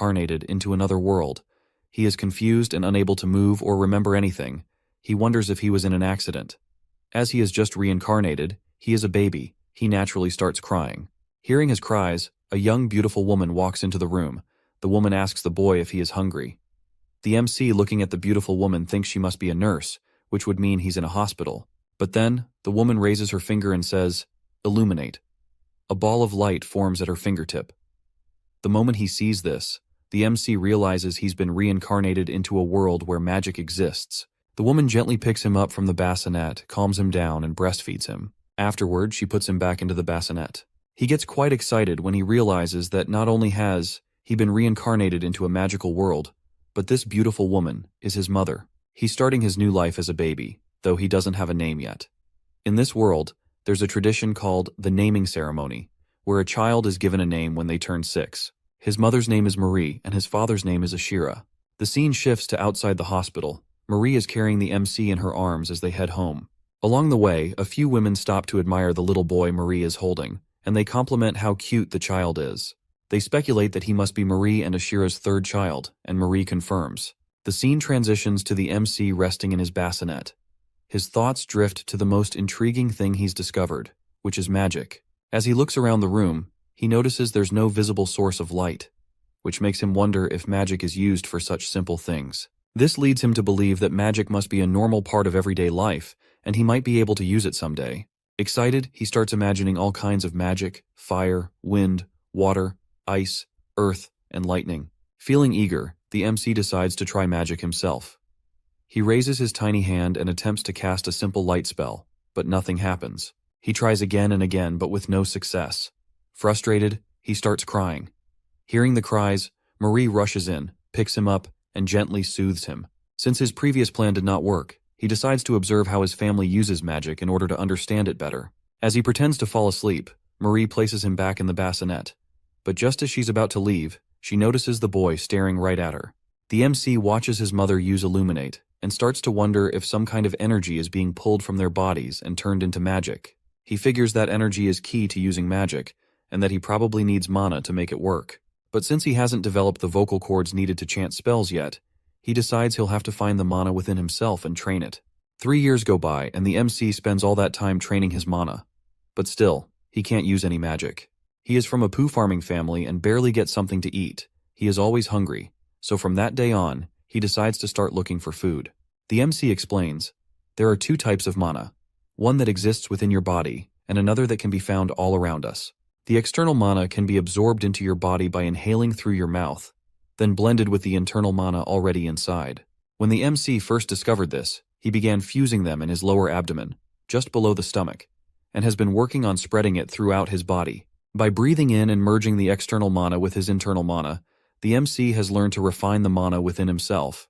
reincarnated into another world. He is confused and unable to move or remember anything. He wonders if he was in an accident. As he is just reincarnated, he is a baby. He naturally starts crying. Hearing his cries, a young, beautiful woman walks into the room. The woman asks the boy if he is hungry. The MC, looking at the beautiful woman, thinks she must be a nurse, which would mean he's in a hospital. But then, the woman raises her finger and says, "Illuminate." A ball of light forms at her fingertip. The moment he sees this, the MC realizes he's been reincarnated into a world where magic exists. The woman gently picks him up from the bassinet, calms him down, and breastfeeds him. Afterward, she puts him back into the bassinet. He gets quite excited when he realizes that not only has he been reincarnated into a magical world, but this beautiful woman is his mother. He's starting his new life as a baby, though he doesn't have a name yet. In this world, there's a tradition called the naming ceremony, where a child is given a name when they turn 6. His mother's name is Marie, and his father's name is Ashira. The scene shifts to outside the hospital. Marie is carrying the MC in her arms as they head home. Along the way, a few women stop to admire the little boy Marie is holding, and they compliment how cute the child is. They speculate that he must be Marie and Ashira's third child, and Marie confirms. The scene transitions to the MC resting in his bassinet. His thoughts drift to the most intriguing thing he's discovered, which is magic. As he looks around the room, he notices there's no visible source of light, which makes him wonder if magic is used for such simple things. This leads him to believe that magic must be a normal part of everyday life, and he might be able to use it someday. Excited, he starts imagining all kinds of magic: fire, wind, water, ice, earth, and lightning. Feeling eager, the MC decides to try magic himself. He raises his tiny hand and attempts to cast a simple light spell, but nothing happens. He tries again and again, but with no success. Frustrated, he starts crying. Hearing the cries, Marie rushes in, picks him up, and gently soothes him. Since his previous plan did not work, he decides to observe how his family uses magic in order to understand it better. As he pretends to fall asleep, Marie places him back in the bassinet. But just as she's about to leave, she notices the boy staring right at her. The MC watches his mother use Illuminate, and starts to wonder if some kind of energy is being pulled from their bodies and turned into magic. He figures that energy is key to using magic, and that he probably needs mana to make it work. But since he hasn't developed the vocal cords needed to chant spells yet, he decides he'll have to find the mana within himself and train it. 3 years go by, and the MC spends all that time training his mana. But still, he can't use any magic. He is from a poo farming family and barely gets something to eat. He is always hungry, so from that day on, he decides to start looking for food. The MC explains, there are 2 types of mana, one that exists within your body, and another that can be found all around us. The external mana can be absorbed into your body by inhaling through your mouth, then blended with the internal mana already inside. When the MC first discovered this, he began fusing them in his lower abdomen, just below the stomach, and has been working on spreading it throughout his body. By breathing in and merging the external mana with his internal mana, the MC has learned to refine the mana within himself.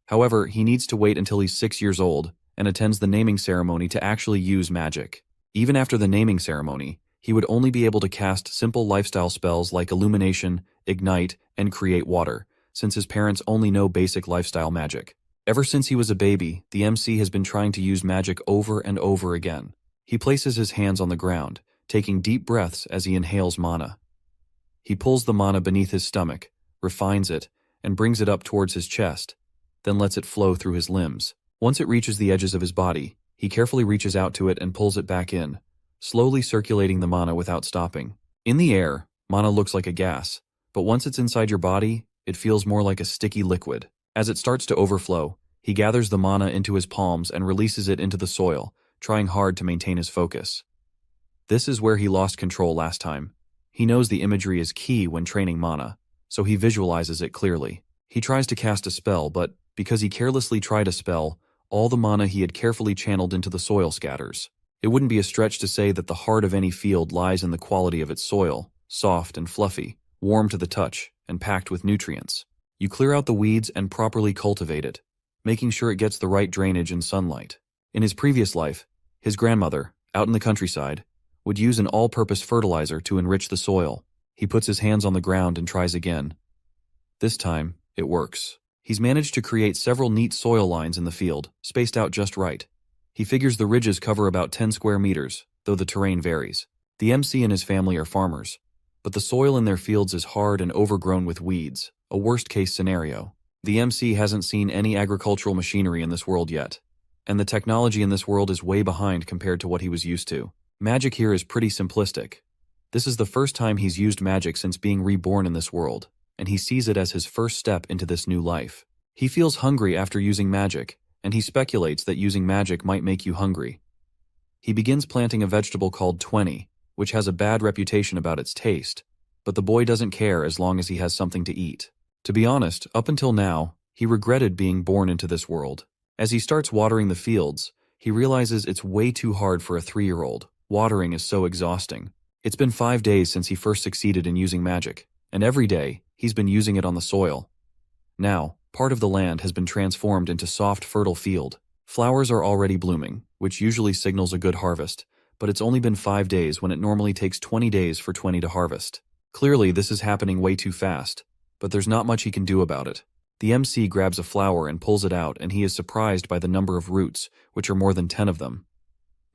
However, he needs to wait until he's 6 years old and attends the naming ceremony to actually use magic. Even after the naming ceremony, he would only be able to cast simple lifestyle spells like Illumination, Ignite, and Create Water, since his parents only know basic lifestyle magic. Ever since he was a baby, the MC has been trying to use magic over and over again. He places his hands on the ground, taking deep breaths as he inhales mana. He pulls the mana beneath his stomach, refines it, and brings it up towards his chest, then lets it flow through his limbs. Once it reaches the edges of his body, he carefully reaches out to it and pulls it back in, slowly circulating the mana without stopping. In the air, mana looks like a gas, but once it's inside your body, it feels more like a sticky liquid. As it starts to overflow, he gathers the mana into his palms and releases it into the soil, trying hard to maintain his focus. This is where he lost control last time. He knows the imagery is key when training mana, so he visualizes it clearly. He tries to cast a spell, but because he carelessly tried a spell, all the mana he had carefully channeled into the soil scatters. It wouldn't be a stretch to say that the heart of any field lies in the quality of its soil, soft and fluffy, warm to the touch, and packed with nutrients. You clear out the weeds and properly cultivate it, making sure it gets the right drainage and sunlight. In his previous life, his grandmother, out in the countryside, would use an all-purpose fertilizer to enrich the soil. He puts his hands on the ground and tries again. This time, it works. He's managed to create several neat soil lines in the field, spaced out just right. He figures the ridges cover about 10 square meters, though the terrain varies. The MC and his family are farmers, but the soil in their fields is hard and overgrown with weeds, a worst-case scenario. The MC hasn't seen any agricultural machinery in this world yet, and the technology in this world is way behind compared to what he was used to. Magic here is pretty simplistic. This is the first time he's used magic since being reborn in this world, and he sees it as his first step into this new life. He feels hungry after using magic, and he speculates that using magic might make you hungry. He begins planting a vegetable called 20, which has a bad reputation about its taste, but the boy doesn't care as long as he has something to eat. To be honest, up until now, he regretted being born into this world. As he starts watering the fields, he realizes it's way too hard for a 3-year-old. Watering is so exhausting. It's been 5 days since he first succeeded in using magic, and every day, he's been using it on the soil. Now, part of the land has been transformed into soft, fertile field. Flowers are already blooming, which usually signals a good harvest, but it's only been 5 days when it normally takes 20 days for 20 to harvest. Clearly, this is happening way too fast, but there's not much he can do about it. The MC grabs a flower and pulls it out, and he is surprised by the number of roots, which are more than 10 of them.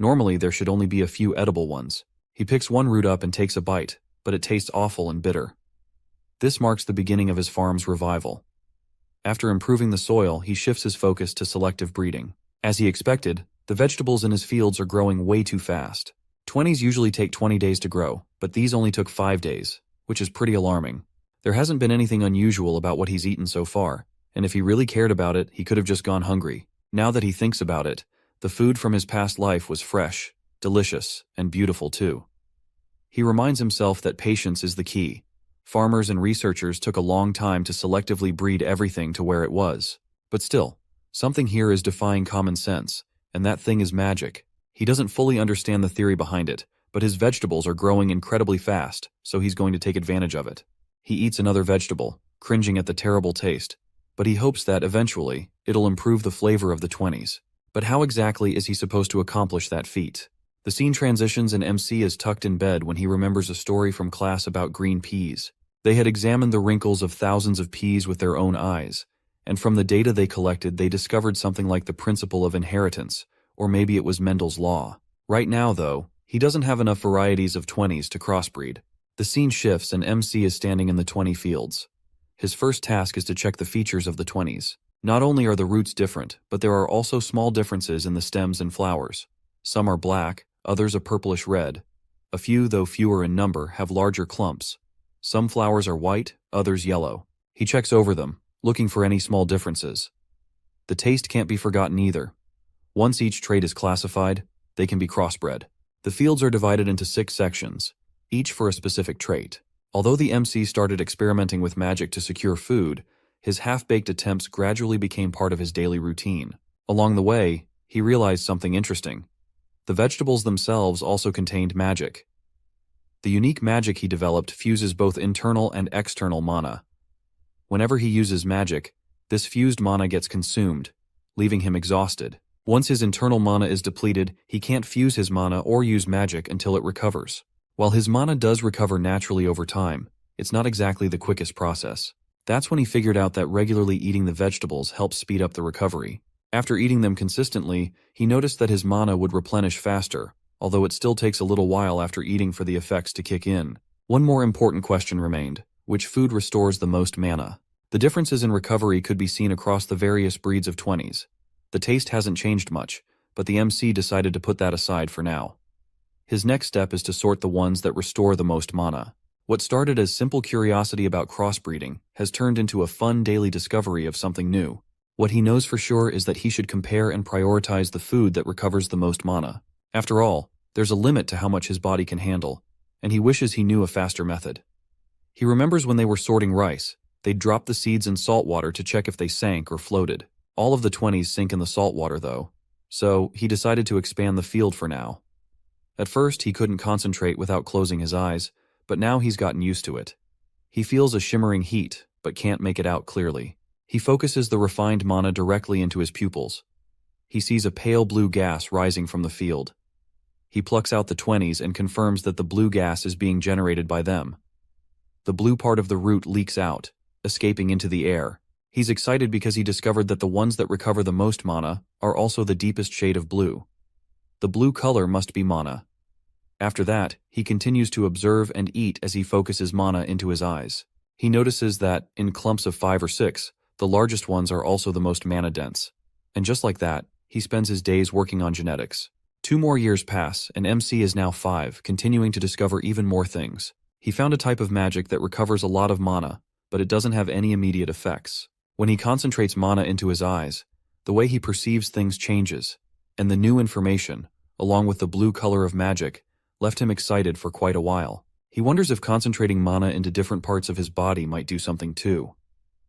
Normally, there should only be a few edible ones. He picks one root up and takes a bite, but it tastes awful and bitter. This marks the beginning of his farm's revival. After improving the soil, he shifts his focus to selective breeding. As he expected, the vegetables in his fields are growing way too fast. 20s usually take 20 days to grow, but these only took 5 days, which is pretty alarming. There hasn't been anything unusual about what he's eaten so far, and if he really cared about it, he could have just gone hungry. Now that he thinks about it, the food from his past life was fresh, delicious, and beautiful too. He reminds himself that patience is the key. Farmers and researchers took a long time to selectively breed everything to where it was. But still, something here is defying common sense, and that thing is magic. He doesn't fully understand the theory behind it, but his vegetables are growing incredibly fast, so he's going to take advantage of it. He eats another vegetable, cringing at the terrible taste, but he hopes that, eventually, it'll improve the flavor of the 20s. But how exactly is he supposed to accomplish that feat? The scene transitions and MC is tucked in bed when he remembers a story from class about green peas. They had examined the wrinkles of thousands of peas with their own eyes, and from the data they collected they discovered something like the principle of inheritance, or maybe it was Mendel's law. Right now, though, he doesn't have enough varieties of 20s to crossbreed. The scene shifts and MC is standing in the 20 fields. His first task is to check the features of the 20s. Not only are the roots different, but there are also small differences in the stems and flowers. Some are black, others a purplish red. A few, though fewer in number, have larger clumps. Some flowers are white, others yellow. He checks over them, looking for any small differences. The taste can't be forgotten either. Once each trait is classified, they can be crossbred. The fields are divided into 6 sections, each for a specific trait. Although the MC started experimenting with magic to secure food, his half-baked attempts gradually became part of his daily routine. Along the way, he realized something interesting. The vegetables themselves also contained magic. The unique magic he developed fuses both internal and external mana. Whenever he uses magic, this fused mana gets consumed, leaving him exhausted. Once his internal mana is depleted, he can't fuse his mana or use magic until it recovers. While his mana does recover naturally over time, it's not exactly the quickest process. That's when he figured out that regularly eating the vegetables helps speed up the recovery. After eating them consistently, he noticed that his mana would replenish faster, although it still takes a little while after eating for the effects to kick in. One more important question remained: which food restores the most mana? The differences in recovery could be seen across the various breeds of 20s. The taste hasn't changed much, but the MC decided to put that aside for now. His next step is to sort the ones that restore the most mana. What started as simple curiosity about crossbreeding has turned into a fun daily discovery of something new. What he knows for sure is that he should compare and prioritize the food that recovers the most mana. After all, there's a limit to how much his body can handle, and he wishes he knew a faster method. He remembers when they were sorting rice, they'd drop the seeds in salt water to check if they sank or floated. All of the 20s sink in the salt water though, so he decided to expand the field for now. At first, he couldn't concentrate without closing his eyes, but now he's gotten used to it. He feels a shimmering heat, but can't make it out clearly. He focuses the refined mana directly into his pupils. He sees a pale blue gas rising from the field. He plucks out the 20s and confirms that the blue gas is being generated by them. The blue part of the root leaks out, escaping into the air. He's excited because he discovered that the ones that recover the most mana are also the deepest shade of blue. The blue color must be mana. After that, he continues to observe and eat as he focuses mana into his eyes. He notices that, in clumps of 5 or 6, the largest ones are also the most mana-dense. And just like that, he spends his days working on genetics. 2 more years pass, and MC is now 5, continuing to discover even more things. He found a type of magic that recovers a lot of mana, but it doesn't have any immediate effects. When he concentrates mana into his eyes, the way he perceives things changes, and the new information, along with the blue color of magic, left him excited for quite a while. He wonders if concentrating mana into different parts of his body might do something too.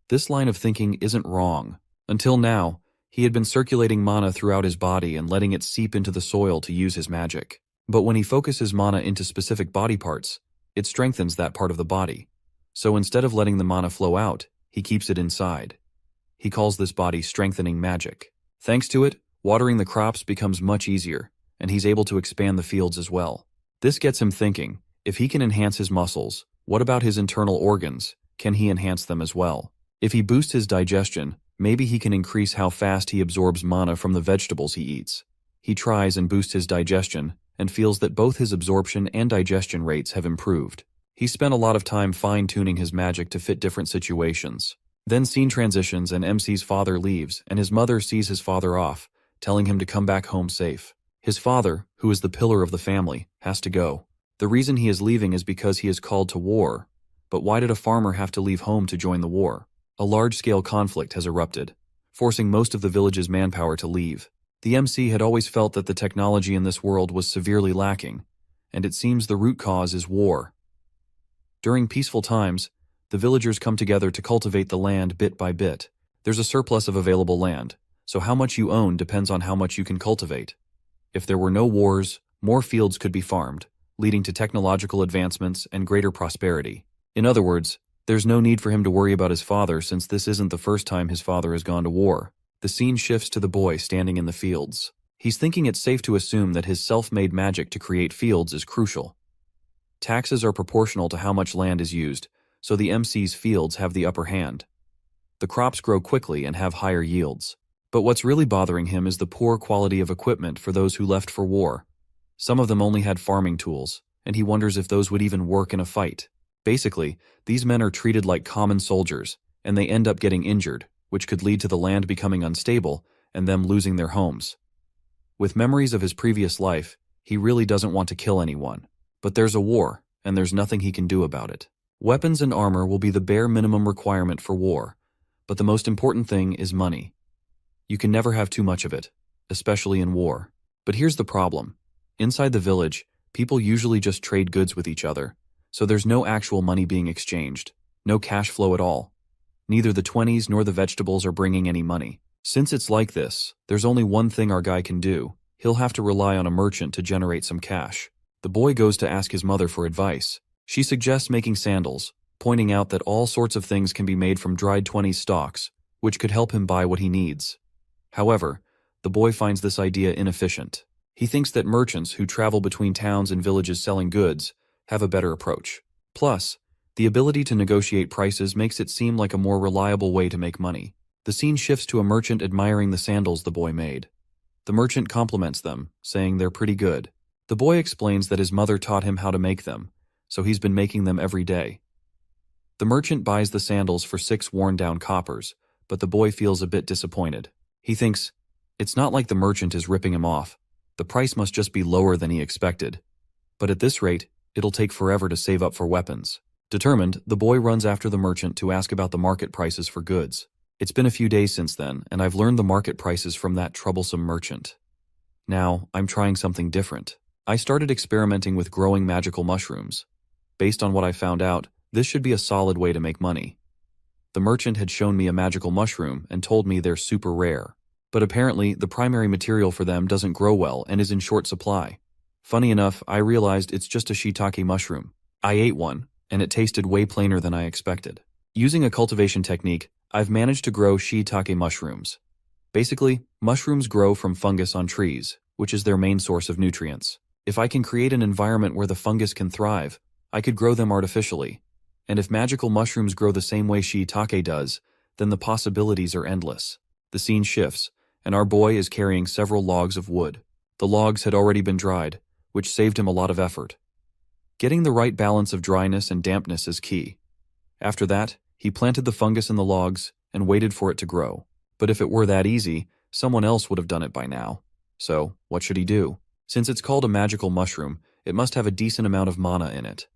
This line of thinking isn't wrong. Until now, he had been circulating mana throughout his body and letting it seep into the soil to use his magic. But when he focuses mana into specific body parts, it strengthens that part of the body. So instead of letting the mana flow out, he keeps it inside. He calls this body strengthening magic. Thanks to it, watering the crops becomes much easier, and he's able to expand the fields as well. This gets him thinking, if he can enhance his muscles, what about his internal organs? Can he enhance them as well? If he boosts his digestion, maybe he can increase how fast he absorbs mana from the vegetables he eats. He tries and boosts his digestion, and feels that both his absorption and digestion rates have improved. He spent a lot of time fine-tuning his magic to fit different situations. Then scene transitions and MC's father leaves, and his mother sees his father off, telling him to come back home safe. His father, who is the pillar of the family, has to go. The reason he is leaving is because he is called to war. But why did a farmer have to leave home to join the war? A large-scale conflict has erupted, forcing most of the village's manpower to leave. The MC had always felt that the technology in this world was severely lacking, and it seems the root cause is war. During peaceful times, the villagers come together to cultivate the land bit by bit. There's a surplus of available land, so how much you own depends on how much you can cultivate. If there were no wars, more fields could be farmed, leading to technological advancements and greater prosperity. In other words, there's no need for him to worry about his father since this isn't the first time his father has gone to war. The scene shifts to the boy standing in the fields. He's thinking it's safe to assume that his self-made magic to create fields is crucial. Taxes are proportional to how much land is used, so the MC's fields have the upper hand. The crops grow quickly and have higher yields. But what's really bothering him is the poor quality of equipment for those who left for war. Some of them only had farming tools, and he wonders if those would even work in a fight. Basically, these men are treated like common soldiers, and they end up getting injured, which could lead to the land becoming unstable and them losing their homes. With memories of his previous life, he really doesn't want to kill anyone. But there's a war, and there's nothing he can do about it. Weapons and armor will be the bare minimum requirement for war, but the most important thing is money. You can never have too much of it, especially in war. But here's the problem. Inside the village, people usually just trade goods with each other, so there's no actual money being exchanged, no cash flow at all. Neither the 20s nor the vegetables are bringing any money. Since it's like this, there's only one thing our guy can do. He'll have to rely on a merchant to generate some cash. The boy goes to ask his mother for advice. She suggests making sandals, pointing out that all sorts of things can be made from dried 20s stalks, which could help him buy what he needs. However, the boy finds this idea inefficient. He thinks that merchants who travel between towns and villages selling goods have a better approach. Plus, the ability to negotiate prices makes it seem like a more reliable way to make money. The scene shifts to a merchant admiring the sandals the boy made. The merchant compliments them, saying they're pretty good. The boy explains that his mother taught him how to make them, so he's been making them every day. The merchant buys the sandals for 6 worn-down coppers, but the boy feels a bit disappointed. He thinks, it's not like the merchant is ripping him off. The price must just be lower than he expected. But at this rate, it'll take forever to save up for weapons. Determined, the boy runs after the merchant to ask about the market prices for goods. It's been a few days since then, and I've learned the market prices from that troublesome merchant. Now, I'm trying something different. I started experimenting with growing magical mushrooms. Based on what I found out, this should be a solid way to make money. The merchant had shown me a magical mushroom and told me they're super rare. But apparently, the primary material for them doesn't grow well and is in short supply. Funny enough, I realized it's just a shiitake mushroom. I ate one, and it tasted way plainer than I expected. Using a cultivation technique, I've managed to grow shiitake mushrooms. Basically, mushrooms grow from fungus on trees, which is their main source of nutrients. If I can create an environment where the fungus can thrive, I could grow them artificially. And if magical mushrooms grow the same way shiitake does, then the possibilities are endless. The scene shifts, and our boy is carrying several logs of wood. The logs had already been dried, which saved him a lot of effort. Getting the right balance of dryness and dampness is key. After that, he planted the fungus in the logs and waited for it to grow. But if it were that easy, someone else would have done it by now. So, what should he do? Since it's called a magical mushroom, it must have a decent amount of mana in it.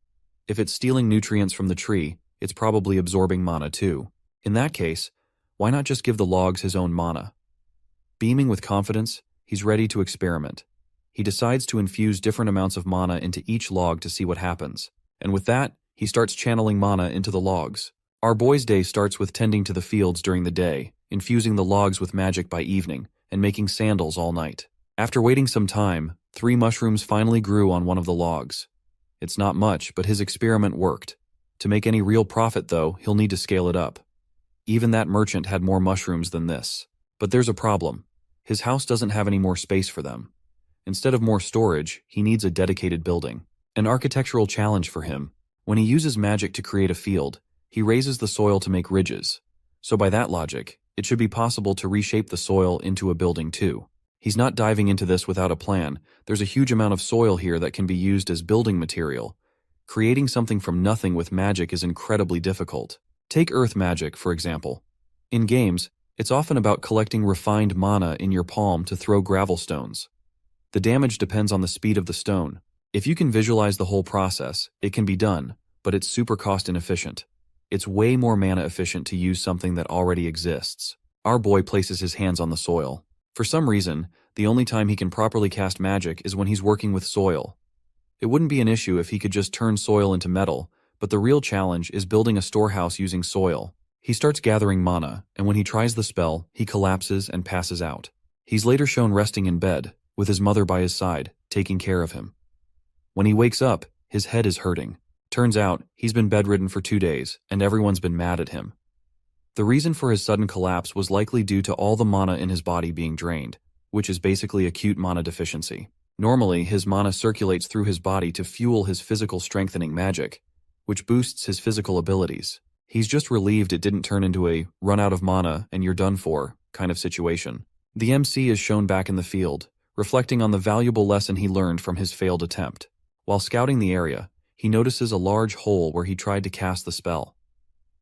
If it's stealing nutrients from the tree, it's probably absorbing mana too. In that case, why not just give the logs his own mana? Beaming with confidence, he's ready to experiment. He decides to infuse different amounts of mana into each log to see what happens. And with that, he starts channeling mana into the logs. Our boy's day starts with tending to the fields during the day, infusing the logs with magic by evening, and making sandals all night. After waiting some time, 3 mushrooms finally grew on one of the logs. It's not much, but his experiment worked. To make any real profit, though, he'll need to scale it up. Even that merchant had more mushrooms than this. But there's a problem. His house doesn't have any more space for them. Instead of more storage, he needs a dedicated building. An architectural challenge for him. When he uses magic to create a field, he raises the soil to make ridges. So by that logic, it should be possible to reshape the soil into a building too. He's not diving into this without a plan. There's a huge amount of soil here that can be used as building material. Creating something from nothing with magic is incredibly difficult. Take earth magic, for example. In games, it's often about collecting refined mana in your palm to throw gravel stones. The damage depends on the speed of the stone. If you can visualize the whole process, it can be done, but it's super cost inefficient. It's way more mana efficient to use something that already exists. Our boy places his hands on the soil. For some reason, the only time he can properly cast magic is when he's working with soil. It wouldn't be an issue if he could just turn soil into metal, but the real challenge is building a storehouse using soil. He starts gathering mana, and when he tries the spell, he collapses and passes out. He's later shown resting in bed, with his mother by his side, taking care of him. When he wakes up, his head is hurting. Turns out, he's been bedridden for 2 days, and everyone's been mad at him. The reason for his sudden collapse was likely due to all the mana in his body being drained, which is basically acute mana deficiency. Normally, his mana circulates through his body to fuel his physical strengthening magic, which boosts his physical abilities. He's just relieved it didn't turn into a run out of mana and you're done for kind of situation. The MC is shown back in the field, reflecting on the valuable lesson he learned from his failed attempt. While scouting the area, he notices a large hole where he tried to cast the spell.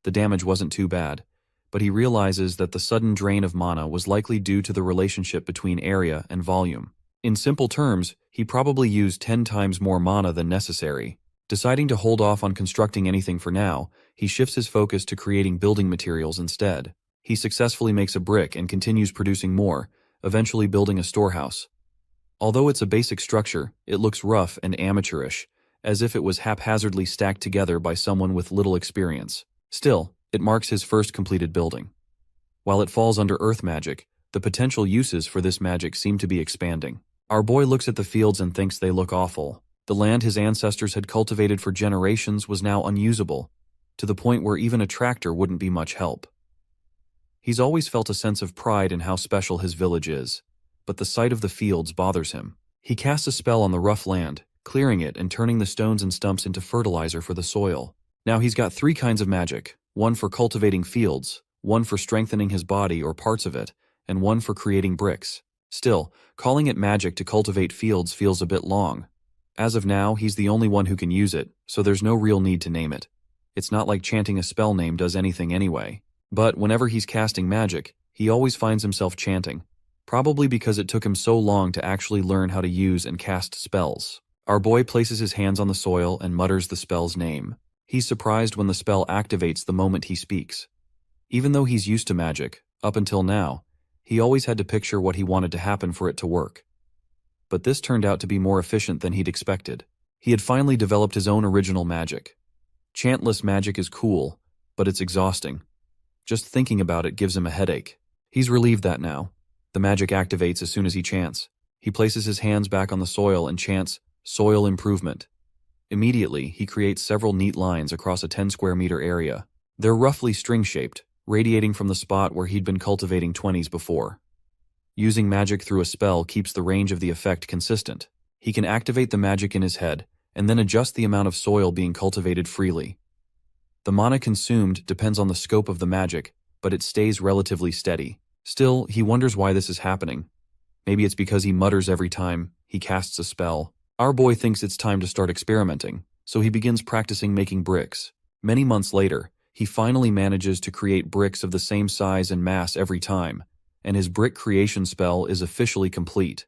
The damage wasn't too bad, but he realizes that the sudden drain of mana was likely due to the relationship between area and volume. In simple terms, he probably used 10 times more mana than necessary. Deciding to hold off on constructing anything for now, he shifts his focus to creating building materials instead. He successfully makes a brick and continues producing more, eventually building a storehouse. Although it's a basic structure, it looks rough and amateurish, as if it was haphazardly stacked together by someone with little experience. Still, it marks his first completed building. While it falls under earth magic, the potential uses for this magic seem to be expanding. Our boy looks at the fields and thinks they look awful. The land his ancestors had cultivated for generations was now unusable, to the point where even a tractor wouldn't be much help. He's always felt a sense of pride in how special his village is, but the sight of the fields bothers him. He casts a spell on the rough land, clearing it and turning the stones and stumps into fertilizer for the soil. Now he's got 3 kinds of magic, one for cultivating fields, one for strengthening his body or parts of it, and one for creating bricks. Still, calling it magic to cultivate fields feels a bit long. As of now, he's the only one who can use it, so there's no real need to name it. It's not like chanting a spell name does anything anyway. But whenever he's casting magic, he always finds himself chanting, probably because it took him so long to actually learn how to use and cast spells. Our boy places his hands on the soil and mutters the spell's name. He's surprised when the spell activates the moment he speaks. Even though he's used to magic, up until now, he always had to picture what he wanted to happen for it to work. But this turned out to be more efficient than he'd expected. He had finally developed his own original magic. Chantless magic is cool, but it's exhausting. Just thinking about it gives him a headache. He's relieved that now. The magic activates as soon as he chants. He places his hands back on the soil and chants, "Soil improvement." Immediately, he creates several neat lines across a 10 square meter area. They're roughly string-shaped, radiating from the spot where he'd been cultivating 20s before. Using magic through a spell keeps the range of the effect consistent. He can activate the magic in his head, and then adjust the amount of soil being cultivated freely. The mana consumed depends on the scope of the magic, but it stays relatively steady. Still, he wonders why this is happening. Maybe it's because he mutters every time he casts a spell, Our boy thinks it's time to start experimenting, so he begins practicing making bricks. Many months later, he finally manages to create bricks of the same size and mass every time, and his brick creation spell is officially complete.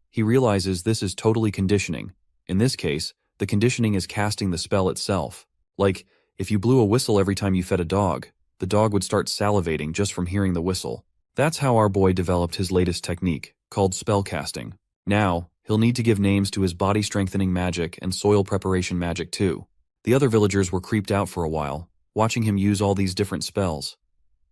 He realizes this is totally conditioning. In this case, the conditioning is casting the spell itself. Like, if you blew a whistle every time you fed a dog, the dog would start salivating just from hearing the whistle. That's how our boy developed his latest technique, called spell casting. Now, he'll need to give names to his body strengthening magic and soil preparation magic too. The other villagers were creeped out for a while, watching him use all these different spells.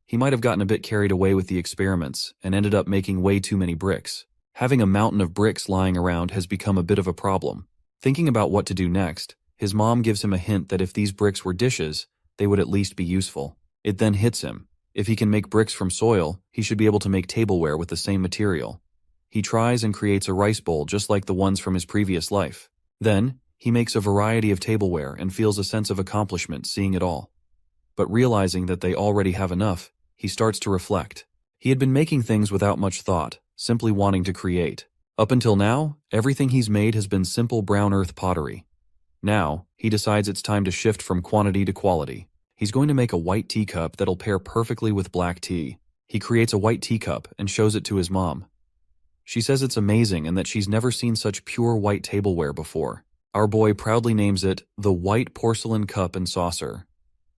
He might have gotten a bit carried away with the experiments and ended up making way too many bricks. Having a mountain of bricks lying around has become a bit of a problem. Thinking about what to do next, his mom gives him a hint that if these bricks were dishes, they would at least be useful. It then hits him. If he can make bricks from soil, he should be able to make tableware with the same material. He tries and creates a rice bowl just like the ones from his previous life. Then, he makes a variety of tableware and feels a sense of accomplishment seeing it all. But realizing that they already have enough, he starts to reflect. He had been making things without much thought, simply wanting to create. Up until now, everything he's made has been simple brown earth pottery. Now, he decides it's time to shift from quantity to quality. He's going to make a white teacup that'll pair perfectly with black tea. He creates a white teacup and shows it to his mom. She says it's amazing and that she's never seen such pure white tableware before. Our boy proudly names it the white porcelain cup and saucer.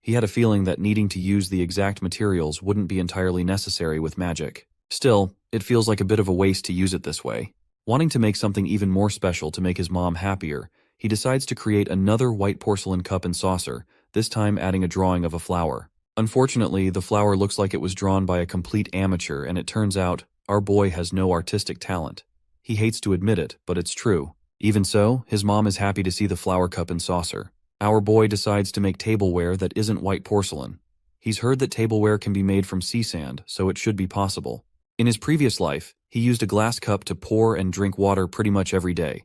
He had a feeling that needing to use the exact materials wouldn't be entirely necessary with magic. Still, it feels like a bit of a waste to use it this way. Wanting to make something even more special to make his mom happier, he decides to create another white porcelain cup and saucer, this time adding a drawing of a flower. Unfortunately, the flower looks like it was drawn by a complete amateur, and it turns out our boy has no artistic talent. He hates to admit it, but it's true. Even so, his mom is happy to see the flower cup and saucer. Our boy decides to make tableware that isn't white porcelain. He's heard that tableware can be made from sea sand, so it should be possible. In his previous life, he used a glass cup to pour and drink water pretty much every day.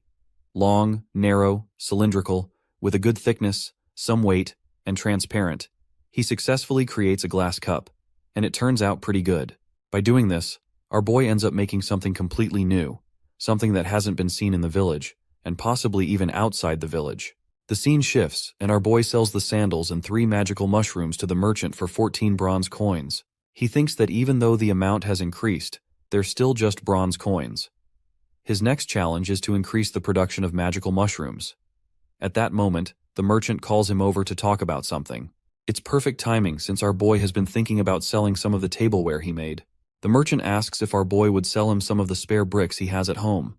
Long, narrow, cylindrical, with a good thickness, some weight, and transparent. He successfully creates a glass cup, and it turns out pretty good. By doing this, our boy ends up making something completely new, something that hasn't been seen in the village, and possibly even outside the village. The scene shifts, and our boy sells the sandals and 3 magical mushrooms to the merchant for 14 bronze coins. He thinks that even though the amount has increased, they're still just bronze coins. His next challenge is to increase the production of magical mushrooms. At that moment, the merchant calls him over to talk about something. It's perfect timing since our boy has been thinking about selling some of the tableware he made. The merchant asks if our boy would sell him some of the spare bricks he has at home.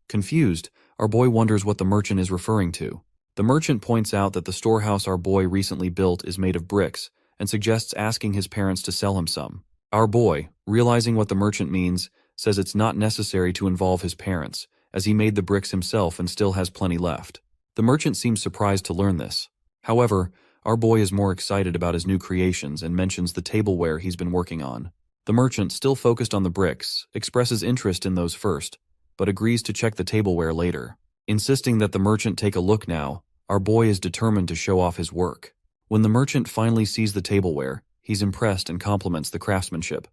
Confused, our boy wonders what the merchant is referring to. The merchant points out that the storehouse our boy recently built is made of bricks and suggests asking his parents to sell him some. Our boy, realizing what the merchant means, says it's not necessary to involve his parents, as he made the bricks himself and still has plenty left. The merchant seems surprised to learn this. However, our boy is more excited about his new creations and mentions the tableware he's been working on. The merchant, still focused on the bricks, expresses interest in those first, but agrees to check the tableware later. Insisting that the merchant take a look now, our boy is determined to show off his work. When the merchant finally sees the tableware, he's impressed and compliments the craftsmanship,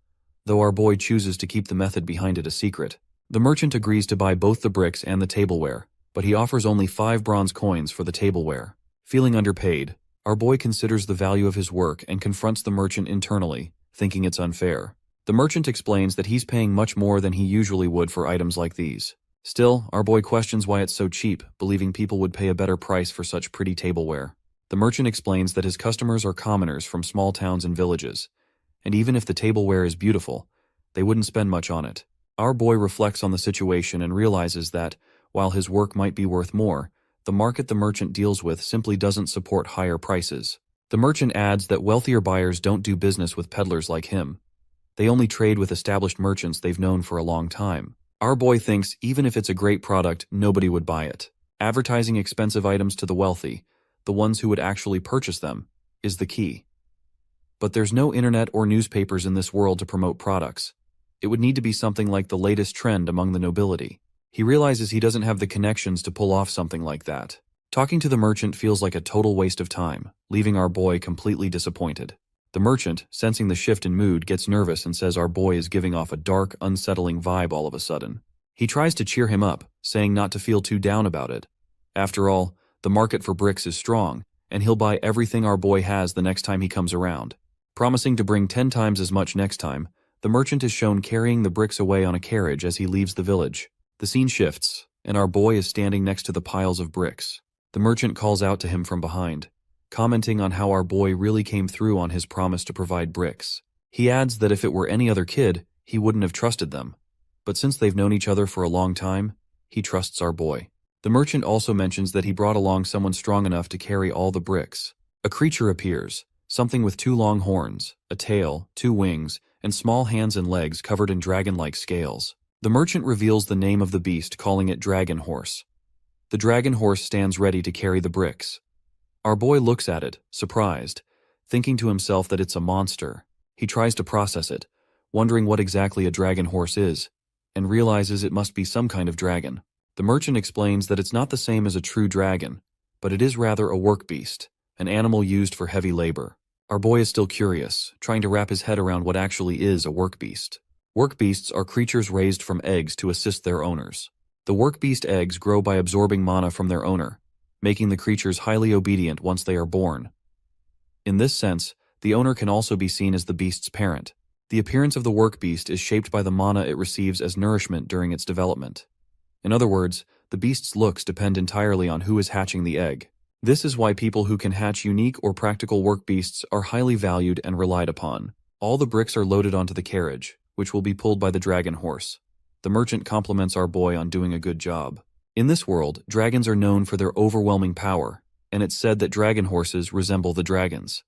though our boy chooses to keep the method behind it a secret. The merchant agrees to buy both the bricks and the tableware, but he offers only 5 bronze coins for the tableware. Feeling underpaid, our boy considers the value of his work and confronts the merchant internally, thinking it's unfair. The merchant explains that he's paying much more than he usually would for items like these. Still, our boy questions why it's so cheap, believing people would pay a better price for such pretty tableware. The merchant explains that his customers are commoners from small towns and villages, and even if the tableware is beautiful, they wouldn't spend much on it. Our boy reflects on the situation and realizes that, while his work might be worth more, the market the merchant deals with simply doesn't support higher prices. The merchant adds that wealthier buyers don't do business with peddlers like him. They only trade with established merchants they've known for a long time. Our boy thinks even if it's a great product, nobody would buy it. Advertising expensive items to the wealthy, the ones who would actually purchase them, is the key. But there's no internet or newspapers in this world to promote products. It would need to be something like the latest trend among the nobility. He realizes he doesn't have the connections to pull off something like that. Talking to the merchant feels like a total waste of time, leaving our boy completely disappointed. The merchant, sensing the shift in mood, gets nervous and says our boy is giving off a dark, unsettling vibe all of a sudden. He tries to cheer him up, saying not to feel too down about it. After all, the market for bricks is strong, and he'll buy everything our boy has the next time he comes around. Promising to bring 10 times as much next time, the merchant is shown carrying the bricks away on a carriage as he leaves the village. The scene shifts, and our boy is standing next to the piles of bricks. The merchant calls out to him from behind, commenting on how our boy really came through on his promise to provide bricks. He adds that if it were any other kid, he wouldn't have trusted them. But since they've known each other for a long time, he trusts our boy. The merchant also mentions that he brought along someone strong enough to carry all the bricks. A creature appears, something with 2 long horns, a tail, 2 wings, and small hands and legs covered in dragon-like scales. The merchant reveals the name of the beast, calling it Dragon Horse. The dragon horse stands ready to carry the bricks. Our boy looks at it, surprised, thinking to himself that it's a monster. He tries to process it, wondering what exactly a dragon horse is, and realizes it must be some kind of dragon. The merchant explains that it's not the same as a true dragon, but it is rather a work beast, an animal used for heavy labor. Our boy is still curious, trying to wrap his head around what actually is a work beast. Work beasts are creatures raised from eggs to assist their owners. The work beast eggs grow by absorbing mana from their owner, making the creatures highly obedient once they are born. In this sense, the owner can also be seen as the beast's parent. The appearance of the work beast is shaped by the mana it receives as nourishment during its development. In other words, the beast's looks depend entirely on who is hatching the egg. This is why people who can hatch unique or practical work beasts are highly valued and relied upon. All the bricks are loaded onto the carriage, which will be pulled by the dragon horse. The merchant compliments our boy on doing a good job. In this world, dragons are known for their overwhelming power, and it's said that dragon horses resemble the dragons.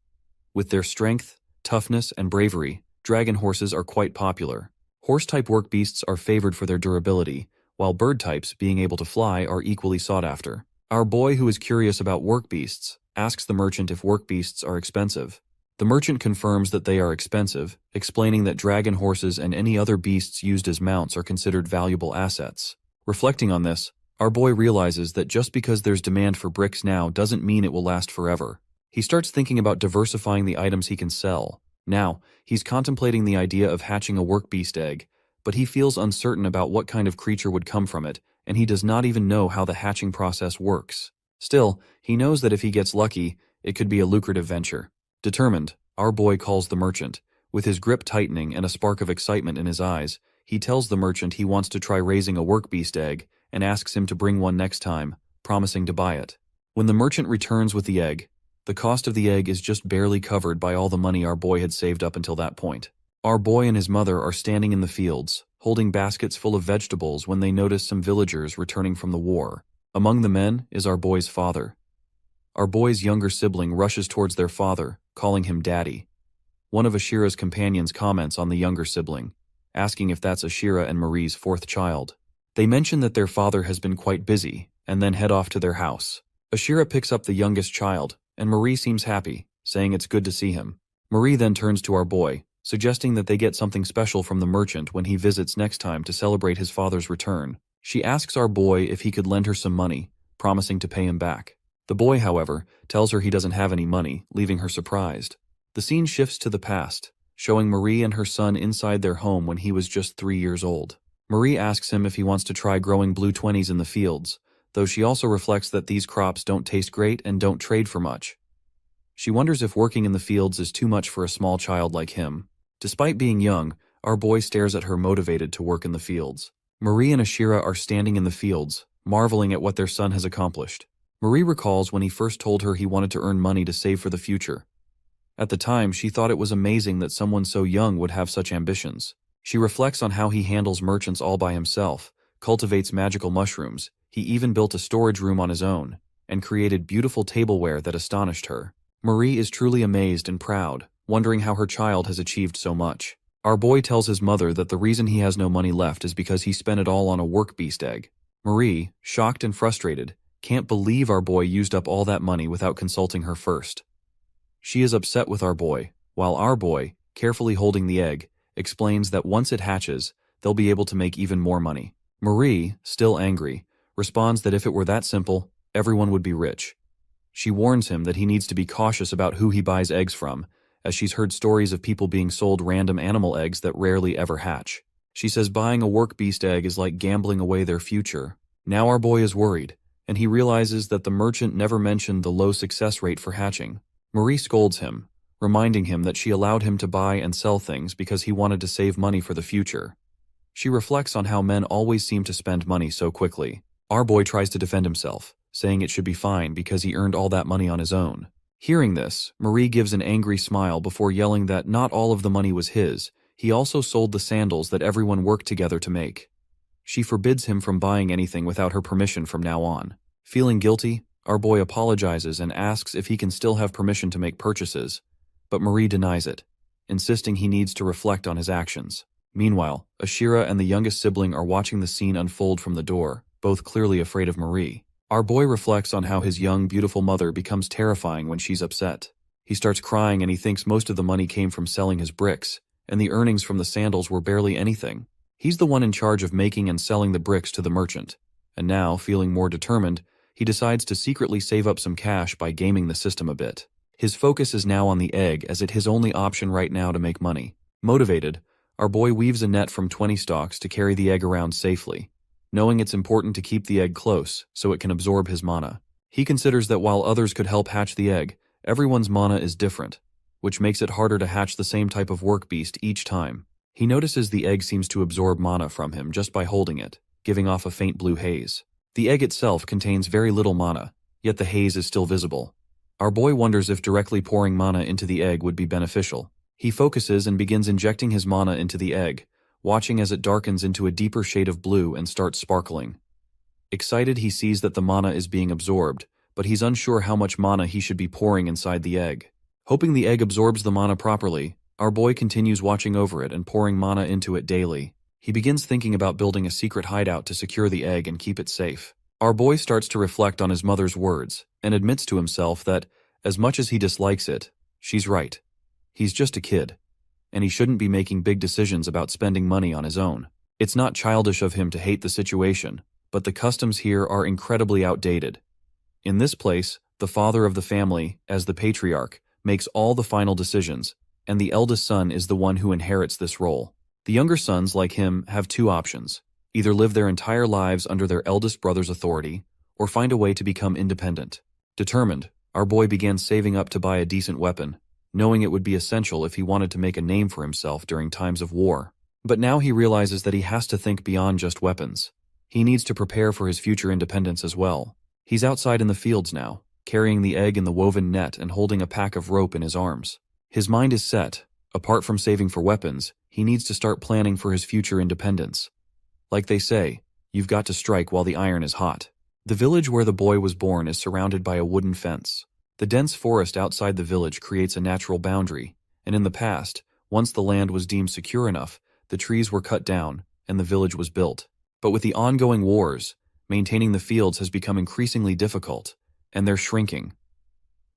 With their strength, toughness, and bravery, dragon horses are quite popular. Horse-type work beasts are favored for their durability, while bird types, being able to fly, are equally sought after. Our boy, who is curious about work beasts, asks the merchant if work beasts are expensive. The merchant confirms that they are expensive, explaining that dragon horses and any other beasts used as mounts are considered valuable assets. Reflecting on this, our boy realizes that just because there's demand for bricks now doesn't mean it will last forever. He starts thinking about diversifying the items he can sell. Now, he's contemplating the idea of hatching a work beast egg, but he feels uncertain about what kind of creature would come from it, and he does not even know how the hatching process works. Still, he knows that if he gets lucky, it could be a lucrative venture. Determined, our boy calls the merchant. With his grip tightening and a spark of excitement in his eyes, he tells the merchant he wants to try raising a work beast egg and asks him to bring one next time, promising to buy it. When the merchant returns with the egg, the cost of the egg is just barely covered by all the money our boy had saved up until that point. Our boy and his mother are standing in the fields, holding baskets full of vegetables when they notice some villagers returning from the war. Among the men is our boy's father. Our boy's younger sibling rushes towards their father, calling him Daddy. One of Ashira's companions comments on the younger sibling, asking if that's Ashira and Marie's 4th child. They mention that their father has been quite busy, and then head off to their house. Ashira picks up the youngest child, and Marie seems happy, saying it's good to see him. Marie then turns to our boy, suggesting that they get something special from the merchant when he visits next time to celebrate his father's return. She asks our boy if he could lend her some money, promising to pay him back. The boy, however, tells her he doesn't have any money, leaving her surprised. The scene shifts to the past, showing Marie and her son inside their home when he was just 3 years old. Marie asks him if he wants to try growing blue 20s in the fields, though she also reflects that these crops don't taste great and don't trade for much. She wonders if working in the fields is too much for a small child like him. Despite being young, our boy stares at her, motivated to work in the fields. Marie and Ashira are standing in the fields, marveling at what their son has accomplished. Marie recalls when he first told her he wanted to earn money to save for the future. At the time, she thought it was amazing that someone so young would have such ambitions. She reflects on how he handles merchants all by himself, cultivates magical mushrooms, he even built a storage room on his own, and created beautiful tableware that astonished her. Marie is truly amazed and proud, wondering how her child has achieved so much. Our boy tells his mother that the reason he has no money left is because he spent it all on a work beast egg. Marie, shocked and frustrated, can't believe our boy used up all that money without consulting her first. She is upset with our boy, while our boy, carefully holding the egg, explains that once it hatches, they'll be able to make even more money. Marie, still angry, responds that if it were that simple, everyone would be rich. She warns him that he needs to be cautious about who he buys eggs from, as she's heard stories of people being sold random animal eggs that rarely ever hatch. She says buying a work beast egg is like gambling away their future. Now our boy is worried, and he realizes that the merchant never mentioned the low success rate for hatching. Marie scolds him, reminding him that she allowed him to buy and sell things because he wanted to save money for the future. She reflects on how men always seem to spend money so quickly. Our boy tries to defend himself, saying it should be fine because he earned all that money on his own. Hearing this, Marie gives an angry smile before yelling that not all of the money was his. He also sold the sandals that everyone worked together to make. She forbids him from buying anything without her permission from now on. Feeling guilty, our boy apologizes and asks if he can still have permission to make purchases, but Marie denies it, insisting he needs to reflect on his actions. Meanwhile, Ashira and the youngest sibling are watching the scene unfold from the door, both clearly afraid of Marie. Our boy reflects on how his young, beautiful mother becomes terrifying when she's upset. He starts crying and he thinks most of the money came from selling his bricks, and the earnings from the sandals were barely anything. He's the one in charge of making and selling the bricks to the merchant, and now, feeling more determined, he decides to secretly save up some cash by gaming the system a bit. His focus is now on the egg as it's his only option right now to make money. Motivated, our boy weaves a net from 20 stalks to carry the egg around safely, knowing it's important to keep the egg close so it can absorb his mana. He considers that while others could help hatch the egg, everyone's mana is different, which makes it harder to hatch the same type of work beast each time. He notices the egg seems to absorb mana from him just by holding it, giving off a faint blue haze. The egg itself contains very little mana, yet the haze is still visible. Our boy wonders if directly pouring mana into the egg would be beneficial. He focuses and begins injecting his mana into the egg, watching as it darkens into a deeper shade of blue and starts sparkling. Excited, he sees that the mana is being absorbed, but he's unsure how much mana he should be pouring inside the egg. Hoping the egg absorbs the mana properly, our boy continues watching over it and pouring mana into it daily. He begins thinking about building a secret hideout to secure the egg and keep it safe. Our boy starts to reflect on his mother's words and admits to himself that, as much as he dislikes it, she's right. He's just a kid, and he shouldn't be making big decisions about spending money on his own. It's not childish of him to hate the situation, but the customs here are incredibly outdated. In this place, the father of the family, as the patriarch, makes all the final decisions, and the eldest son is the one who inherits this role. The younger sons, like him, have two options: either live their entire lives under their eldest brother's authority, or find a way to become independent. Determined, our boy began saving up to buy a decent weapon, knowing it would be essential if he wanted to make a name for himself during times of war. But now he realizes that he has to think beyond just weapons. He needs to prepare for his future independence as well. He's outside in the fields now, carrying the egg in the woven net and holding a pack of rope in his arms. His mind is set. Apart from saving for weapons, he needs to start planning for his future independence. Like they say, you've got to strike while the iron is hot. The village where the boy was born is surrounded by a wooden fence. The dense forest outside the village creates a natural boundary, and in the past, once the land was deemed secure enough, the trees were cut down and the village was built. But with the ongoing wars, maintaining the fields has become increasingly difficult, and they're shrinking.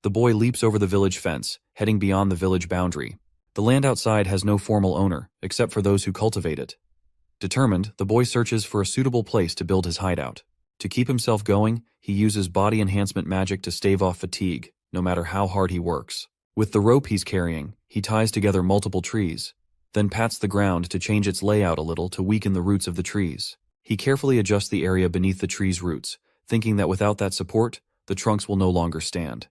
The boy leaps over the village fence, heading beyond the village boundary. The land outside has no formal owner, except for those who cultivate it. Determined, the boy searches for a suitable place to build his hideout. To keep himself going, he uses body enhancement magic to stave off fatigue, no matter how hard he works. With the rope he's carrying, he ties together multiple trees, then pats the ground to change its layout a little to weaken the roots of the trees. He carefully adjusts the area beneath the tree's roots, thinking that without that support, the trunks will no longer stand.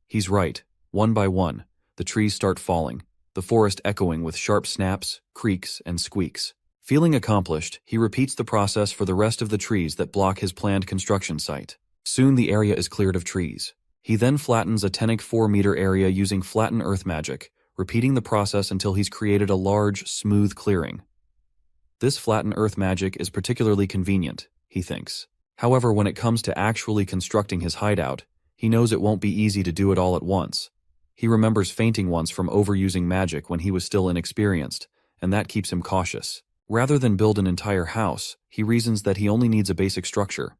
He's right. One by one, the trees start falling, the forest echoing with sharp snaps, creaks, and squeaks. Feeling accomplished, he repeats the process for the rest of the trees that block his planned construction site. Soon the area is cleared of trees. He then flattens a 4-meter area using flatten earth magic, repeating the process until he's created a large, smooth clearing. This flatten earth magic is particularly convenient, he thinks. However, when it comes to actually constructing his hideout, he knows it won't be easy to do it all at once. He remembers fainting once from overusing magic when he was still inexperienced, and that keeps him cautious. Rather than build an entire house, he reasons that he only needs a basic structure.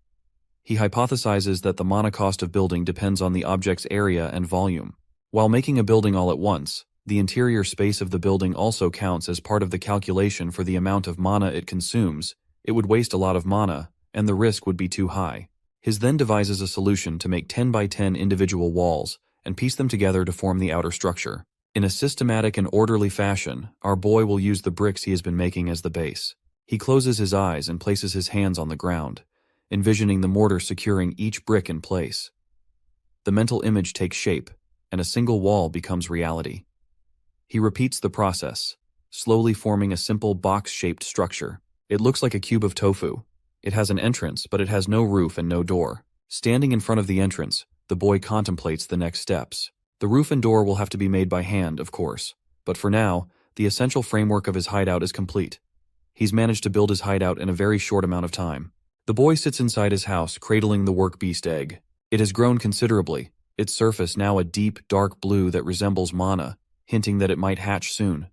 He hypothesizes that the mana cost of building depends on the object's area and volume. While making a building all at once, the interior space of the building also counts as part of the calculation for the amount of mana it consumes. It would waste a lot of mana, and the risk would be too high. His then devises a solution to make 10 by 10 individual walls and piece them together to form the outer structure. In a systematic and orderly fashion, our boy will use the bricks he has been making as the base. He closes his eyes and places his hands on the ground, envisioning the mortar securing each brick in place. The mental image takes shape, and a single wall becomes reality. He repeats the process, slowly forming a simple box-shaped structure. It looks like a cube of tofu. It has an entrance, but it has no roof and no door. Standing in front of the entrance, the boy contemplates the next steps. The roof and door will have to be made by hand, of course, but for now, the essential framework of his hideout is complete. He's managed to build his hideout in a very short amount of time. The boy sits inside his house, cradling the work beast egg. It has grown considerably, its surface now a deep, dark blue that resembles manna, hinting that it might hatch soon.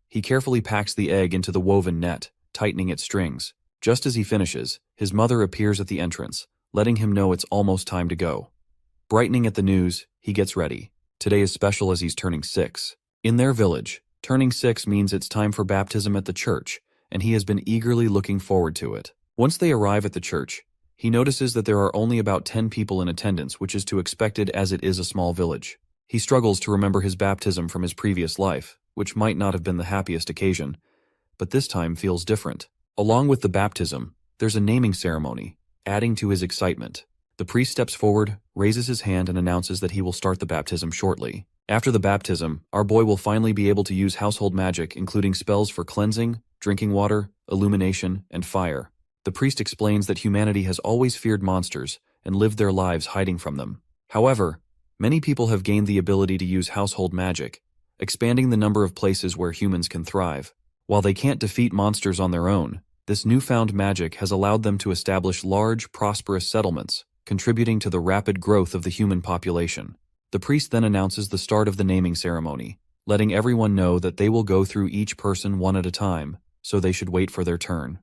He carefully packs the egg into the woven net, tightening its strings. Just as he finishes, his mother appears at the entrance, letting him know it's almost time to go. Brightening at the news, he gets ready. Today is special as he's turning 6. In their village, turning 6 means it's time for baptism at the church, and he has been eagerly looking forward to it. Once they arrive at the church, he notices that there are only about 10 people in attendance, which is to expected as it is a small village. He struggles to remember his baptism from his previous life, which might not have been the happiest occasion, but this time feels different. Along with the baptism, there's a naming ceremony, adding to his excitement. The priest steps forward, raises his hand, and announces that he will start the baptism shortly. After the baptism, our boy will finally be able to use household magic, including spells for cleansing, drinking water, illumination, and fire. The priest explains that humanity has always feared monsters and lived their lives hiding from them. However, many people have gained the ability to use household magic, expanding the number of places where humans can thrive. While they can't defeat monsters on their own, this newfound magic has allowed them to establish large, prosperous settlements, contributing to the rapid growth of the human population. The priest then announces the start of the naming ceremony, letting everyone know that they will go through each person one at a time, so they should wait for their turn.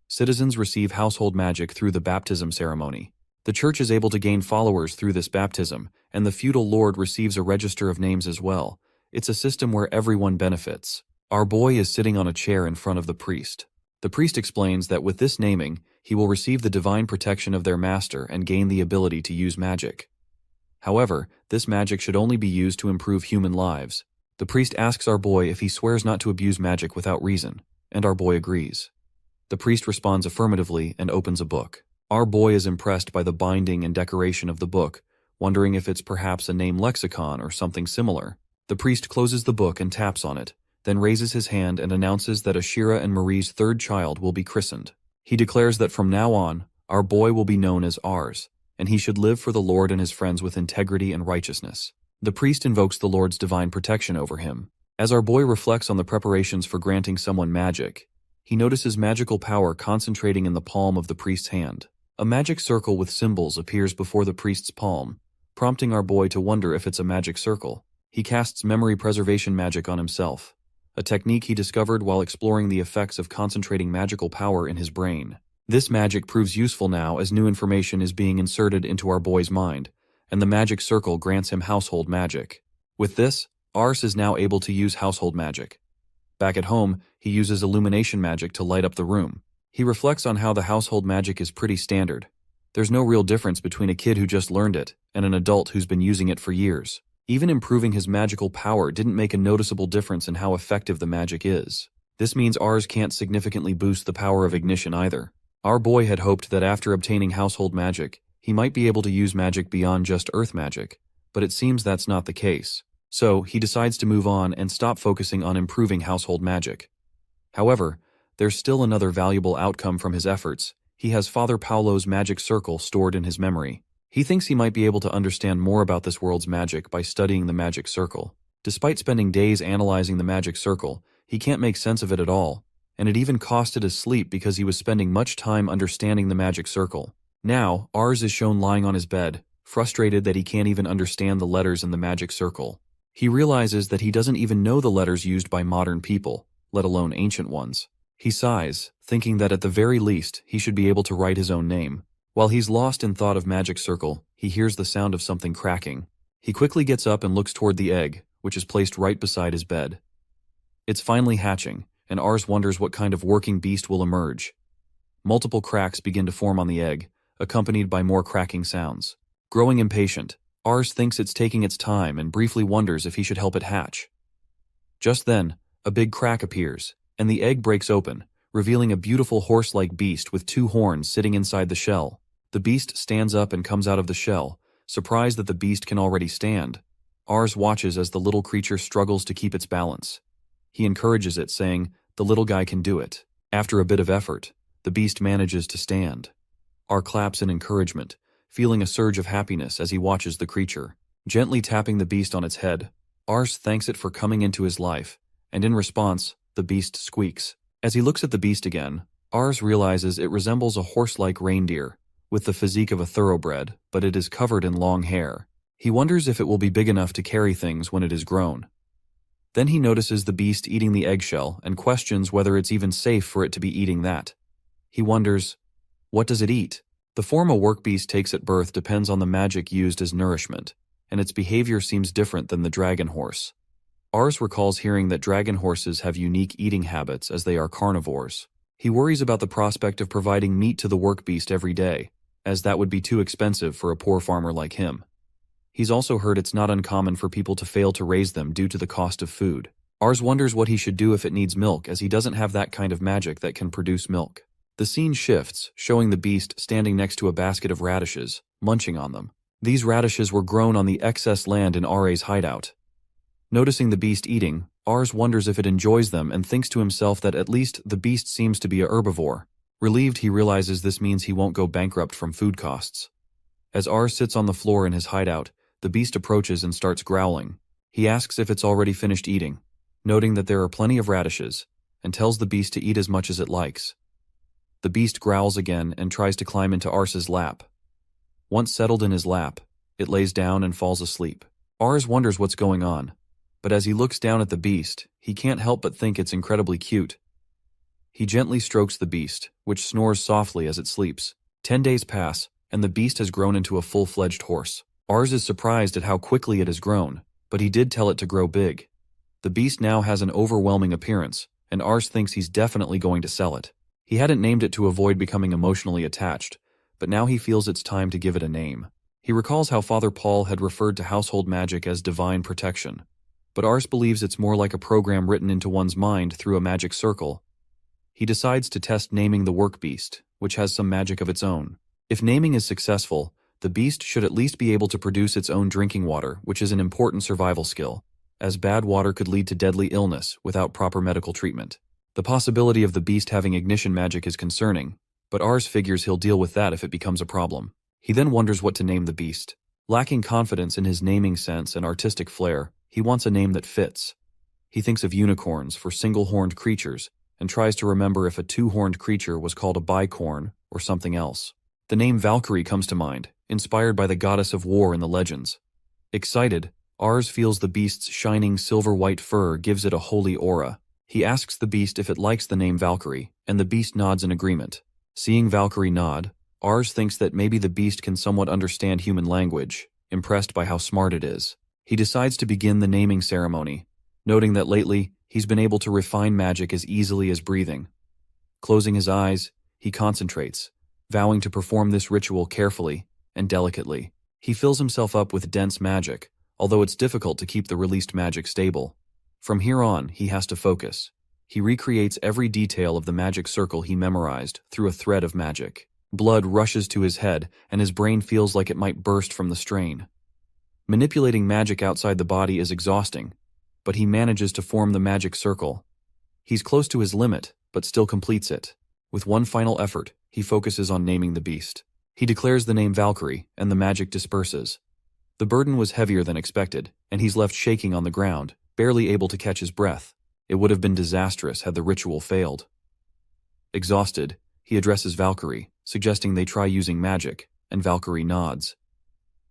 Citizens receive household magic through the baptism ceremony. The church is able to gain followers through this baptism, and the feudal lord receives a register of names as well. It's a system where everyone benefits. Our boy is sitting on a chair in front of the priest. The priest explains that with this naming, he will receive the divine protection of their master and gain the ability to use magic. However, this magic should only be used to improve human lives. The priest asks our boy if he swears not to abuse magic without reason, and our boy agrees. The priest responds affirmatively and opens a book. Our boy is impressed by the binding and decoration of the book, wondering if it's perhaps a name lexicon or something similar. The priest closes the book and taps on it, then raises his hand and announces that Ashira and Marie's third child will be christened. He declares that from now on, our boy will be known as ours, and he should live for the Lord and his friends with integrity and righteousness. The priest invokes the Lord's divine protection over him. As our boy reflects on the preparations for granting someone magic, he notices magical power concentrating in the palm of the priest's hand. A magic circle with symbols appears before the priest's palm, prompting our boy to wonder if it's a magic circle. He casts memory preservation magic on himself, a technique he discovered while exploring the effects of concentrating magical power in his brain. This magic proves useful now as new information is being inserted into our boy's mind, and the magic circle grants him household magic. With this, Ars is now able to use household magic. Back at home, he uses illumination magic to light up the room. He reflects on how the household magic is pretty standard. There's no real difference between a kid who just learned it and an adult who's been using it for years. Even improving his magical power didn't make a noticeable difference in how effective the magic is. This means Ars can't significantly boost the power of ignition either. Our boy had hoped that after obtaining household magic, he might be able to use magic beyond just earth magic, but it seems that's not the case. So, he decides to move on and stop focusing on improving household magic. However, there's still another valuable outcome from his efforts. He has Father Paulo's magic circle stored in his memory. He thinks he might be able to understand more about this world's magic by studying the magic circle. Despite spending days analyzing the magic circle, he can't make sense of it at all, and it even costed his sleep because he was spending much time understanding the magic circle. Now, Ars is shown lying on his bed, frustrated that he can't even understand the letters in the magic circle. He realizes that he doesn't even know the letters used by modern people, let alone ancient ones. He sighs, thinking that at the very least he should be able to write his own name. While he's lost in thought of magic circle, he hears the sound of something cracking. He quickly gets up and looks toward the egg, which is placed right beside his bed. It's finally hatching, and Ars wonders what kind of working beast will emerge. Multiple cracks begin to form on the egg, accompanied by more cracking sounds. Growing impatient, Ars thinks it's taking its time and briefly wonders if he should help it hatch. Just then, a big crack appears, and the egg breaks open, revealing a beautiful horse-like beast with 2 horns sitting inside the shell. The beast stands up and comes out of the shell, surprised that the beast can already stand. Ars watches as the little creature struggles to keep its balance. He encourages it, saying, "The little guy can do it." After a bit of effort, the beast manages to stand. Ar claps in encouragement, feeling a surge of happiness as he watches the creature. Gently tapping the beast on its head, Ars thanks it for coming into his life, and in response, the beast squeaks. As he looks at the beast again, Ars realizes it resembles a horse-like reindeer, with the physique of a thoroughbred, but it is covered in long hair. He wonders if it will be big enough to carry things when it is grown. Then he notices the beast eating the eggshell and questions whether it's even safe for it to be eating that. He wonders, what does it eat? The form a work beast takes at birth depends on the magic used as nourishment, and its behavior seems different than the dragon horse. Ars recalls hearing that dragon horses have unique eating habits as they are carnivores. He worries about the prospect of providing meat to the work beast every day, as that would be too expensive for a poor farmer like him. He's also heard it's not uncommon for people to fail to raise them due to the cost of food. Ars wonders what he should do if it needs milk, as he doesn't have that kind of magic that can produce milk. The scene shifts, showing the beast standing next to a basket of radishes, munching on them. These radishes were grown on the excess land in Are's hideout. Noticing the beast eating, Ars wonders if it enjoys them and thinks to himself that at least the beast seems to be a herbivore. Relieved, he realizes this means he won't go bankrupt from food costs. As Ars sits on the floor in his hideout, the beast approaches and starts growling. He asks if it's already finished eating, noting that there are plenty of radishes, and tells the beast to eat as much as it likes. The beast growls again and tries to climb into Ars's lap. Once settled in his lap, it lays down and falls asleep. Ars wonders what's going on, but as he looks down at the beast, he can't help but think it's incredibly cute. He gently strokes the beast, which snores softly as it sleeps. 10 days pass, and the beast has grown into a full-fledged horse. Ars is surprised at how quickly it has grown, but he did tell it to grow big. The beast now has an overwhelming appearance, and Ars thinks he's definitely going to sell it. He hadn't named it to avoid becoming emotionally attached, but now he feels it's time to give it a name. He recalls how Father Paul had referred to household magic as divine protection, but Ars believes it's more like a program written into one's mind through a magic circle. He decides to test naming the work beast, which has some magic of its own. If naming is successful, the beast should at least be able to produce its own drinking water, which is an important survival skill, as bad water could lead to deadly illness without proper medical treatment. The possibility of the beast having ignition magic is concerning, but Ars figures he'll deal with that if it becomes a problem. He then wonders what to name the beast. Lacking confidence in his naming sense and artistic flair, he wants a name that fits. He thinks of unicorns for single-horned creatures, and tries to remember if a 2-horned creature was called a bicorn or something else. The name Valkyrie comes to mind, inspired by the goddess of war in the legends. Excited, Ars feels the beast's shining silver-white fur gives it a holy aura. He asks the beast if it likes the name Valkyrie, and the beast nods in agreement. Seeing Valkyrie nod, Ars thinks that maybe the beast can somewhat understand human language, impressed by how smart it is. He decides to begin the naming ceremony, noting that lately, he's been able to refine magic as easily as breathing. Closing his eyes, he concentrates, vowing to perform this ritual carefully and delicately. He fills himself up with dense magic, although it's difficult to keep the released magic stable. From here on, he has to focus. He recreates every detail of the magic circle he memorized through a thread of magic. Blood rushes to his head, and his brain feels like it might burst from the strain. Manipulating magic outside the body is exhausting, but he manages to form the magic circle. He's close to his limit, but still completes it. With one final effort, he focuses on naming the beast. He declares the name Valkyrie, and the magic disperses. The burden was heavier than expected, and he's left shaking on the ground, barely able to catch his breath. It would have been disastrous had the ritual failed. Exhausted, he addresses Valkyrie, suggesting they try using magic, and Valkyrie nods.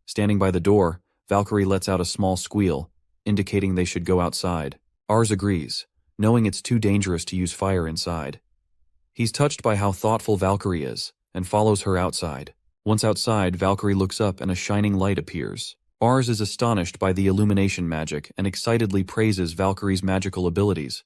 Standing by the door, Valkyrie lets out a small squeal, indicating they should go outside. Ars agrees, knowing it's too dangerous to use fire inside. He's touched by how thoughtful Valkyrie is, and follows her outside. Once outside, Valkyrie looks up and a shining light appears. Ars is astonished by the illumination magic and excitedly praises Valkyrie's magical abilities.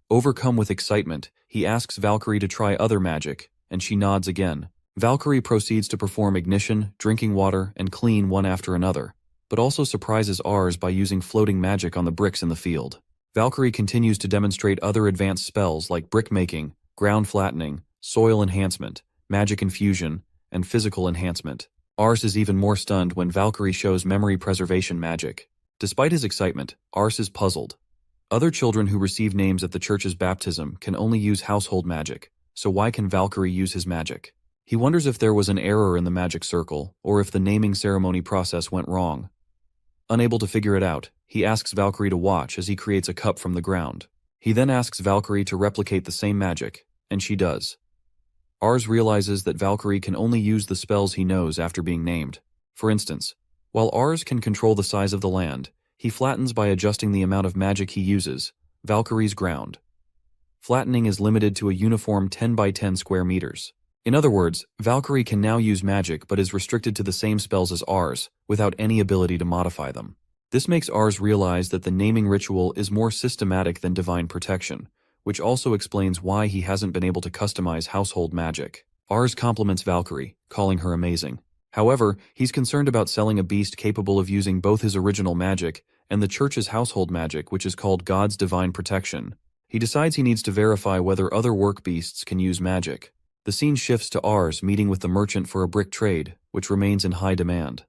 Overcome with excitement, he asks Valkyrie to try other magic, and she nods again. Valkyrie proceeds to perform ignition, drinking water, and clean one after another, but also surprises Ars by using floating magic on the bricks in the field. Valkyrie continues to demonstrate other advanced spells like brick making, ground flattening, soil enhancement, magic infusion, and physical enhancement. Ars is even more stunned when Valkyrie shows memory preservation magic. Despite his excitement, Ars is puzzled. Other children who receive names at the church's baptism can only use household magic, so why can Valkyrie use his magic? He wonders if there was an error in the magic circle, or if the naming ceremony process went wrong. Unable to figure it out, he asks Valkyrie to watch as he creates a cup from the ground. He then asks Valkyrie to replicate the same magic, and she does. Ars realizes that Valkyrie can only use the spells he knows after being named. For instance, while Ars can control the size of the land, he flattens by adjusting the amount of magic he uses, Valkyrie's ground. Flattening is limited to a uniform 10 by 10 square meters. In other words, Valkyrie can now use magic but is restricted to the same spells as Ars, without any ability to modify them. This makes Ars realize that the naming ritual is more systematic than divine protection, which also explains why he hasn't been able to customize household magic. Ars compliments Valkyrie, calling her amazing. However, he's concerned about selling a beast capable of using both his original magic and the church's household magic, which is called God's divine protection. He decides he needs to verify whether other work beasts can use magic. The scene shifts to Ars meeting with the merchant for a brick trade, which remains in high demand.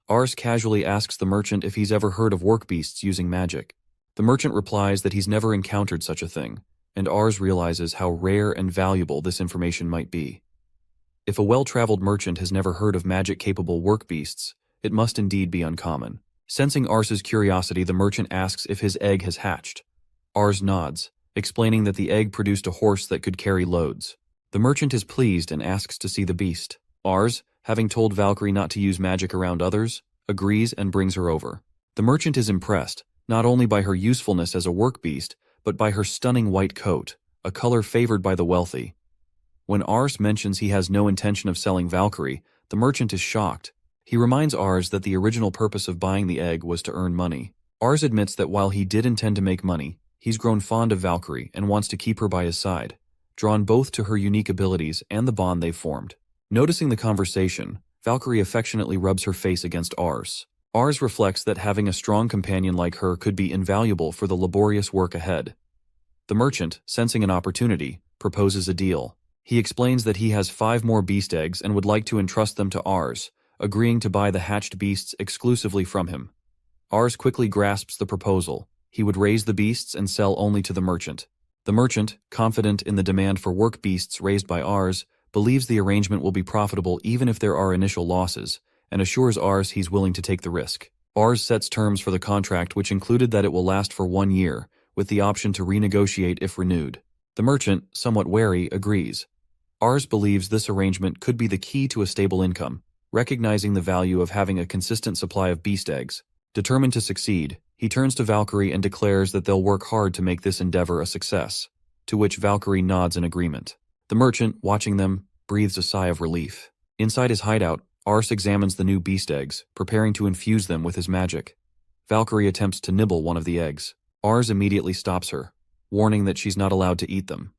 Ars casually asks the merchant if he's ever heard of work beasts using magic. The merchant replies that he's never encountered such a thing, and Ars realizes how rare and valuable this information might be. If a well-traveled merchant has never heard of magic-capable work beasts, it must indeed be uncommon. Sensing Ars's curiosity, the merchant asks if his egg has hatched. Ars nods, explaining that the egg produced a horse that could carry loads. The merchant is pleased and asks to see the beast. Ars, having told Valkyrie not to use magic around others, agrees and brings her over. The merchant is impressed, not only by her usefulness as a work beast, but by her stunning white coat, a color favored by the wealthy. When Ars mentions he has no intention of selling Valkyrie, the merchant is shocked. He reminds Ars that the original purpose of buying the egg was to earn money. Ars admits that while he did intend to make money, he's grown fond of Valkyrie and wants to keep her by his side, drawn both to her unique abilities and the bond they've formed. Noticing the conversation, Valkyrie affectionately rubs her face against Ars. Ars reflects that having a strong companion like her could be invaluable for the laborious work ahead. The merchant, sensing an opportunity, proposes a deal. He explains that he has 5 more beast eggs and would like to entrust them to Ars, agreeing to buy the hatched beasts exclusively from him. Ars quickly grasps the proposal. He would raise the beasts and sell only to the merchant. The merchant, confident in the demand for work beasts raised by Ars, believes the arrangement will be profitable even if there are initial losses, and assures Ars he's willing to take the risk. Ars sets terms for the contract, which included that it will last for 1 year, with the option to renegotiate if renewed. The merchant, somewhat wary, agrees. Ars believes this arrangement could be the key to a stable income, recognizing the value of having a consistent supply of beast eggs. Determined to succeed, he turns to Valkyrie and declares that they'll work hard to make this endeavor a success, to which Valkyrie nods in agreement. The merchant, watching them, breathes a sigh of relief. Inside his hideout, Ars examines the new beast eggs, preparing to infuse them with his magic. Valkyrie attempts to nibble one of the eggs. Ars immediately stops her, warning that she's not allowed to eat them.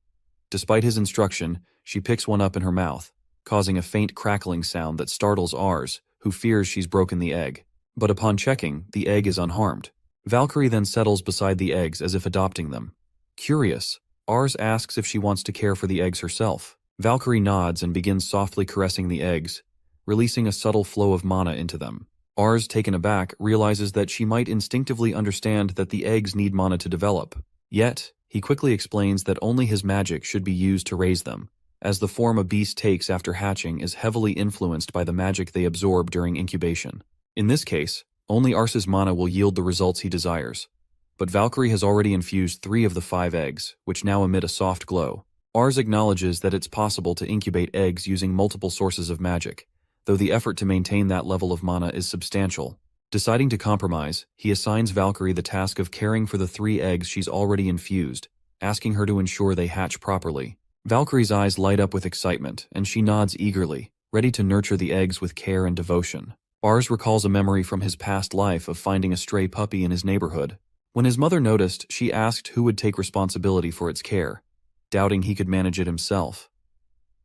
Despite his instruction, she picks one up in her mouth, causing a faint crackling sound that startles Ars, who fears she's broken the egg. But upon checking, the egg is unharmed. Valkyrie then settles beside the eggs as if adopting them. Curious, Ars asks if she wants to care for the eggs herself. Valkyrie nods and begins softly caressing the eggs, releasing a subtle flow of mana into them. Ars, taken aback, realizes that she might instinctively understand that the eggs need mana to develop. Yet, he quickly explains that only his magic should be used to raise them, as the form a beast takes after hatching is heavily influenced by the magic they absorb during incubation. In this case, only Ars's mana will yield the results he desires. But Valkyrie has already infused 3 of the 5 eggs, which now emit a soft glow. Ars acknowledges that it's possible to incubate eggs using multiple sources of magic, though the effort to maintain that level of mana is substantial. Deciding to compromise, he assigns Valkyrie the task of caring for the 3 eggs she's already infused, asking her to ensure they hatch properly. Valkyrie's eyes light up with excitement, and she nods eagerly, ready to nurture the eggs with care and devotion. Ars recalls a memory from his past life of finding a stray puppy in his neighborhood. When his mother noticed, she asked who would take responsibility for its care, doubting he could manage it himself.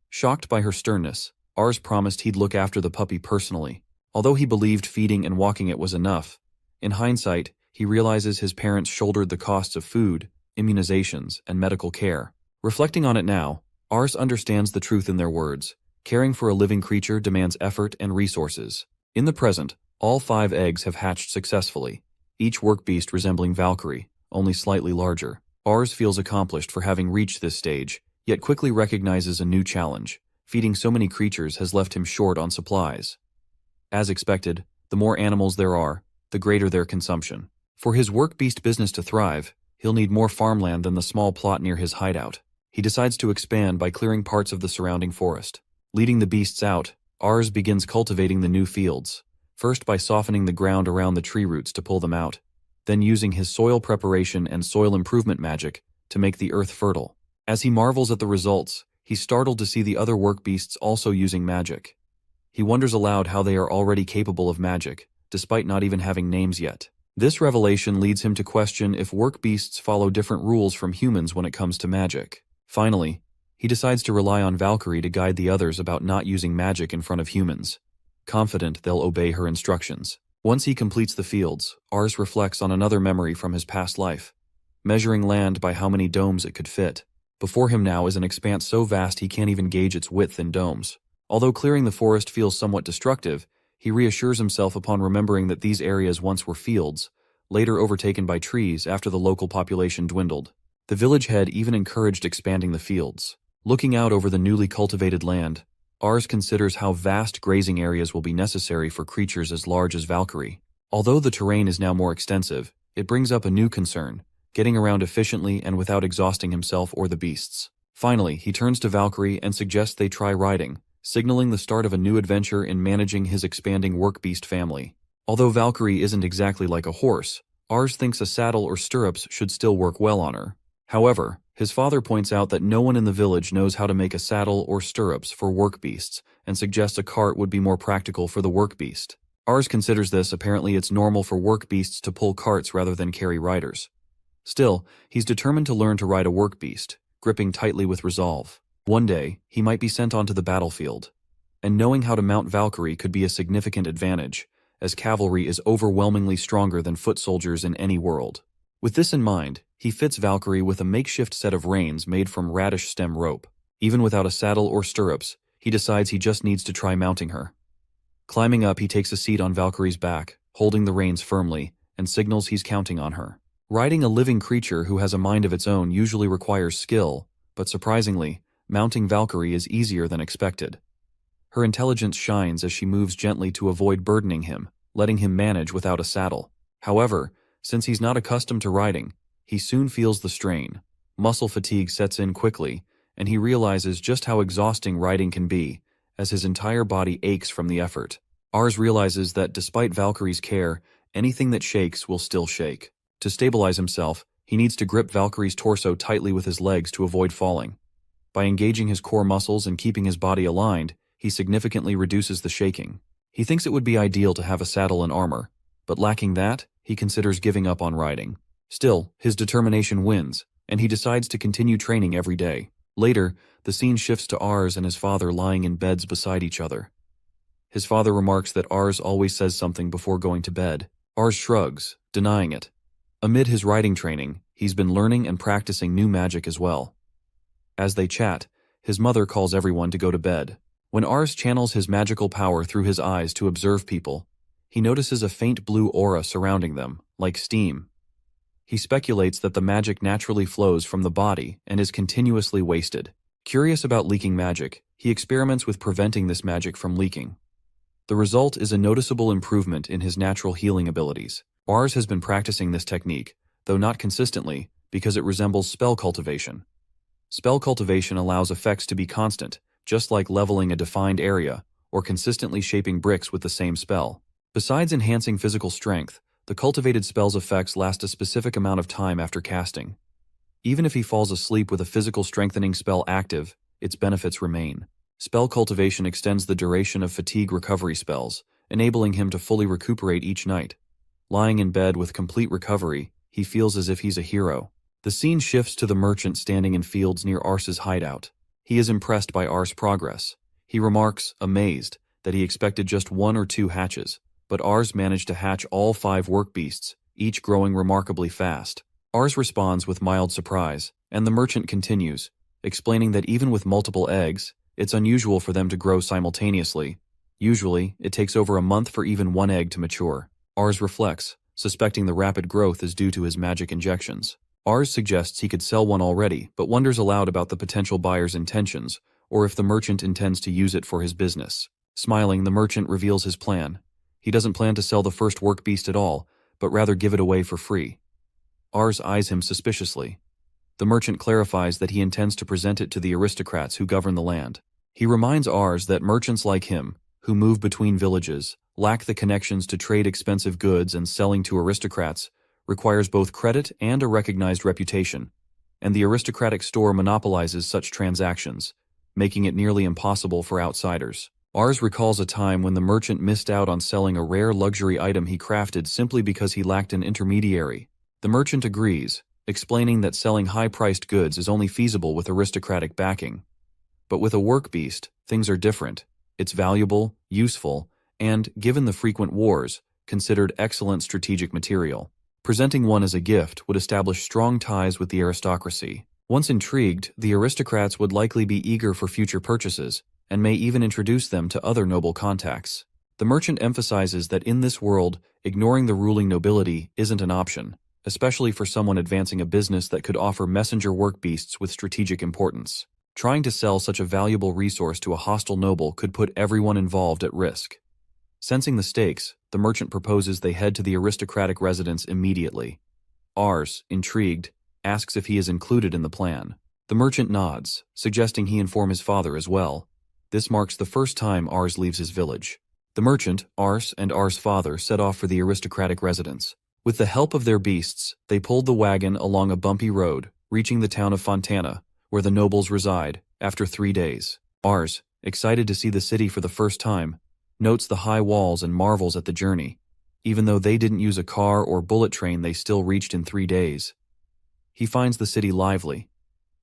Shocked by her sternness, Ars promised he'd look after the puppy personally. Although he believed feeding and walking it was enough, in hindsight, he realizes his parents shouldered the costs of food, immunizations, and medical care. Reflecting on it now, Ars understands the truth in their words. Caring for a living creature demands effort and resources. In the present, all 5 eggs have hatched successfully, each work beast resembling Valkyrie, only slightly larger. Ars feels accomplished for having reached this stage, yet quickly recognizes a new challenge. Feeding so many creatures has left him short on supplies. As expected, the more animals there are, the greater their consumption. For his work beast business to thrive, he'll need more farmland than the small plot near his hideout. He decides to expand by clearing parts of the surrounding forest. Leading the beasts out, Ars begins cultivating the new fields, first by softening the ground around the tree roots to pull them out, then using his soil preparation and soil improvement magic to make the earth fertile. As he marvels at the results, he's startled to see the other work beasts also using magic. He wonders aloud how they are already capable of magic, despite not even having names yet. This revelation leads him to question if work beasts follow different rules from humans when it comes to magic. Finally, he decides to rely on Valkyrie to guide the others about not using magic in front of humans, confident they'll obey her instructions. Once he completes the fields, Ars reflects on another memory from his past life, measuring land by how many domes it could fit. Before him now is an expanse so vast he can't even gauge its width in domes. Although clearing the forest feels somewhat destructive, he reassures himself upon remembering that these areas once were fields, later overtaken by trees after the local population dwindled. The village head even encouraged expanding the fields. Looking out over the newly cultivated land, Ars considers how vast grazing areas will be necessary for creatures as large as Valkyrie. Although the terrain is now more extensive, it brings up a new concern: getting around efficiently and without exhausting himself or the beasts. Finally, he turns to Valkyrie and suggests they try riding, signaling the start of a new adventure in managing his expanding work beast family. Although Valkyrie isn't exactly like a horse, Ars thinks a saddle or stirrups should still work well on her. However, his father points out that no one in the village knows how to make a saddle or stirrups for work beasts and suggests a cart would be more practical for the work beast. Ars considers this. Apparently it's normal for work beasts to pull carts rather than carry riders. Still, he's determined to learn to ride a work beast, gripping tightly with resolve. One day, he might be sent onto the battlefield, and knowing how to mount Valkyrie could be a significant advantage, as cavalry is overwhelmingly stronger than foot soldiers in any world. With this in mind, he fits Valkyrie with a makeshift set of reins made from radish stem rope. Even without a saddle or stirrups, he decides he just needs to try mounting her. Climbing up, he takes a seat on Valkyrie's back, holding the reins firmly, and signals he's counting on her. Riding a living creature who has a mind of its own usually requires skill, but surprisingly, mounting Valkyrie is easier than expected. Her intelligence shines as she moves gently to avoid burdening him, letting him manage without a saddle. However, since he's not accustomed to riding, he soon feels the strain. Muscle fatigue sets in quickly, and he realizes just how exhausting riding can be, as his entire body aches from the effort. Ars realizes that despite Valkyrie's care, anything that shakes will still shake. To stabilize himself, he needs to grip Valkyrie's torso tightly with his legs to avoid falling. By engaging his core muscles and keeping his body aligned, he significantly reduces the shaking. He thinks it would be ideal to have a saddle and armor, but lacking that, he considers giving up on riding. Still, his determination wins, and he decides to continue training every day. Later, the scene shifts to Ars and his father lying in beds beside each other. His father remarks that Ars always says something before going to bed. Ars shrugs, denying it. Amid his riding training, he's been learning and practicing new magic as well. As they chat, his mother calls everyone to go to bed. When Ars channels his magical power through his eyes to observe people, he notices a faint blue aura surrounding them, like steam. He speculates that the magic naturally flows from the body and is continuously wasted. Curious about leaking magic, he experiments with preventing this magic from leaking. The result is a noticeable improvement in his natural healing abilities. Ars has been practicing this technique, though not consistently, because it resembles spell cultivation. Spell cultivation allows effects to be constant, just like leveling a defined area or consistently shaping bricks with the same spell. Besides enhancing physical strength, the cultivated spell's effects last a specific amount of time after casting. Even if he falls asleep with a physical strengthening spell active, its benefits remain. Spell cultivation extends the duration of fatigue recovery spells, enabling him to fully recuperate each night. Lying in bed with complete recovery, he feels as if he's a hero. The scene shifts to the merchant standing in fields near Ars's hideout. He is impressed by Ars' progress. He remarks, amazed, that he expected just 1 or 2 hatches, but Ars managed to hatch all 5 work beasts, each growing remarkably fast. Ars responds with mild surprise, and the merchant continues, explaining that even with multiple eggs, it's unusual for them to grow simultaneously. Usually, it takes over a month for even one egg to mature. Ars reflects, suspecting the rapid growth is due to his magic injections. Ars suggests he could sell one already, but wonders aloud about the potential buyer's intentions, or if the merchant intends to use it for his business. Smiling, the merchant reveals his plan. He doesn't plan to sell the first work beast at all, but rather give it away for free. Ars eyes him suspiciously. The merchant clarifies that he intends to present it to the aristocrats who govern the land. He reminds Ars that merchants like him, who move between villages, lack the connections to trade expensive goods, and selling to aristocrats requires both credit and a recognized reputation, and the aristocratic store monopolizes such transactions, making it nearly impossible for outsiders. Ars recalls a time when the merchant missed out on selling a rare luxury item he crafted simply because he lacked an intermediary. The merchant agrees, explaining that selling high-priced goods is only feasible with aristocratic backing. But with a work beast, things are different. It's valuable, useful, and, given the frequent wars, considered excellent strategic material. Presenting one as a gift would establish strong ties with the aristocracy. Once intrigued, the aristocrats would likely be eager for future purchases, and may even introduce them to other noble contacts. The merchant emphasizes that in this world, ignoring the ruling nobility isn't an option, especially for someone advancing a business that could offer messenger work beasts with strategic importance. Trying to sell such a valuable resource to a hostile noble could put everyone involved at risk. Sensing the stakes, the merchant proposes they head to the aristocratic residence immediately. Ars, intrigued, asks if he is included in the plan. The merchant nods, suggesting he inform his father as well. This marks the first time Ars leaves his village. The merchant, Ars, and Ars' father set off for the aristocratic residence. With the help of their beasts, they pulled the wagon along a bumpy road, reaching the town of Fontana, where the nobles reside, after 3 days. Ars, excited to see the city for the first time, notes the high walls and marvels at the journey. Even though they didn't use a car or bullet train, they still reached in 3 days. He finds the city lively.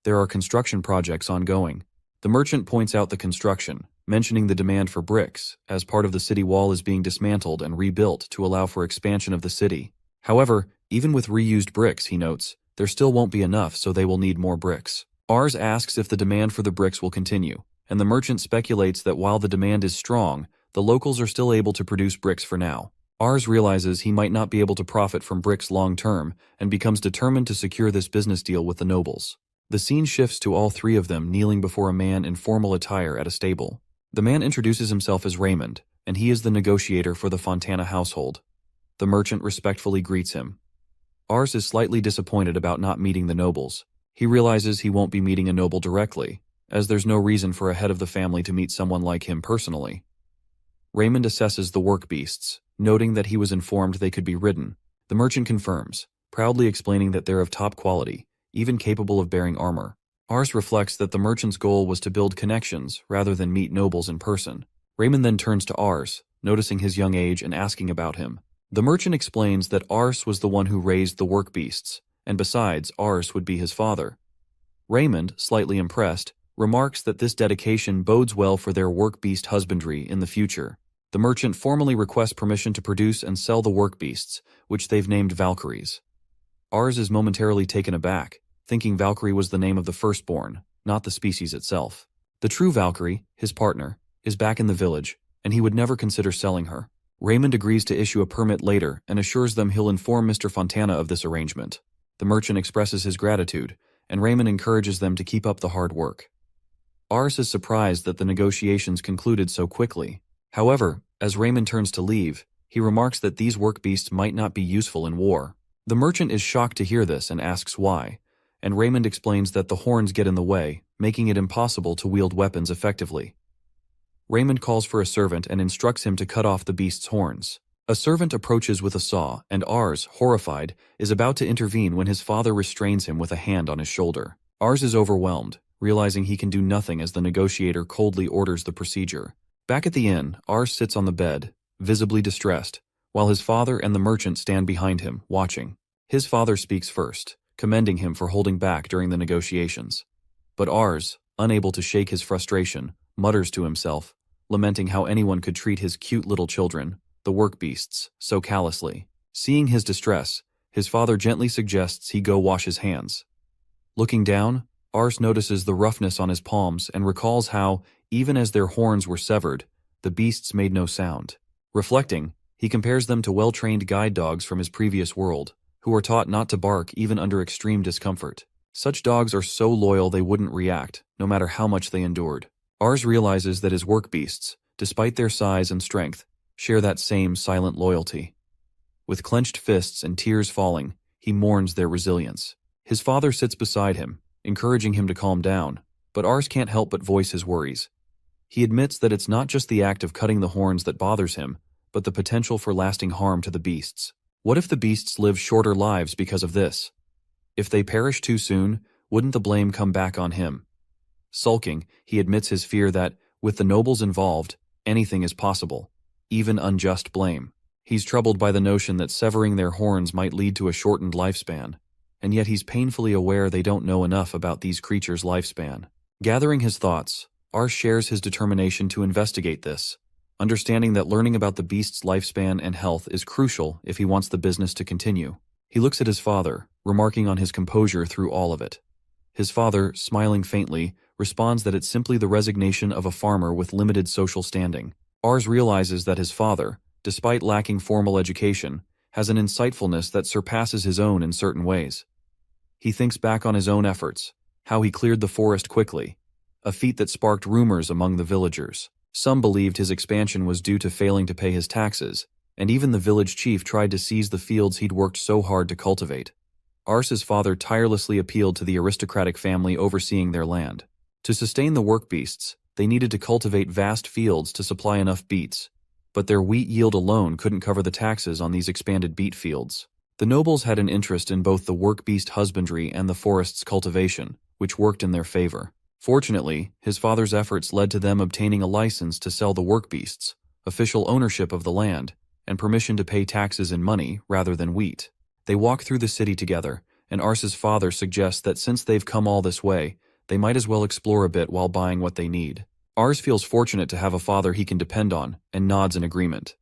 There are construction projects ongoing. The merchant points out the construction, mentioning the demand for bricks, as part of the city wall is being dismantled and rebuilt to allow for expansion of the city. However, even with reused bricks, he notes, there still won't be enough, so they will need more bricks. Ars asks if the demand for the bricks will continue, and the merchant speculates that while the demand is strong, the locals are still able to produce bricks for now. Ars realizes he might not be able to profit from bricks long term and becomes determined to secure this business deal with the nobles. The scene shifts to all three of them kneeling before a man in formal attire at a stable. The man introduces himself as Raymond, and he is the negotiator for the Fontana household. The merchant respectfully greets him. Ars is slightly disappointed about not meeting the nobles. He realizes he won't be meeting a noble directly, as there's no reason for a head of the family to meet someone like him personally. Raymond assesses the work beasts, noting that he was informed they could be ridden. The merchant confirms, proudly explaining that they're of top quality, even capable of bearing armor. Ars reflects that the merchant's goal was to build connections rather than meet nobles in person. Raymond then turns to Ars, noticing his young age and asking about him. The merchant explains that Ars was the one who raised the work beasts, and besides, Ars would be his father. Raymond, slightly impressed, remarks that this dedication bodes well for their work beast husbandry in the future. The merchant formally requests permission to produce and sell the work beasts, which they've named Valkyries. Ars is momentarily taken aback, thinking Valkyrie was the name of the firstborn, not the species itself. The true Valkyrie, his partner, is back in the village, and he would never consider selling her. Raymond agrees to issue a permit later and assures them he'll inform Mr. Fontana of this arrangement. The merchant expresses his gratitude, and Raymond encourages them to keep up the hard work. Ars is surprised that the negotiations concluded so quickly. However, as Raymond turns to leave, he remarks that these work beasts might not be useful in war. The merchant is shocked to hear this and asks why, and Raymond explains that the horns get in the way, making it impossible to wield weapons effectively. Raymond calls for a servant and instructs him to cut off the beast's horns. A servant approaches with a saw, and Ars, horrified, is about to intervene when his father restrains him with a hand on his shoulder. Ars is overwhelmed, realizing he can do nothing as the negotiator coldly orders the procedure. Back at the inn, Ars sits on the bed, visibly distressed, while his father and the merchant stand behind him, watching. His father speaks first, commending him for holding back during the negotiations. But Ars, unable to shake his frustration, mutters to himself, lamenting how anyone could treat his cute little children, the work beasts, so callously. Seeing his distress, his father gently suggests he go wash his hands. Looking down, Ars notices the roughness on his palms and recalls how, even as their horns were severed, the beasts made no sound. Reflecting, he compares them to well-trained guide dogs from his previous world, who are taught not to bark even under extreme discomfort. Such dogs are so loyal they wouldn't react, no matter how much they endured. Ars realizes that his work beasts, despite their size and strength, share that same silent loyalty. With clenched fists and tears falling, he mourns their resilience. His father sits beside him, encouraging him to calm down, but Ars can't help but voice his worries. He admits that it's not just the act of cutting the horns that bothers him, but the potential for lasting harm to the beasts. What if the beasts live shorter lives because of this? If they perish too soon, wouldn't the blame come back on him? Sulking, he admits his fear that, with the nobles involved, anything is possible, even unjust blame. He's troubled by the notion that severing their horns might lead to a shortened lifespan, and yet he's painfully aware they don't know enough about these creatures' lifespan. Gathering his thoughts, Ars shares his determination to investigate this, understanding that learning about the beast's lifespan and health is crucial if he wants the business to continue. He looks at his father, remarking on his composure through all of it. His father, smiling faintly, responds that it's simply the resignation of a farmer with limited social standing. Ars realizes that his father, despite lacking formal education, has an insightfulness that surpasses his own in certain ways. He thinks back on his own efforts, how he cleared the forest quickly, a feat that sparked rumors among the villagers. Some believed his expansion was due to failing to pay his taxes, and even the village chief tried to seize the fields he'd worked so hard to cultivate. Ars's father tirelessly appealed to the aristocratic family overseeing their land. To sustain the work beasts, they needed to cultivate vast fields to supply enough beets, but their wheat yield alone couldn't cover the taxes on these expanded beet fields. The nobles had an interest in both the work beast husbandry and the forest's cultivation, which worked in their favor. Fortunately, his father's efforts led to them obtaining a license to sell the work beasts, official ownership of the land, and permission to pay taxes in money rather than wheat. They walk through the city together, and Ars's father suggests that since they've come all this way, they might as well explore a bit while buying what they need. Ars feels fortunate to have a father he can depend on, and nods in agreement.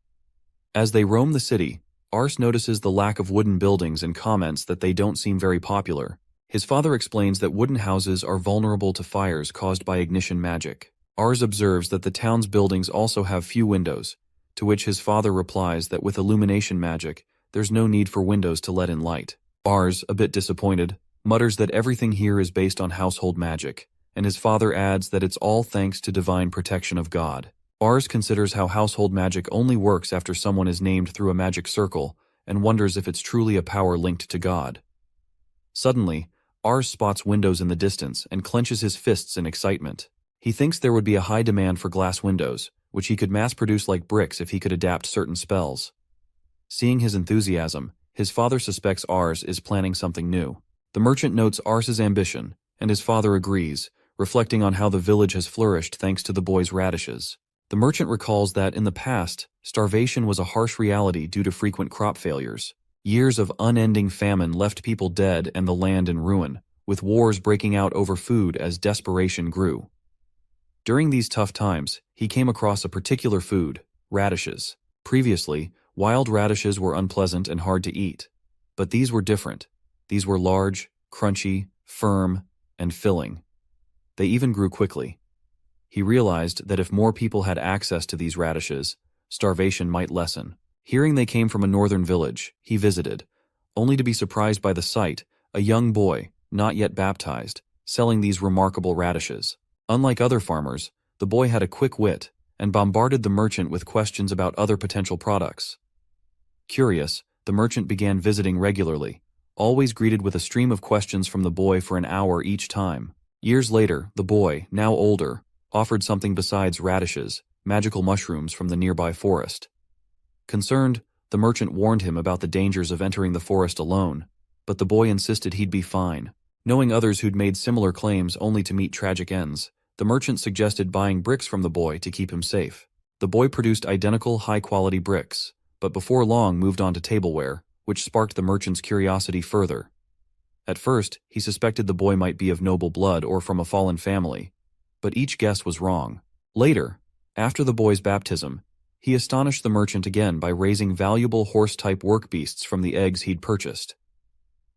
As they roam the city, Ars notices the lack of wooden buildings and comments that they don't seem very popular. His father explains that wooden houses are vulnerable to fires caused by ignition magic. Ars observes that the town's buildings also have few windows, to which his father replies that with illumination magic, there's no need for windows to let in light. Ars, a bit disappointed, mutters that everything here is based on household magic, and his father adds that it's all thanks to divine protection of God. Ars considers how household magic only works after someone is named through a magic circle, and wonders if it's truly a power linked to God. Suddenly, Ars spots windows in the distance and clenches his fists in excitement. He thinks there would be a high demand for glass windows, which he could mass-produce like bricks if he could adapt certain spells. Seeing his enthusiasm, his father suspects Ars is planning something new. The merchant notes Ars's ambition, and his father agrees, reflecting on how the village has flourished thanks to the boy's radishes. The merchant recalls that, in the past, starvation was a harsh reality due to frequent crop failures. Years of unending famine left people dead and the land in ruin, with wars breaking out over food as desperation grew. During these tough times, he came across a particular food, radishes. Previously, wild radishes were unpleasant and hard to eat. But these were different. These were large, crunchy, firm, and filling. They even grew quickly. He realized that if more people had access to these radishes, starvation might lessen. Hearing they came from a northern village, he visited, only to be surprised by the sight, a young boy, not yet baptized, selling these remarkable radishes. Unlike other farmers, the boy had a quick wit and bombarded the merchant with questions about other potential products. Curious, the merchant began visiting regularly, always greeted with a stream of questions from the boy for an hour each time. Years later, the boy, now older, offered something besides radishes, magical mushrooms from the nearby forest. Concerned, the merchant warned him about the dangers of entering the forest alone, but the boy insisted he'd be fine. Knowing others who'd made similar claims only to meet tragic ends, the merchant suggested buying bricks from the boy to keep him safe. The boy produced identical high-quality bricks, but before long moved on to tableware, which sparked the merchant's curiosity further. At first, he suspected the boy might be of noble blood or from a fallen family, but each guess was wrong. Later, after the boy's baptism, he astonished the merchant again by raising valuable horse-type work beasts from the eggs he'd purchased.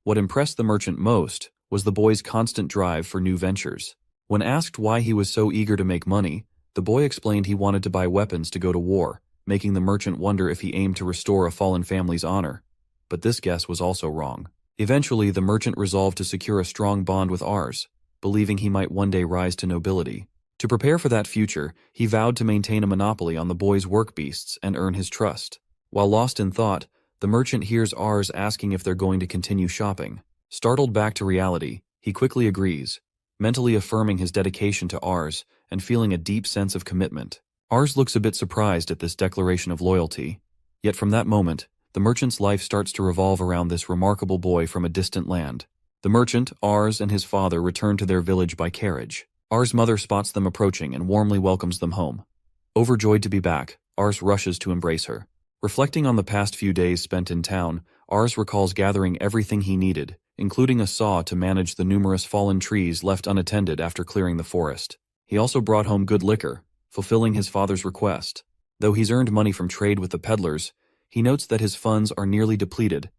What impressed the merchant most was the boy's constant drive for new ventures. When asked why he was so eager to make money, the boy explained he wanted to buy weapons to go to war, making the merchant wonder if he aimed to restore a fallen family's honor. But this guess was also wrong. Eventually, the merchant resolved to secure a strong bond with Ars, believing he might one day rise to nobility. To prepare for that future, he vowed to maintain a monopoly on the boy's work beasts and earn his trust. While lost in thought, the merchant hears Ars asking if they're going to continue shopping. Startled back to reality, he quickly agrees, mentally affirming his dedication to Ars and feeling a deep sense of commitment. Ars looks a bit surprised at this declaration of loyalty. Yet from that moment, the merchant's life starts to revolve around this remarkable boy from a distant land. The merchant, Ars, and his father return to their village by carriage. Ars' mother spots them approaching and warmly welcomes them home. Overjoyed to be back, Ars rushes to embrace her. Reflecting on the past few days spent in town, Ars recalls gathering everything he needed, including a saw to manage the numerous fallen trees left unattended after clearing the forest. He also brought home good liquor, fulfilling his father's request. Though he's earned money from trade with the peddlers, he notes that his funds are nearly depleted,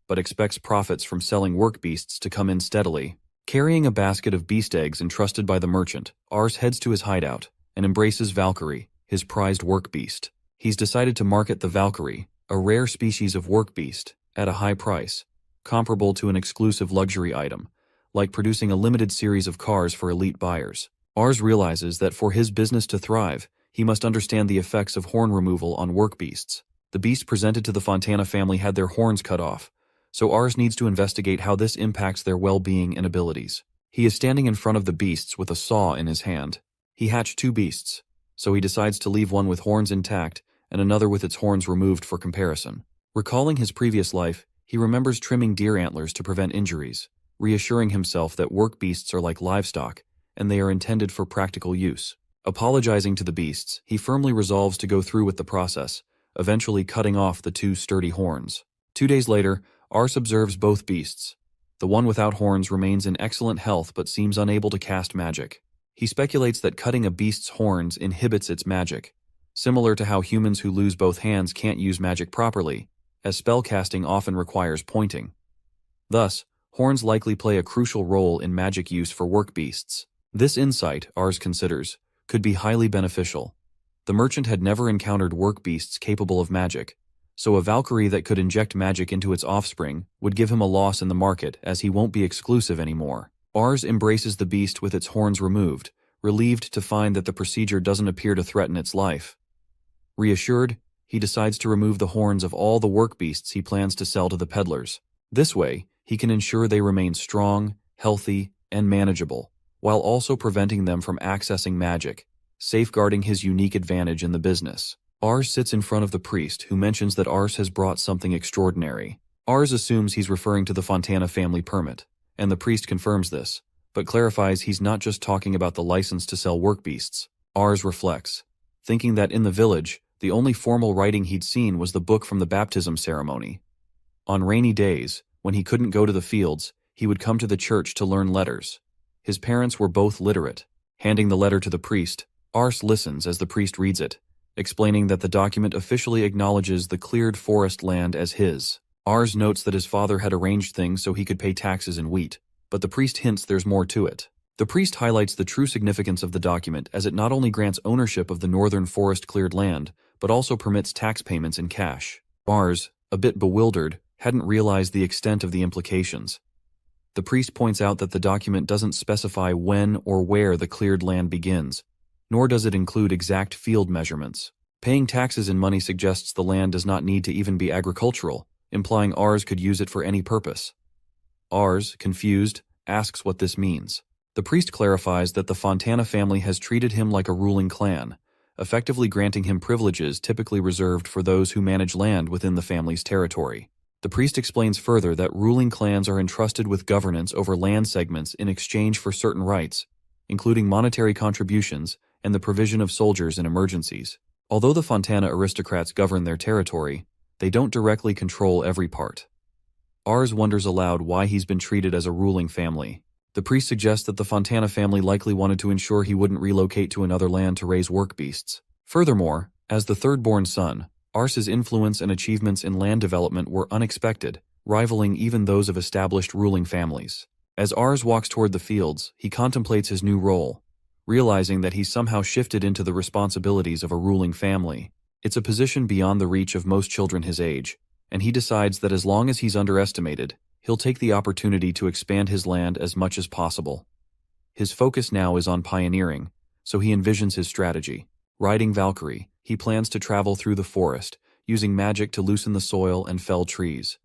but expects profits from selling work beasts to come in steadily. Carrying a basket of beast eggs entrusted by the merchant, Ars heads to his hideout and embraces Valkyrie, his prized work beast. He's decided to market the Valkyrie, a rare species of work beast, at a high price, comparable to an exclusive luxury item, like producing a limited series of cars for elite buyers. Ars realizes that for his business to thrive, he must understand the effects of horn removal on work beasts. The beast presented to the Fontana family had their horns cut off, so Ars needs to investigate how this impacts their well-being and abilities. He is standing in front of the beasts with a saw in his hand. He hatched two beasts, so he decides to leave one with horns intact and another with its horns removed for comparison. Recalling his previous life, he remembers trimming deer antlers to prevent injuries, reassuring himself that work beasts are like livestock, and they are intended for practical use. Apologizing to the beasts, he firmly resolves to go through with the process, eventually cutting off the two sturdy horns. 2 days later, Ars observes both beasts. The one without horns remains in excellent health but seems unable to cast magic. He speculates that cutting a beast's horns inhibits its magic, similar to how humans who lose both hands can't use magic properly, as spellcasting often requires pointing. Thus, horns likely play a crucial role in magic use for work beasts. This insight, Ars considers, could be highly beneficial. The merchant had never encountered work beasts capable of magic, so a Valkyrie that could inject magic into its offspring would give him a loss in the market as he won't be exclusive anymore. Ars embraces the beast with its horns removed, relieved to find that the procedure doesn't appear to threaten its life. Reassured, he decides to remove the horns of all the work beasts he plans to sell to the peddlers. This way, he can ensure they remain strong, healthy, and manageable, while also preventing them from accessing magic, safeguarding his unique advantage in the business. Ars sits in front of the priest, who mentions that Ars has brought something extraordinary. Ars assumes he's referring to the Fontana family permit, and the priest confirms this, but clarifies he's not just talking about the license to sell work beasts. Ars reflects, thinking that in the village, the only formal writing he'd seen was the book from the baptism ceremony. On rainy days, when he couldn't go to the fields, he would come to the church to learn letters. His parents were both literate. Handing the letter to the priest, Ars listens as the priest reads it, explaining that the document officially acknowledges the cleared forest land as his. Ars notes that his father had arranged things so he could pay taxes in wheat, but the priest hints there's more to it. The priest highlights the true significance of the document as it not only grants ownership of the northern forest cleared land, but also permits tax payments in cash. Ars, a bit bewildered, hadn't realized the extent of the implications. The priest points out that the document doesn't specify when or where the cleared land begins, nor does it include exact field measurements. Paying taxes in money suggests the land does not need to even be agricultural, implying Ars could use it for any purpose. Ars, confused, asks what this means. The priest clarifies that the Fontana family has treated him like a ruling clan, effectively granting him privileges typically reserved for those who manage land within the family's territory. The priest explains further that ruling clans are entrusted with governance over land segments in exchange for certain rights, including monetary contributions and the provision of soldiers in emergencies. Although the Fontana aristocrats govern their territory, they don't directly control every part. Ars wonders aloud why he's been treated as a ruling family. The priest suggests that the Fontana family likely wanted to ensure he wouldn't relocate to another land to raise work beasts. Furthermore, as the third-born son, Ars's influence and achievements in land development were unexpected, rivaling even those of established ruling families. As Ars walks toward the fields, he contemplates his new role, realizing that he's somehow shifted into the responsibilities of a ruling family. It's a position beyond the reach of most children his age, and he decides that as long as he's underestimated, he'll take the opportunity to expand his land as much as possible. His focus now is on pioneering, so he envisions his strategy. Riding Valkyrie, he plans to travel through the forest, using magic to loosen the soil and fell trees.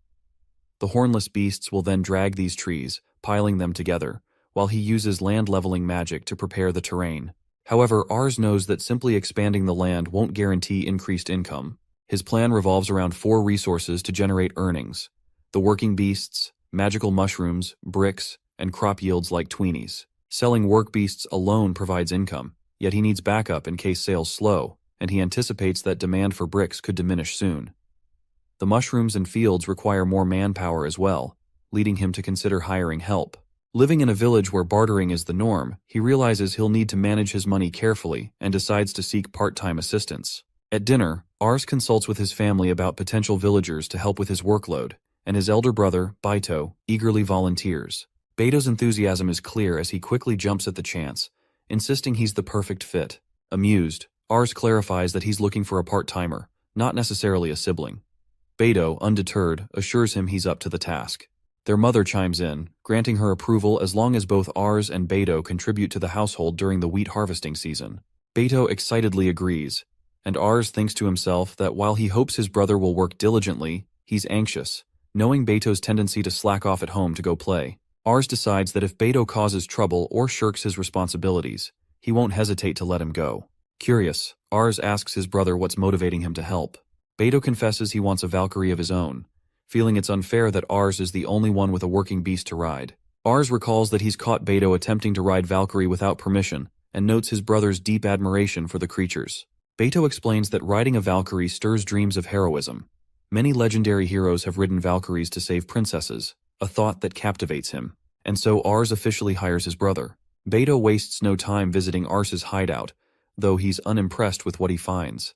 The hornless beasts will then drag these trees, piling them together, while he uses land-leveling magic to prepare the terrain. However, Ars knows that simply expanding the land won't guarantee increased income. His plan revolves around 4 resources to generate earnings: the working beasts, magical mushrooms, bricks, and crop yields like tweenies. Selling work beasts alone provides income, yet he needs backup in case sales slow, and he anticipates that demand for bricks could diminish soon. The mushrooms and fields require more manpower as well, leading him to consider hiring help. Living in a village where bartering is the norm, he realizes he'll need to manage his money carefully and decides to seek part-time assistance. At dinner, Ars consults with his family about potential villagers to help with his workload, and his elder brother, Baito, eagerly volunteers. Beito's enthusiasm is clear as he quickly jumps at the chance, insisting he's the perfect fit. Amused, Ars clarifies that he's looking for a part-timer, not necessarily a sibling. Beito, undeterred, assures him he's up to the task. Their mother chimes in, granting her approval as long as both Ars and Beito contribute to the household during the wheat harvesting season. Beito excitedly agrees, and Ars thinks to himself that while he hopes his brother will work diligently, he's anxious, knowing Beito's tendency to slack off at home to go play. Ars decides that if Beito causes trouble or shirks his responsibilities, he won't hesitate to let him go. Curious, Ars asks his brother what's motivating him to help. Beito confesses he wants a Valkyrie of his own, feeling it's unfair that Ars is the only one with a working beast to ride. Ars recalls that he's caught Beito attempting to ride Valkyrie without permission, and notes his brother's deep admiration for the creatures. Beito explains that riding a Valkyrie stirs dreams of heroism. Many legendary heroes have ridden Valkyries to save princesses, a thought that captivates him, and so Ars officially hires his brother. Beito wastes no time visiting Ars's hideout, though he's unimpressed with what he finds.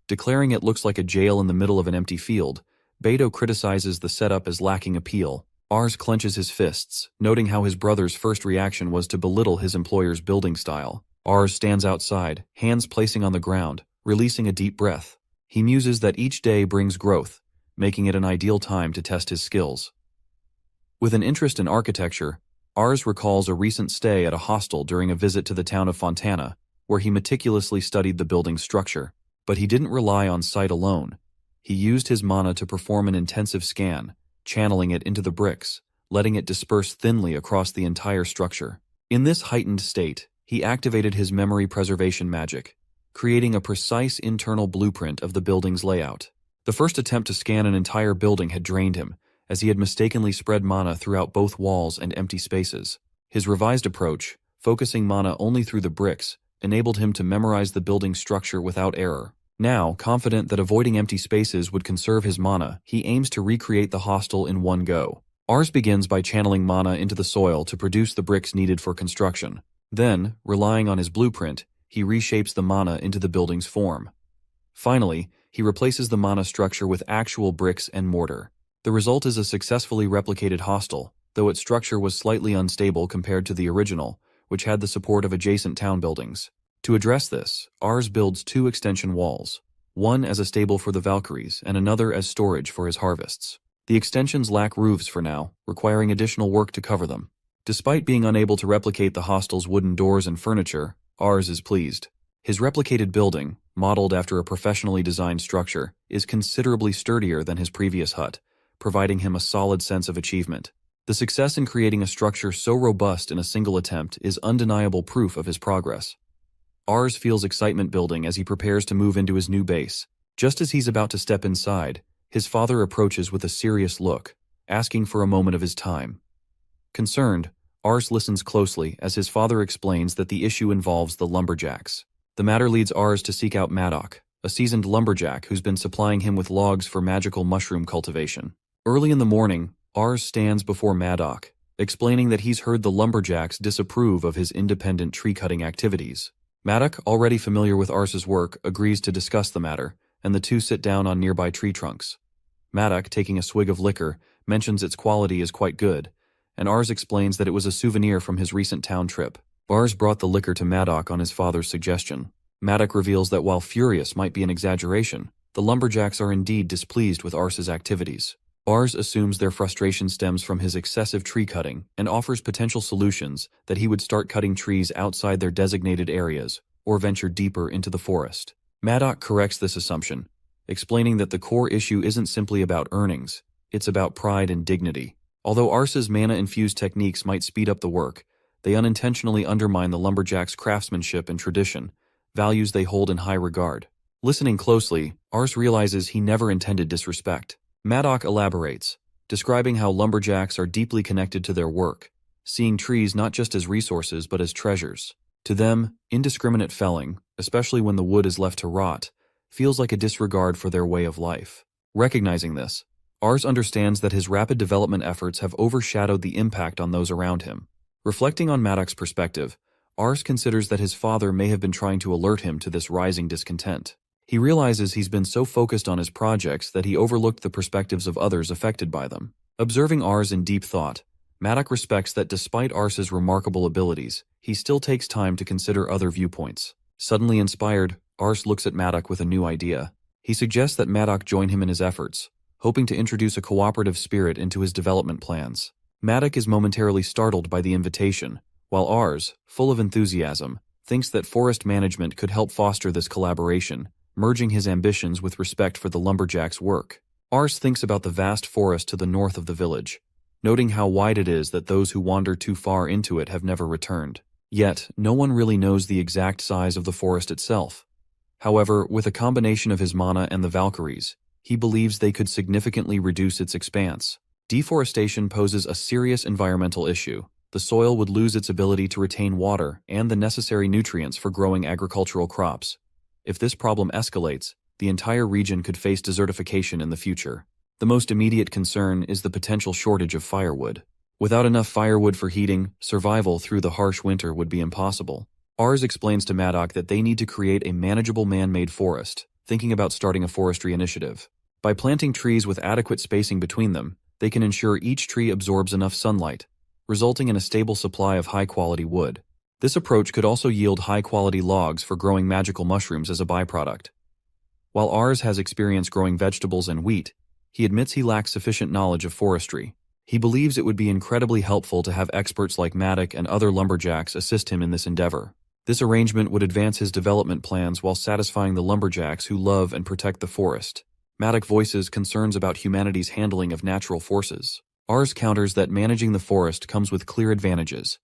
Declaring it looks like a jail in the middle of an empty field, Beito criticizes the setup as lacking appeal. Ars clenches his fists, noting how his brother's first reaction was to belittle his employer's building style. Ars stands outside, hands placing on the ground, releasing a deep breath. He muses that each day brings growth, making it an ideal time to test his skills. With an interest in architecture, Ars recalls a recent stay at a hostel during a visit to the town of Fontana, where he meticulously studied the building's structure. But he didn't rely on sight alone. He used his mana to perform an intensive scan, channeling it into the bricks, letting it disperse thinly across the entire structure. In this heightened state, he activated his memory preservation magic, creating a precise internal blueprint of the building's layout. The first attempt to scan an entire building had drained him, as he had mistakenly spread mana throughout both walls and empty spaces. His revised approach, focusing mana only through the bricks, enabled him to memorize the building's structure without error. Now, confident that avoiding empty spaces would conserve his mana, he aims to recreate the hostel in one go. Ars begins by channeling mana into the soil to produce the bricks needed for construction. Then, relying on his blueprint, he reshapes the mana into the building's form. Finally, he replaces the mana structure with actual bricks and mortar. The result is a successfully replicated hostel, though its structure was slightly unstable compared to the original, which had the support of adjacent town buildings. To address this, Ars builds 2 extension walls, one as a stable for the Valkyries and another as storage for his harvests. The extensions lack roofs for now, requiring additional work to cover them. Despite being unable to replicate the hostel's wooden doors and furniture, Ars is pleased. His replicated building, modeled after a professionally designed structure, is considerably sturdier than his previous hut, providing him a solid sense of achievement. The success in creating a structure so robust in a single attempt is undeniable proof of his progress. Ars feels excitement building as he prepares to move into his new base. Just as he's about to step inside, his father approaches with a serious look, asking for a moment of his time. Concerned, Ars listens closely as his father explains that the issue involves the lumberjacks. The matter leads Ars to seek out Maddock, a seasoned lumberjack who's been supplying him with logs for magical mushroom cultivation. Early in the morning, Ars stands before Maddock, explaining that he's heard the lumberjacks disapprove of his independent tree-cutting activities. Maddock, already familiar with Ars's work, agrees to discuss the matter, and the two sit down on nearby tree trunks. Maddock, taking a swig of liquor, mentions its quality is quite good, and Ars explains that it was a souvenir from his recent town trip. Ars brought the liquor to Maddock on his father's suggestion. Maddock reveals that while furious might be an exaggeration, the lumberjacks are indeed displeased with Ars's activities. Ars assumes their frustration stems from his excessive tree cutting and offers potential solutions that he would start cutting trees outside their designated areas or venture deeper into the forest. Maddock corrects this assumption, explaining that the core issue isn't simply about earnings, it's about pride and dignity. Although Ars's mana-infused techniques might speed up the work, they unintentionally undermine the lumberjacks' craftsmanship and tradition, values they hold in high regard. Listening closely, Ars realizes he never intended disrespect. Maddock elaborates, describing how lumberjacks are deeply connected to their work, seeing trees not just as resources but as treasures. To them, indiscriminate felling, especially when the wood is left to rot, feels like a disregard for their way of life. Recognizing this, Ars understands that his rapid development efforts have overshadowed the impact on those around him. Reflecting on Maddock's perspective, Ars considers that his father may have been trying to alert him to this rising discontent. He realizes he's been so focused on his projects that he overlooked the perspectives of others affected by them. Observing Ars in deep thought, Maddock respects that despite Ars's remarkable abilities, he still takes time to consider other viewpoints. Suddenly inspired, Ars looks at Maddock with a new idea. He suggests that Maddock join him in his efforts, hoping to introduce a cooperative spirit into his development plans. Maddock is momentarily startled by the invitation, while Ars, full of enthusiasm, thinks that forest management could help foster this collaboration, merging his ambitions with respect for the lumberjacks' work. Ars thinks about the vast forest to the north of the village, noting how wide it is that those who wander too far into it have never returned. Yet, no one really knows the exact size of the forest itself. However, with a combination of his mana and the Valkyries, he believes they could significantly reduce its expanse. Deforestation poses a serious environmental issue. The soil would lose its ability to retain water and the necessary nutrients for growing agricultural crops. If this problem escalates, the entire region could face desertification in the future. The most immediate concern is the potential shortage of firewood. Without enough firewood for heating, survival through the harsh winter would be impossible. Ars explains to Maddock that they need to create a manageable man-made forest, thinking about starting a forestry initiative. By planting trees with adequate spacing between them, they can ensure each tree absorbs enough sunlight, resulting in a stable supply of high-quality wood. This approach could also yield high-quality logs for growing magical mushrooms as a byproduct. While Ars has experience growing vegetables and wheat, he admits he lacks sufficient knowledge of forestry. He believes it would be incredibly helpful to have experts like Maddock and other lumberjacks assist him in this endeavor. This arrangement would advance his development plans while satisfying the lumberjacks who love and protect the forest. Maddock voices concerns about humanity's handling of natural forces. Ars counters that managing the forest comes with clear advantages.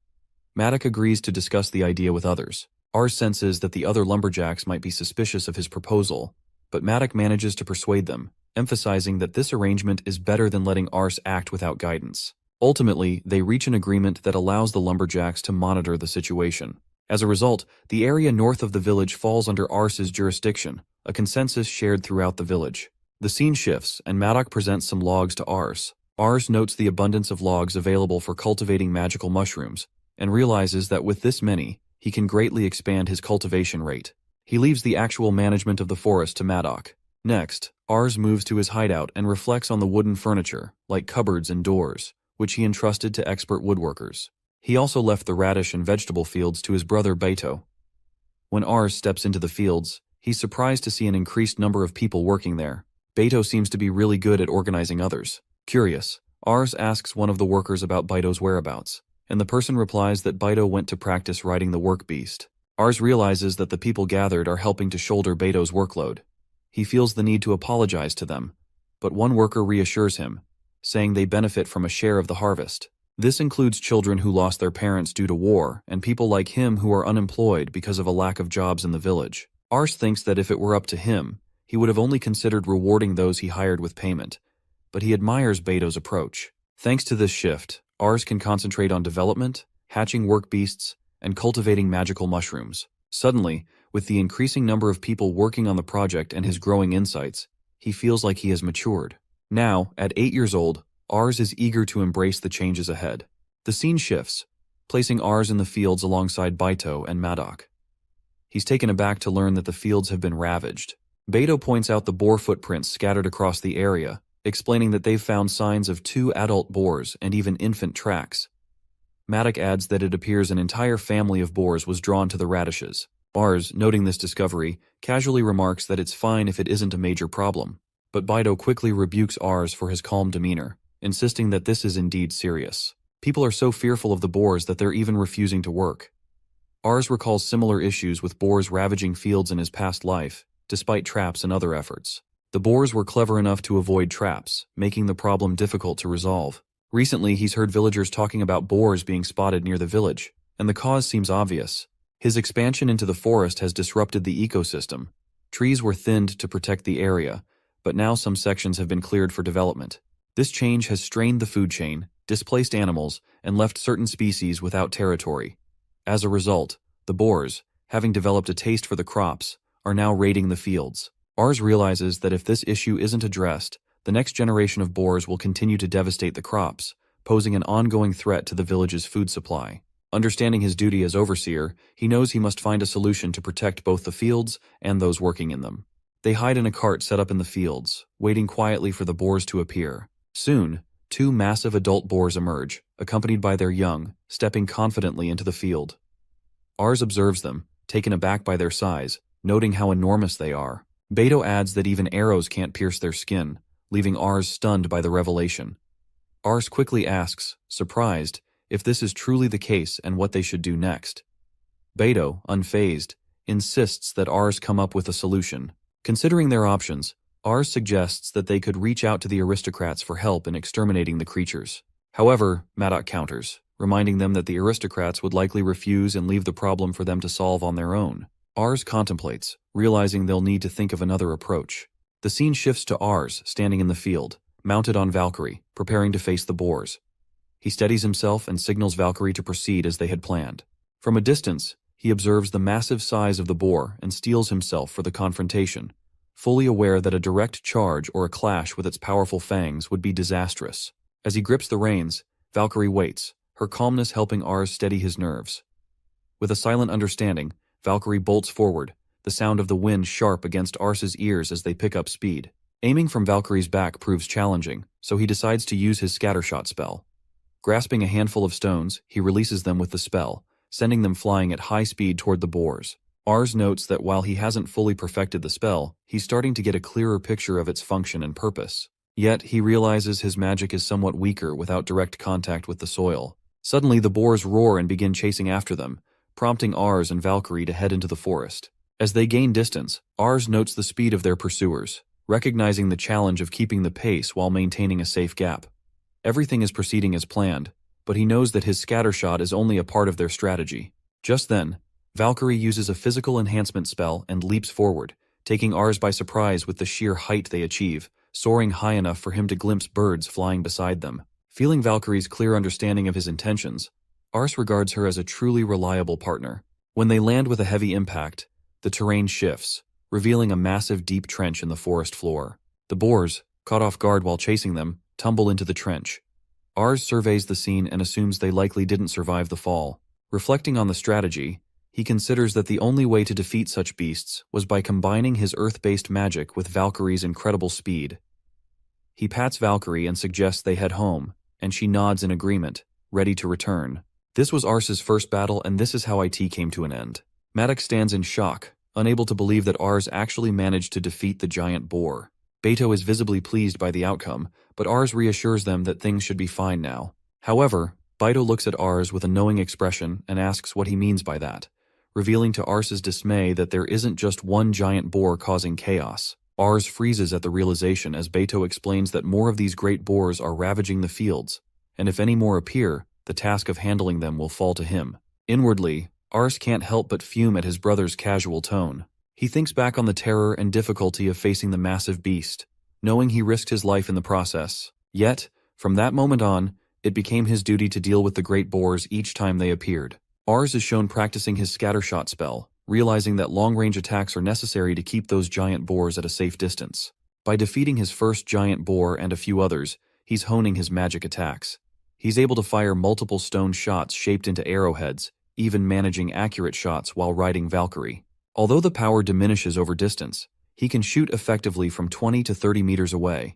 Maddock agrees to discuss the idea with others. Ars senses that the other lumberjacks might be suspicious of his proposal, but Maddock manages to persuade them, emphasizing that this arrangement is better than letting Ars act without guidance. Ultimately, they reach an agreement that allows the lumberjacks to monitor the situation. As a result, the area north of the village falls under Ars's jurisdiction, a consensus shared throughout the village. The scene shifts, and Maddock presents some logs to Ars. Ars notes the abundance of logs available for cultivating magical mushrooms, and realizes that with this many, he can greatly expand his cultivation rate. He leaves the actual management of the forest to Maddock. Next, Ars moves to his hideout and reflects on the wooden furniture, like cupboards and doors, which he entrusted to expert woodworkers. He also left the radish and vegetable fields to his brother Beto. When Ars steps into the fields, he's surprised to see an increased number of people working there. Beto seems to be really good at organizing others. Curious, Ars asks one of the workers about Beto's whereabouts, and the person replies that Beto went to practice riding the work beast. Ars realizes that the people gathered are helping to shoulder Beto's workload. He feels the need to apologize to them, but one worker reassures him, saying they benefit from a share of the harvest. This includes children who lost their parents due to war and people like him who are unemployed because of a lack of jobs in the village. Ars thinks that if it were up to him, he would have only considered rewarding those he hired with payment, but he admires Beto's approach. Thanks to this shift, Ars can concentrate on development, hatching work beasts, and cultivating magical mushrooms. Suddenly, with the increasing number of people working on the project and his growing insights, he feels like he has matured. Now, at 8 years old, Ars is eager to embrace the changes ahead. The scene shifts, placing Ars in the fields alongside Beto and Maddock. He's taken aback to learn that the fields have been ravaged. Beto points out the boar footprints scattered across the area, explaining that they've found signs of 2 adult boars and even infant tracks. Maddock adds that it appears an entire family of boars was drawn to the radishes. Ars, noting this discovery, casually remarks that it's fine if it isn't a major problem. But Baito quickly rebukes Ars for his calm demeanor, insisting that this is indeed serious. People are so fearful of the boars that they're even refusing to work. Ars recalls similar issues with boars ravaging fields in his past life, despite traps and other efforts. The boars were clever enough to avoid traps, making the problem difficult to resolve. Recently, he's heard villagers talking about boars being spotted near the village, and the cause seems obvious. His expansion into the forest has disrupted the ecosystem. Trees were thinned to protect the area, but now some sections have been cleared for development. This change has strained the food chain, displaced animals, and left certain species without territory. As a result, the boars, having developed a taste for the crops, are now raiding the fields. Ars realizes that if this issue isn't addressed, the next generation of boars will continue to devastate the crops, posing an ongoing threat to the village's food supply. Understanding his duty as overseer, he knows he must find a solution to protect both the fields and those working in them. They hide in a cart set up in the fields, waiting quietly for the boars to appear. Soon, 2 massive adult boars emerge, accompanied by their young, stepping confidently into the field. Ars observes them, taken aback by their size, noting how enormous they are. Beto adds that even arrows can't pierce their skin, leaving Ars stunned by the revelation. Ars quickly asks, surprised, if this is truly the case and what they should do next. Beto, unfazed, insists that Ars come up with a solution. Considering their options, Ars suggests that they could reach out to the aristocrats for help in exterminating the creatures. However, Maddock counters, reminding them that the aristocrats would likely refuse and leave the problem for them to solve on their own. Ars contemplates, realizing they'll need to think of another approach. The scene shifts to Ars standing in the field, mounted on Valkyrie, preparing to face the boars. He steadies himself and signals Valkyrie to proceed as they had planned. From a distance, he observes the massive size of the boar and steels himself for the confrontation, fully aware that a direct charge or a clash with its powerful fangs would be disastrous. As he grips the reins, Valkyrie waits, her calmness helping Ars steady his nerves. With a silent understanding, Valkyrie bolts forward, the sound of the wind sharp against Ars's ears as they pick up speed. Aiming from Valkyrie's back proves challenging, so he decides to use his scattershot spell. Grasping a handful of stones, he releases them with the spell, sending them flying at high speed toward the boars. Ars notes that while he hasn't fully perfected the spell, he's starting to get a clearer picture of its function and purpose. Yet, he realizes his magic is somewhat weaker without direct contact with the soil. Suddenly, the boars roar and begin chasing after them, prompting Ars and Valkyrie to head into the forest. As they gain distance, Ars notes the speed of their pursuers, recognizing the challenge of keeping the pace while maintaining a safe gap. Everything is proceeding as planned, but he knows that his scattershot is only a part of their strategy. Just then, Valkyrie uses a physical enhancement spell and leaps forward, taking Ars by surprise with the sheer height they achieve, soaring high enough for him to glimpse birds flying beside them. Feeling Valkyrie's clear understanding of his intentions, Ars regards her as a truly reliable partner. When they land with a heavy impact, the terrain shifts, revealing a massive deep trench in the forest floor. The boars, caught off guard while chasing them, tumble into the trench. Ars surveys the scene and assumes they likely didn't survive the fall. Reflecting on the strategy, he considers that the only way to defeat such beasts was by combining his earth-based magic with Valkyrie's incredible speed. He pats Valkyrie and suggests they head home, and she nods in agreement, ready to return. This was Ars's first battle, and this is how it came to an end. Maddox stands in shock, unable to believe that Ars actually managed to defeat the giant boar. Beto is visibly pleased by the outcome, but Ars reassures them that things should be fine now. However, Beto looks at Ars with a knowing expression and asks what he means by that, revealing to Ars's dismay that there isn't just one giant boar causing chaos. Ars freezes at the realization as Beto explains that more of these great boars are ravaging the fields, and if any more appear, the task of handling them will fall to him. Inwardly, Ars can't help but fume at his brother's casual tone. He thinks back on the terror and difficulty of facing the massive beast, knowing he risked his life in the process. Yet, from that moment on, it became his duty to deal with the great boars each time they appeared. Ars is shown practicing his scattershot spell, realizing that long-range attacks are necessary to keep those giant boars at a safe distance. By defeating his first giant boar and a few others, he's honing his magic attacks. He's able to fire multiple stone shots shaped into arrowheads, even managing accurate shots while riding Valkyrie. Although the power diminishes over distance, he can shoot effectively from 20 to 30 meters away.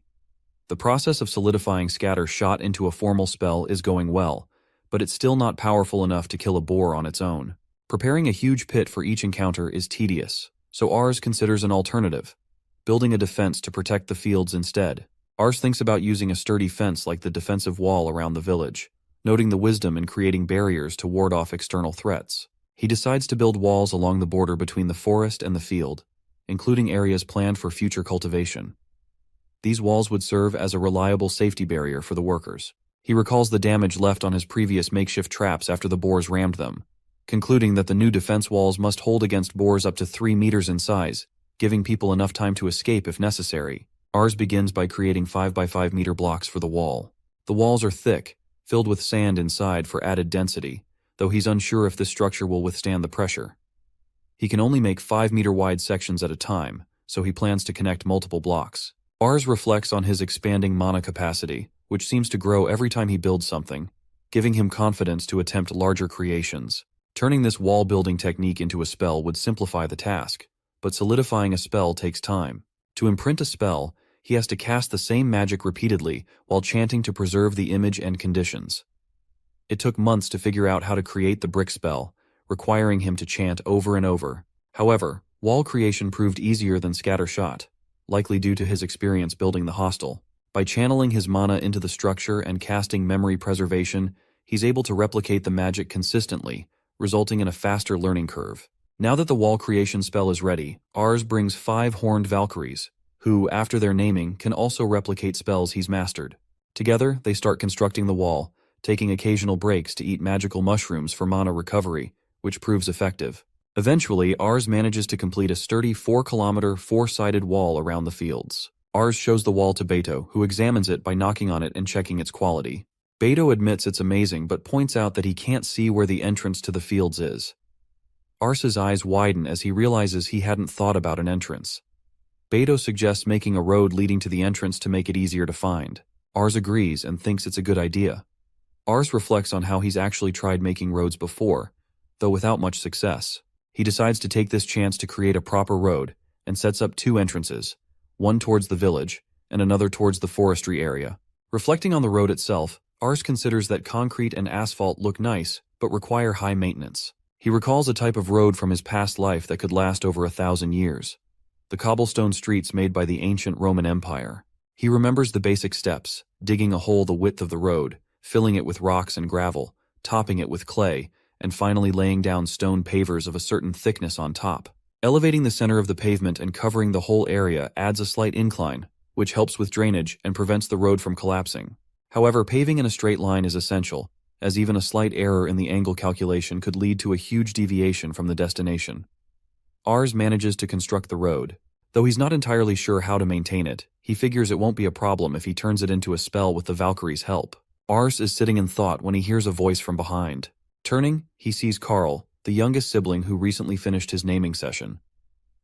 The process of solidifying scatter shot into a formal spell is going well, but it's still not powerful enough to kill a boar on its own. Preparing a huge pit for each encounter is tedious, so Ars considers an alternative, building a defense to protect the fields instead. Ars thinks about using a sturdy fence like the defensive wall around the village, noting the wisdom in creating barriers to ward off external threats. He decides to build walls along the border between the forest and the field, including areas planned for future cultivation. These walls would serve as a reliable safety barrier for the workers. He recalls the damage left on his previous makeshift traps after the boars rammed them, concluding that the new defense walls must hold against boars up to 3 meters in size, giving people enough time to escape if necessary. Ars begins by creating 5 by 5 meter blocks for the wall. The walls are thick, filled with sand inside for added density, though he's unsure if this structure will withstand the pressure. He can only make 5-meter wide sections at a time, so he plans to connect multiple blocks. Ars reflects on his expanding mana capacity, which seems to grow every time he builds something, giving him confidence to attempt larger creations. Turning this wall-building technique into a spell would simplify the task, but solidifying a spell takes time. To imprint a spell, he has to cast the same magic repeatedly while chanting to preserve the image and conditions. It took months to figure out how to create the brick spell, requiring him to chant over and over. However, wall creation proved easier than scatter shot, likely due to his experience building the hostel. By channeling his mana into the structure and casting memory preservation, he's able to replicate the magic consistently, resulting in a faster learning curve. Now that the wall creation spell is ready, Ars brings 5 horned Valkyries, who, after their naming, can also replicate spells he's mastered. Together, they start constructing the wall, taking occasional breaks to eat magical mushrooms for mana recovery, which proves effective. Eventually, Ars manages to complete a sturdy 4-kilometer, 4-sided wall around the fields. Ars shows the wall to Beto, who examines it by knocking on it and checking its quality. Beto admits it's amazing but points out that he can't see where the entrance to the fields is. Ars's eyes widen as he realizes he hadn't thought about an entrance. Beto suggests making a road leading to the entrance to make it easier to find. Ars agrees and thinks it's a good idea. Ars reflects on how he's actually tried making roads before, though without much success. He decides to take this chance to create a proper road and sets up 2 entrances, one towards the village and another towards the forestry area. Reflecting on the road itself, Ars considers that concrete and asphalt look nice but require high maintenance. He recalls a type of road from his past life that could last over 1,000 years. The cobblestone streets made by the ancient Roman Empire. He remembers the basic steps, digging a hole the width of the road, filling it with rocks and gravel, topping it with clay, and finally laying down stone pavers of a certain thickness on top. Elevating the center of the pavement and covering the whole area adds a slight incline, which helps with drainage and prevents the road from collapsing. However, paving in a straight line is essential, as even a slight error in the angle calculation could lead to a huge deviation from the destination. Ars manages to construct the road. Though he's not entirely sure how to maintain it, he figures it won't be a problem if he turns it into a spell with the Valkyrie's help. Ars is sitting in thought when he hears a voice from behind. Turning, he sees Carl, the youngest sibling who recently finished his naming session.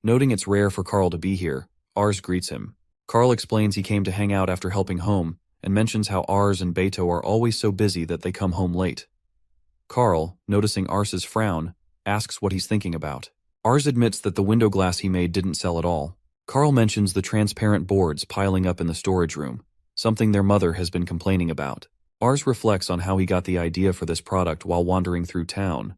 Noting it's rare for Carl to be here, Ars greets him. Carl explains he came to hang out after helping home, and mentions how Ars and Beto are always so busy that they come home late. Carl, noticing Ars's frown, asks what he's thinking about. Ars admits that the window glass he made didn't sell at all. Carl mentions the transparent boards piling up in the storage room, something their mother has been complaining about. Ars reflects on how he got the idea for this product while wandering through town,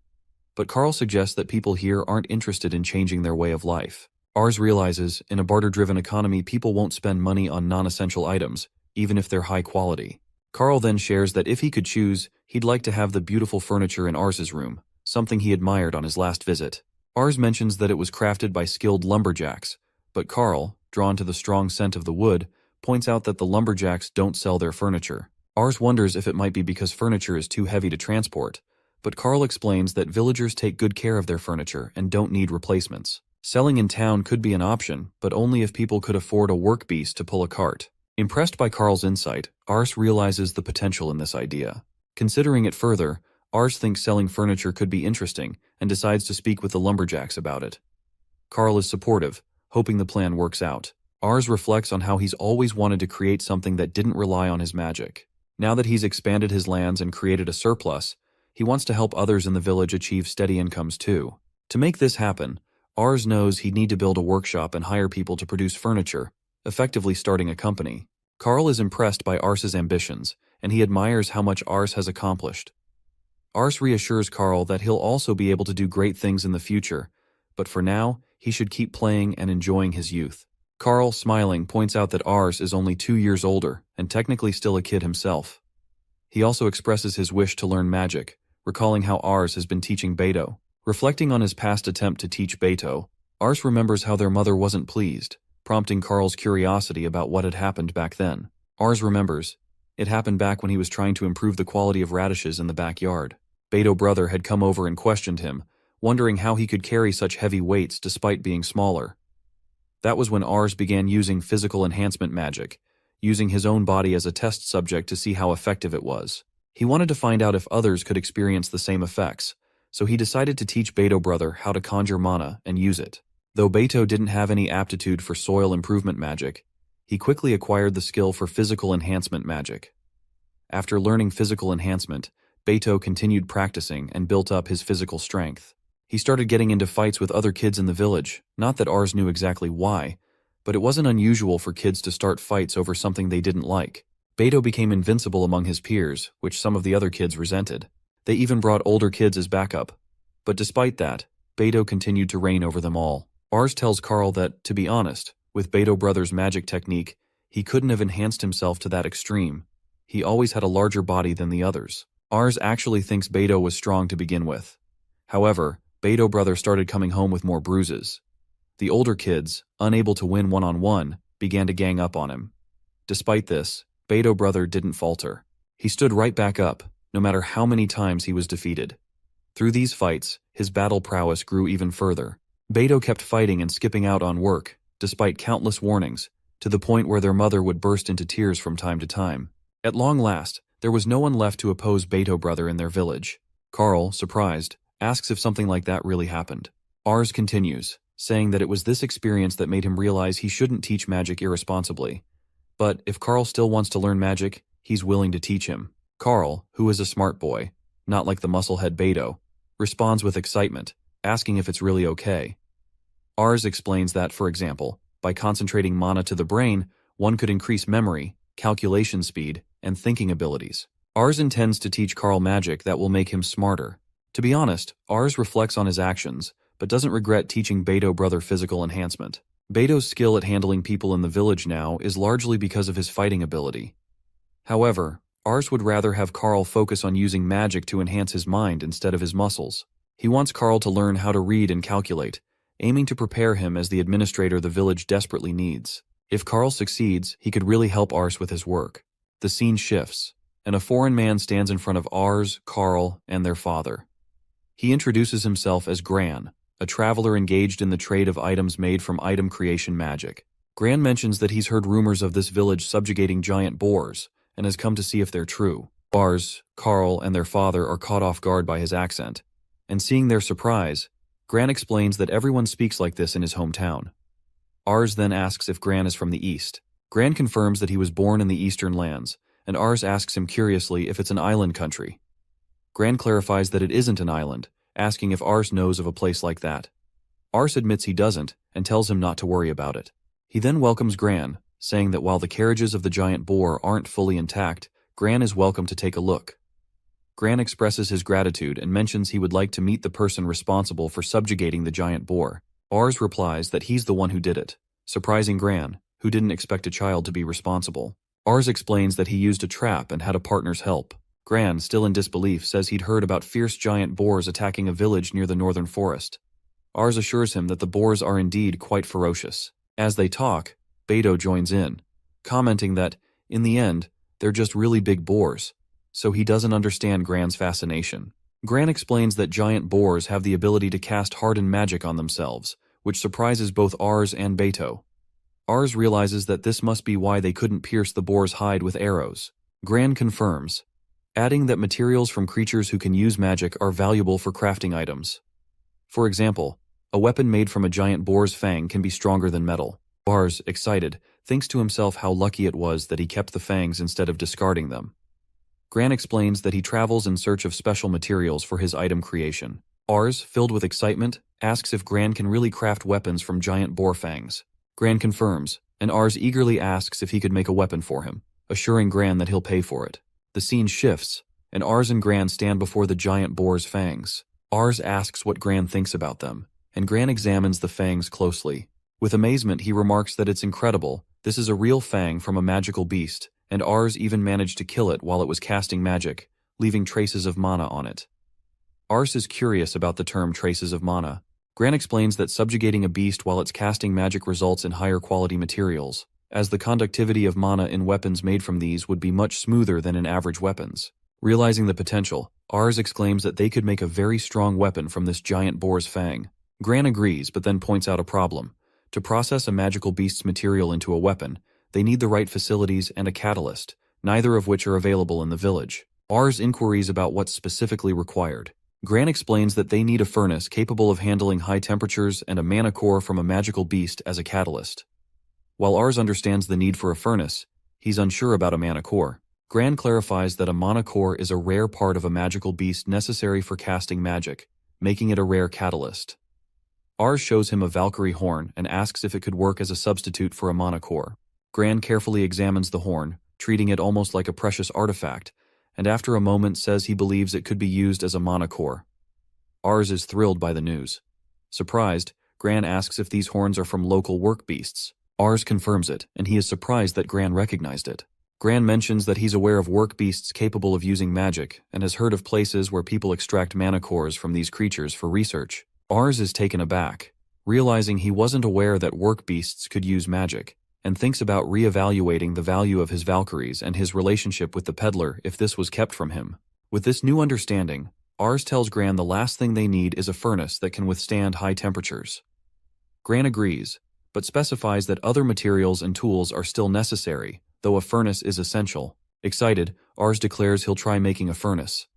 but Carl suggests that people here aren't interested in changing their way of life. Ars realizes, in a barter-driven economy, people won't spend money on non-essential items, even if they're high quality. Carl then shares that if he could choose, he'd like to have the beautiful furniture in Ars's room, something he admired on his last visit. Ars mentions that it was crafted by skilled lumberjacks, but Carl, drawn to the strong scent of the wood, points out that the lumberjacks don't sell their furniture. Ars wonders if it might be because furniture is too heavy to transport, but Carl explains that villagers take good care of their furniture and don't need replacements. Selling in town could be an option, but only if people could afford a work beast to pull a cart. Impressed by Carl's insight, Ars realizes the potential in this idea. Considering it further, Ars thinks selling furniture could be interesting and decides to speak with the lumberjacks about it. Carl is supportive, hoping the plan works out. Ars reflects on how he's always wanted to create something that didn't rely on his magic. Now that he's expanded his lands and created a surplus, he wants to help others in the village achieve steady incomes too. To make this happen, Ars knows he'd need to build a workshop and hire people to produce furniture, effectively starting a company. Carl is impressed by Ars's ambitions, and he admires how much Ars has accomplished. Ars reassures Carl that he'll also be able to do great things in the future, but for now, he should keep playing and enjoying his youth. Carl, smiling, points out that Ars is only 2 years older and technically still a kid himself. He also expresses his wish to learn magic, recalling how Ars has been teaching Beto. Reflecting on his past attempt to teach Beto, Ars remembers how their mother wasn't pleased, prompting Carl's curiosity about what had happened back then. Ars remembers, it happened back when he was trying to improve the quality of radishes in the backyard. Beto brother had come over and questioned him, wondering how he could carry such heavy weights despite being smaller. That was when Ars began using physical enhancement magic, using his own body as a test subject to see how effective it was. He wanted to find out if others could experience the same effects, so he decided to teach Beto brother how to conjure mana and use it. Though Beto didn't have any aptitude for soil improvement magic, he quickly acquired the skill for physical enhancement magic. After learning physical enhancement, Beto continued practicing and built up his physical strength. He started getting into fights with other kids in the village, not that Ars knew exactly why, but it wasn't unusual for kids to start fights over something they didn't like. Beto became invincible among his peers, which some of the other kids resented. They even brought older kids as backup. But despite that, Beto continued to reign over them all. Ars tells Carl that, to be honest, with Beto brother's magic technique, he couldn't have enhanced himself to that extreme. He always had a larger body than the others. Ars actually thinks Beto was strong to begin with. However, Beto brother started coming home with more bruises. The older kids, unable to win one-on-one, began to gang up on him. Despite this, Beto brother didn't falter. He stood right back up, no matter how many times he was defeated. Through these fights, his battle prowess grew even further. Beto kept fighting and skipping out on work, despite countless warnings, to the point where their mother would burst into tears from time to time. At long last, there was no one left to oppose Beto brother in their village. Carl, surprised, asks if something like that really happened. Ars continues, saying that it was this experience that made him realize he shouldn't teach magic irresponsibly. But if Carl still wants to learn magic, he's willing to teach him. Carl, who is a smart boy, not like the musclehead Beto, responds with excitement, asking if it's really okay. Ars explains that, for example, by concentrating mana to the brain, one could increase memory, calculation speed, and thinking abilities. Ars intends to teach Carl magic that will make him smarter. To be honest, Ars reflects on his actions, but doesn't regret teaching Beto brother physical enhancement. Beto's skill at handling people in the village now is largely because of his fighting ability. However, Ars would rather have Carl focus on using magic to enhance his mind instead of his muscles. He wants Carl to learn how to read and calculate, aiming to prepare him as the administrator the village desperately needs. If Carl succeeds, he could really help Ars with his work. The scene shifts, and a foreign man stands in front of Ars, Carl, and their father. He introduces himself as Gran, a traveler engaged in the trade of items made from item creation magic. Gran mentions that he's heard rumors of this village subjugating giant boars, and has come to see if they're true. Ars, Carl, and their father are caught off guard by his accent, and seeing their surprise, Gran explains that everyone speaks like this in his hometown. Ars then asks if Gran is from the east. Gran confirms that he was born in the eastern lands, and Ars asks him curiously if it's an island country. Gran clarifies that it isn't an island, asking if Ars knows of a place like that. Ars admits he doesn't, and tells him not to worry about it. He then welcomes Gran, saying that while the carriages of the giant boar aren't fully intact, Gran is welcome to take a look. Gran expresses his gratitude and mentions he would like to meet the person responsible for subjugating the giant boar. Ars replies that he's the one who did it, surprising Gran, who didn't expect a child to be responsible. Ars explains that he used a trap and had a partner's help. Gran, still in disbelief, says he'd heard about fierce giant boars attacking a village near the northern forest. Ars assures him that the boars are indeed quite ferocious. As they talk, Beto joins in, commenting that, in the end, they're just really big boars, so he doesn't understand Gran's fascination. Gran explains that giant boars have the ability to cast hardened magic on themselves, which surprises both Ars and Beto. Ars realizes that this must be why they couldn't pierce the boar's hide with arrows. Gran confirms, adding that materials from creatures who can use magic are valuable for crafting items. For example, a weapon made from a giant boar's fang can be stronger than metal. Ars, excited, thinks to himself how lucky it was that he kept the fangs instead of discarding them. Gran explains that he travels in search of special materials for his item creation. Ars, filled with excitement, asks if Gran can really craft weapons from giant boar fangs. Gran confirms, and Ars eagerly asks if he could make a weapon for him, assuring Gran that he'll pay for it. The scene shifts, and Ars and Gran stand before the giant boar's fangs. Ars asks what Gran thinks about them, and Gran examines the fangs closely. With amazement, he remarks that it's incredible. This is a real fang from a magical beast, and Ars even managed to kill it while it was casting magic, leaving traces of mana on it. Ars is curious about the term traces of mana. Gran explains that subjugating a beast while it's casting magic results in higher quality materials, as the conductivity of mana in weapons made from these would be much smoother than in average weapons. Realizing the potential, Ars exclaims that they could make a very strong weapon from this giant boar's fang. Gran agrees, but then points out a problem. To process a magical beast's material into a weapon, they need the right facilities and a catalyst, neither of which are available in the village. Ars inquiries about what's specifically required. Gran explains that they need a furnace capable of handling high temperatures and a mana core from a magical beast as a catalyst. While Ars understands the need for a furnace, he's unsure about a mana core. Gran clarifies that a mana core is a rare part of a magical beast necessary for casting magic, making it a rare catalyst. Ars shows him a Valkyrie horn and asks if it could work as a substitute for a mana core. Gran carefully examines the horn, treating it almost like a precious artifact, and after a moment says he believes it could be used as a mana core. Ars is thrilled by the news. Surprised, Gran asks if these horns are from local work beasts. Ars confirms it, and he is surprised that Gran recognized it. Gran mentions that he's aware of work beasts capable of using magic and has heard of places where people extract mana cores from these creatures for research. Ars is taken aback, realizing he wasn't aware that work beasts could use magic, and thinks about re-evaluating the value of his Valkyries and his relationship with the peddler if this was kept from him. With this new understanding, Ars tells Gran the last thing they need is a furnace that can withstand high temperatures. Gran agrees, but specifies that other materials and tools are still necessary, though a furnace is essential. Excited, Ars declares he'll try making a furnace.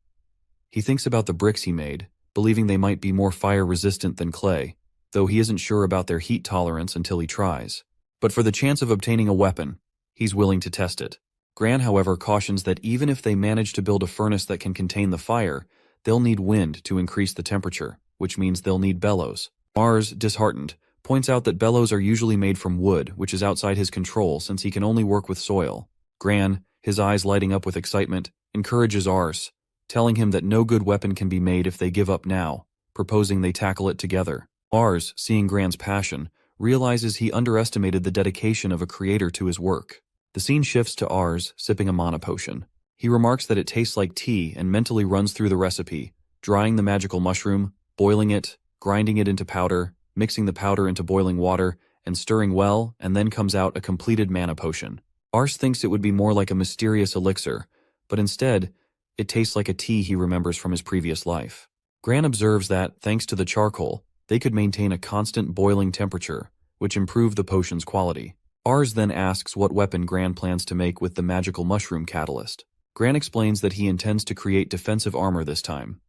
He thinks about the bricks he made, believing they might be more fire-resistant than clay, though he isn't sure about their heat tolerance until he tries. But for the chance of obtaining a weapon, he's willing to test it. Gran, however, cautions that even if they manage to build a furnace that can contain the fire, they'll need wind to increase the temperature, which means they'll need bellows. Ars, disheartened, points out that bellows are usually made from wood, which is outside his control since he can only work with soil. Gran, his eyes lighting up with excitement, encourages Ars, telling him that no good weapon can be made if they give up now, proposing they tackle it together. Ars, seeing Gran's passion, realizes he underestimated the dedication of a creator to his work. The scene shifts to Ars sipping a mana potion. He remarks that it tastes like tea and mentally runs through the recipe, drying the magical mushroom, boiling it, grinding it into powder, mixing the powder into boiling water, and stirring well, and then comes out a completed mana potion. Ars thinks it would be more like a mysterious elixir, but instead, it tastes like a tea he remembers from his previous life. Gran observes that, thanks to the charcoal, they could maintain a constant boiling temperature, which improved the potion's quality. Ars then asks what weapon Gran plans to make with the magical mushroom catalyst. Gran explains that he intends to create defensive armor this time.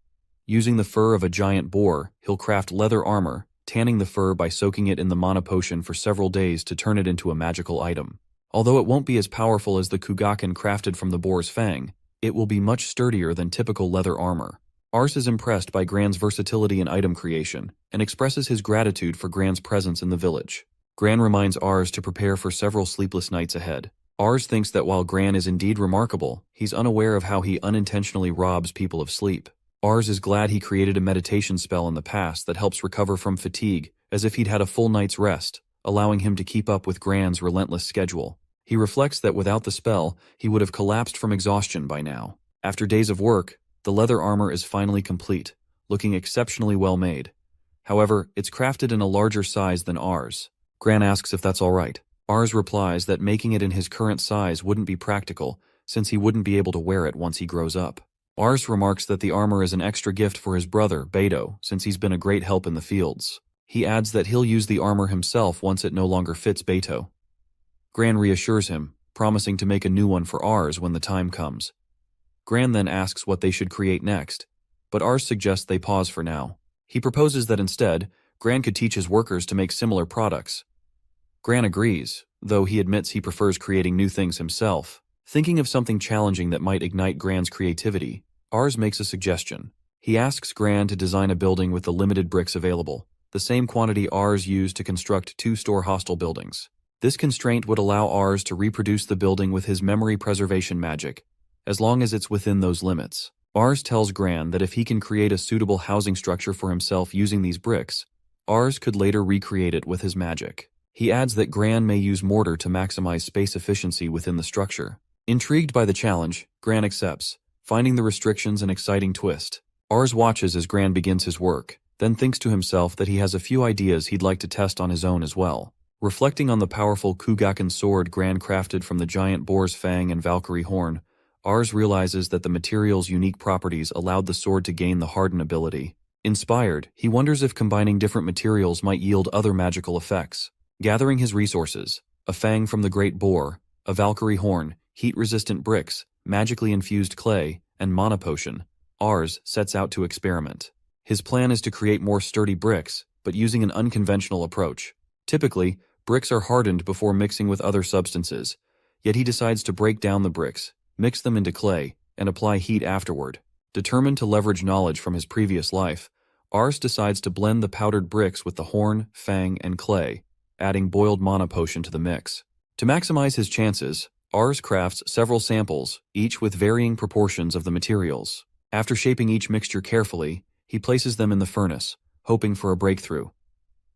Using the fur of a giant boar, he'll craft leather armor, tanning the fur by soaking it in the mana potion for several days to turn it into a magical item. Although it won't be as powerful as the kugaken crafted from the boar's fang, it will be much sturdier than typical leather armor. Ars is impressed by Gran's versatility in item creation, and expresses his gratitude for Gran's presence in the village. Gran reminds Ars to prepare for several sleepless nights ahead. Ars thinks that while Gran is indeed remarkable, he's unaware of how he unintentionally robs people of sleep. Ars is glad he created a meditation spell in the past that helps recover from fatigue, as if he'd had a full night's rest, allowing him to keep up with Gran's relentless schedule. He reflects that without the spell, he would have collapsed from exhaustion by now. After days of work, the leather armor is finally complete, looking exceptionally well made. However, it's crafted in a larger size than Ars. Gran asks if that's all right. Ars replies that making it in his current size wouldn't be practical, since he wouldn't be able to wear it once he grows up. Ars remarks that the armor is an extra gift for his brother, Beto, since he's been a great help in the fields. He adds that he'll use the armor himself once it no longer fits Beto. Gran reassures him, promising to make a new one for Ars when the time comes. Gran then asks what they should create next, but Ars suggests they pause for now. He proposes that instead, Gran could teach his workers to make similar products. Gran agrees, though he admits he prefers creating new things himself. Thinking of something challenging that might ignite Gran's creativity, Ars makes a suggestion. He asks Gran to design a building with the limited bricks available, the same quantity Ars used to construct 2 store hostel buildings. This constraint would allow Ars to reproduce the building with his memory preservation magic, as long as it's within those limits. Ars tells Gran that if he can create a suitable housing structure for himself using these bricks, Ars could later recreate it with his magic. He adds that Gran may use mortar to maximize space efficiency within the structure. Intrigued by the challenge, Gran accepts, finding the restrictions an exciting twist. Ars watches as Gran begins his work, then thinks to himself that he has a few ideas he'd like to test on his own as well. Reflecting on the powerful Kugaken sword Gran crafted from the giant boar's fang and Valkyrie horn, Ars realizes that the material's unique properties allowed the sword to gain the harden ability. Inspired, he wonders if combining different materials might yield other magical effects. Gathering his resources, a fang from the great boar, a Valkyrie horn, heat-resistant bricks, magically infused clay, and mana potion, Ars sets out to experiment. His plan is to create more sturdy bricks, but using an unconventional approach. Typically, bricks are hardened before mixing with other substances, yet he decides to break down the bricks, mix them into clay, and apply heat afterward. Determined to leverage knowledge from his previous life, Ars decides to blend the powdered bricks with the horn, fang, and clay, adding boiled mana potion to the mix. To maximize his chances, Ars crafts several samples, each with varying proportions of the materials. After shaping each mixture carefully, he places them in the furnace, hoping for a breakthrough.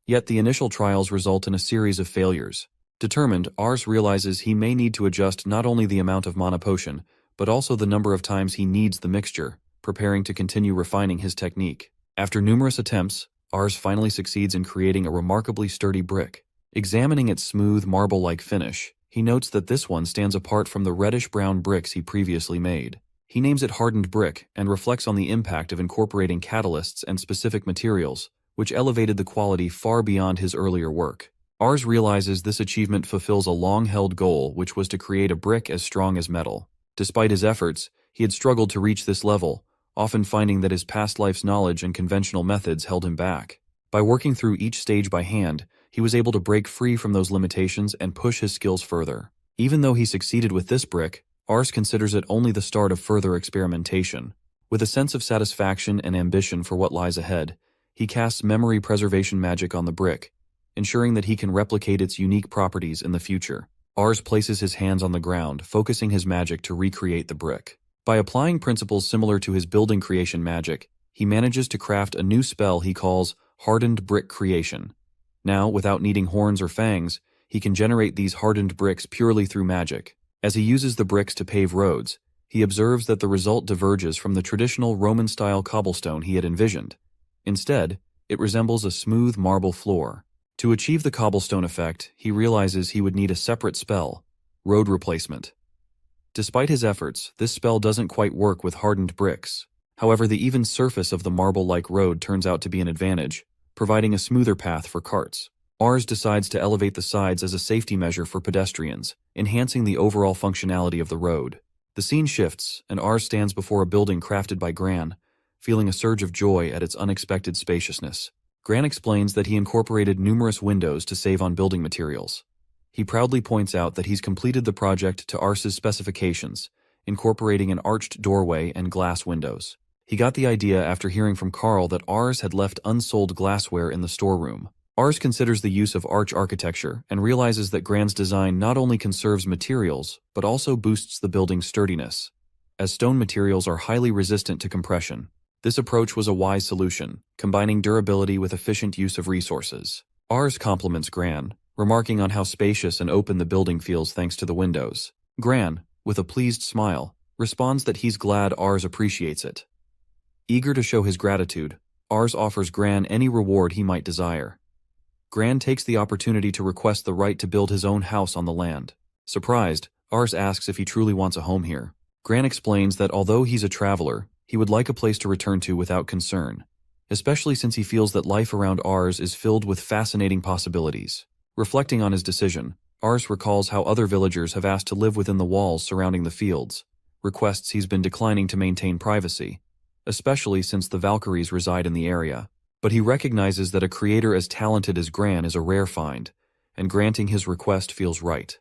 Yet the initial trials result in a series of failures. Determined, Ars realizes he may need to adjust not only the amount of mana potion, but also the number of times he kneads the mixture, preparing to continue refining his technique. After numerous attempts, Ars finally succeeds in creating a remarkably sturdy brick. Examining its smooth, marble-like finish, he notes that this one stands apart from the reddish-brown bricks he previously made. He names it hardened brick and reflects on the impact of incorporating catalysts and specific materials, which elevated the quality far beyond his earlier work. Ars realizes this achievement fulfills a long-held goal, which was to create a brick as strong as metal. Despite his efforts, he had struggled to reach this level, often finding that his past life's knowledge and conventional methods held him back. By working through each stage by hand, he was able to break free from those limitations and push his skills further. Even though he succeeded with this brick, Ars considers it only the start of further experimentation. With a sense of satisfaction and ambition for what lies ahead, he casts memory preservation magic on the brick, ensuring that he can replicate its unique properties in the future. Ars places his hands on the ground, focusing his magic to recreate the brick. By applying principles similar to his building creation magic, he manages to craft a new spell he calls Hardened Brick Creation. Now, without needing horns or fangs, he can generate these hardened bricks purely through magic. As he uses the bricks to pave roads, he observes that the result diverges from the traditional Roman-style cobblestone he had envisioned. Instead, it resembles a smooth marble floor. To achieve the cobblestone effect, he realizes he would need a separate spell, Road Replacement. Despite his efforts, this spell doesn't quite work with hardened bricks. However, the even surface of the marble-like road turns out to be an advantage, providing a smoother path for carts. Ars decides to elevate the sides as a safety measure for pedestrians, enhancing the overall functionality of the road. The scene shifts, and Ars stands before a building crafted by Gran, feeling a surge of joy at its unexpected spaciousness. Gran explains that he incorporated numerous windows to save on building materials. He proudly points out that he's completed the project to Ars's specifications, incorporating an arched doorway and glass windows. He got the idea after hearing from Carl that Ars had left unsold glassware in the storeroom. Ars considers the use of arch architecture and realizes that Gran's design not only conserves materials, but also boosts the building's sturdiness, as stone materials are highly resistant to compression. This approach was a wise solution, combining durability with efficient use of resources. Ars compliments Gran, remarking on how spacious and open the building feels thanks to the windows. Gran, with a pleased smile, responds that he's glad Ars appreciates it. Eager to show his gratitude, Ars offers Gran any reward he might desire. Gran takes the opportunity to request the right to build his own house on the land. Surprised, Ars asks if he truly wants a home here. Gran explains that although he's a traveler, he would like a place to return to without concern, especially since he feels that life around Ars is filled with fascinating possibilities. Reflecting on his decision, Ars recalls how other villagers have asked to live within the walls surrounding the fields, requests he's been declining to maintain privacy, especially since the Valkyries reside in the area. But he recognizes that a creator as talented as Gran is a rare find, and granting his request feels right.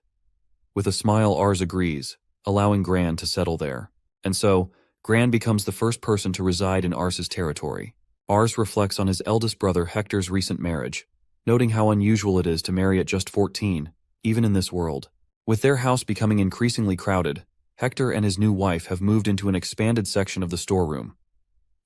With a smile, Ars agrees, allowing Gran to settle there. And so, Gran becomes the first person to reside in Ars's territory. Ars reflects on his eldest brother Hector's recent marriage, noting how unusual it is to marry at just 14, even in this world. With their house becoming increasingly crowded, Hector and his new wife have moved into an expanded section of the storeroom.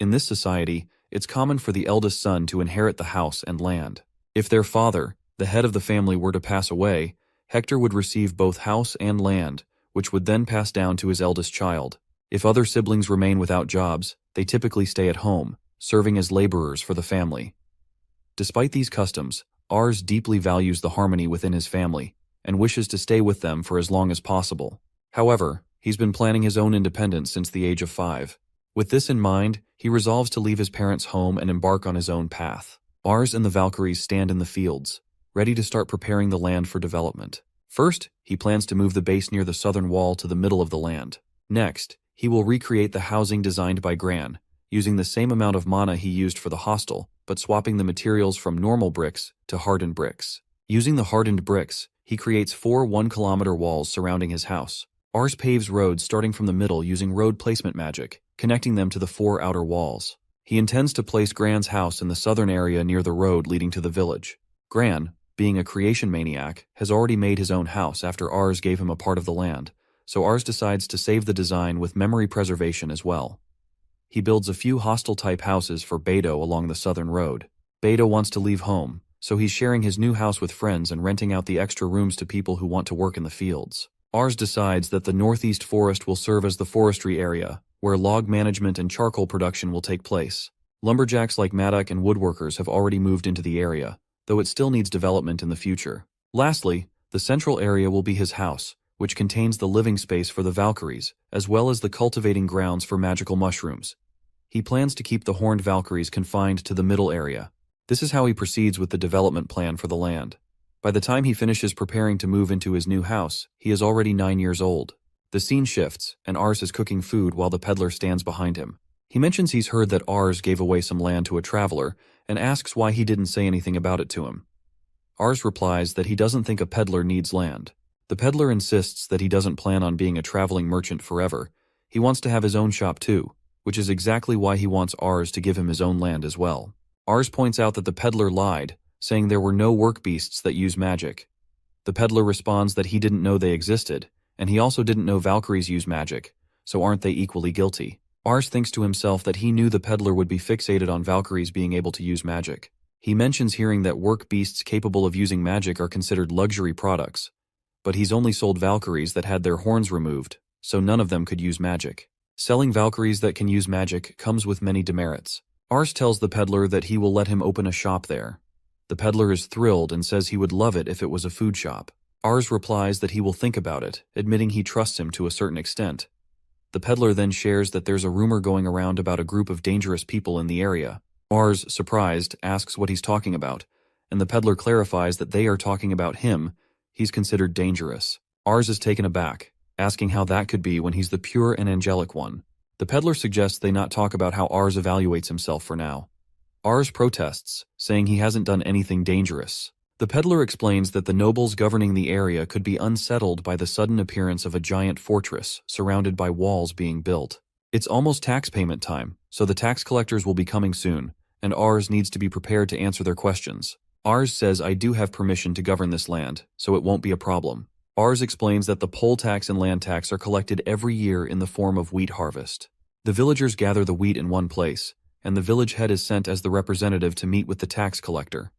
In this society, it's common for the eldest son to inherit the house and land. If their father, the head of the family, were to pass away, Hector would receive both house and land, which would then pass down to his eldest child. If other siblings remain without jobs, they typically stay at home, serving as laborers for the family. Despite these customs, Ars deeply values the harmony within his family and wishes to stay with them for as long as possible. However, he's been planning his own independence since the age of 5. With this in mind, he resolves to leave his parents' home and embark on his own path. Ars and the Valkyries stand in the fields, ready to start preparing the land for development. First, he plans to move the base near the southern wall to the middle of the land. Next, he will recreate the housing designed by Gran, using the same amount of mana he used for the hostel, but swapping the materials from normal bricks to hardened bricks. Using the hardened bricks, he creates 4 1-kilometer walls surrounding his house. Ars paves roads starting from the middle using road placement magic, connecting them to the 4 outer walls. He intends to place Gran's house in the southern area near the road leading to the village. Gran, being a creation maniac, has already made his own house after Ars gave him a part of the land, so Ars decides to save the design with memory preservation as well. He builds a few hostel-type houses for Beto along the southern road. Beto wants to leave home, so he's sharing his new house with friends and renting out the extra rooms to people who want to work in the fields. Ars decides that the northeast forest will serve as the forestry area, where log management and charcoal production will take place. Lumberjacks like Maddock and woodworkers have already moved into the area, though it still needs development in the future. Lastly, the central area will be his house, which contains the living space for the Valkyries, as well as the cultivating grounds for magical mushrooms. He plans to keep the horned Valkyries confined to the middle area. This is how he proceeds with the development plan for the land. By the time he finishes preparing to move into his new house, he is already 9 years old. The scene shifts, and Ars is cooking food while the peddler stands behind him. He mentions he's heard that Ars gave away some land to a traveler, and asks why he didn't say anything about it to him. Ars replies that he doesn't think a peddler needs land. The peddler insists that he doesn't plan on being a traveling merchant forever. He wants to have his own shop too, which is exactly why he wants Ars to give him his own land as well. Ars points out that the peddler lied, saying there were no work beasts that use magic. The peddler responds that he didn't know they existed, and he also didn't know Valkyries use magic, so aren't they equally guilty? Ars thinks to himself that he knew the peddler would be fixated on Valkyries being able to use magic. He mentions hearing that work beasts capable of using magic are considered luxury products, but he's only sold Valkyries that had their horns removed, so none of them could use magic. Selling Valkyries that can use magic comes with many demerits. Ars tells the peddler that he will let him open a shop there. The peddler is thrilled and says he would love it if it was a food shop. Ars replies that he will think about it, admitting he trusts him to a certain extent. The peddler then shares that there's a rumor going around about a group of dangerous people in the area. Ars, surprised, asks what he's talking about, and the peddler clarifies that they are talking about him. He's considered dangerous. Ars is taken aback, asking how that could be when he's the pure and angelic one. The peddler suggests they not talk about how Ars evaluates himself for now. Ars protests, saying he hasn't done anything dangerous. The peddler explains that the nobles governing the area could be unsettled by the sudden appearance of a giant fortress surrounded by walls being built. It's almost tax payment time, so the tax collectors will be coming soon, and Ars needs to be prepared to answer their questions. Ars says, "I do have permission to govern this land, so it won't be a problem." Ars explains that the poll tax and land tax are collected every year in the form of wheat harvest. The villagers gather the wheat in one place, and the village head is sent as the representative to meet with the tax collector.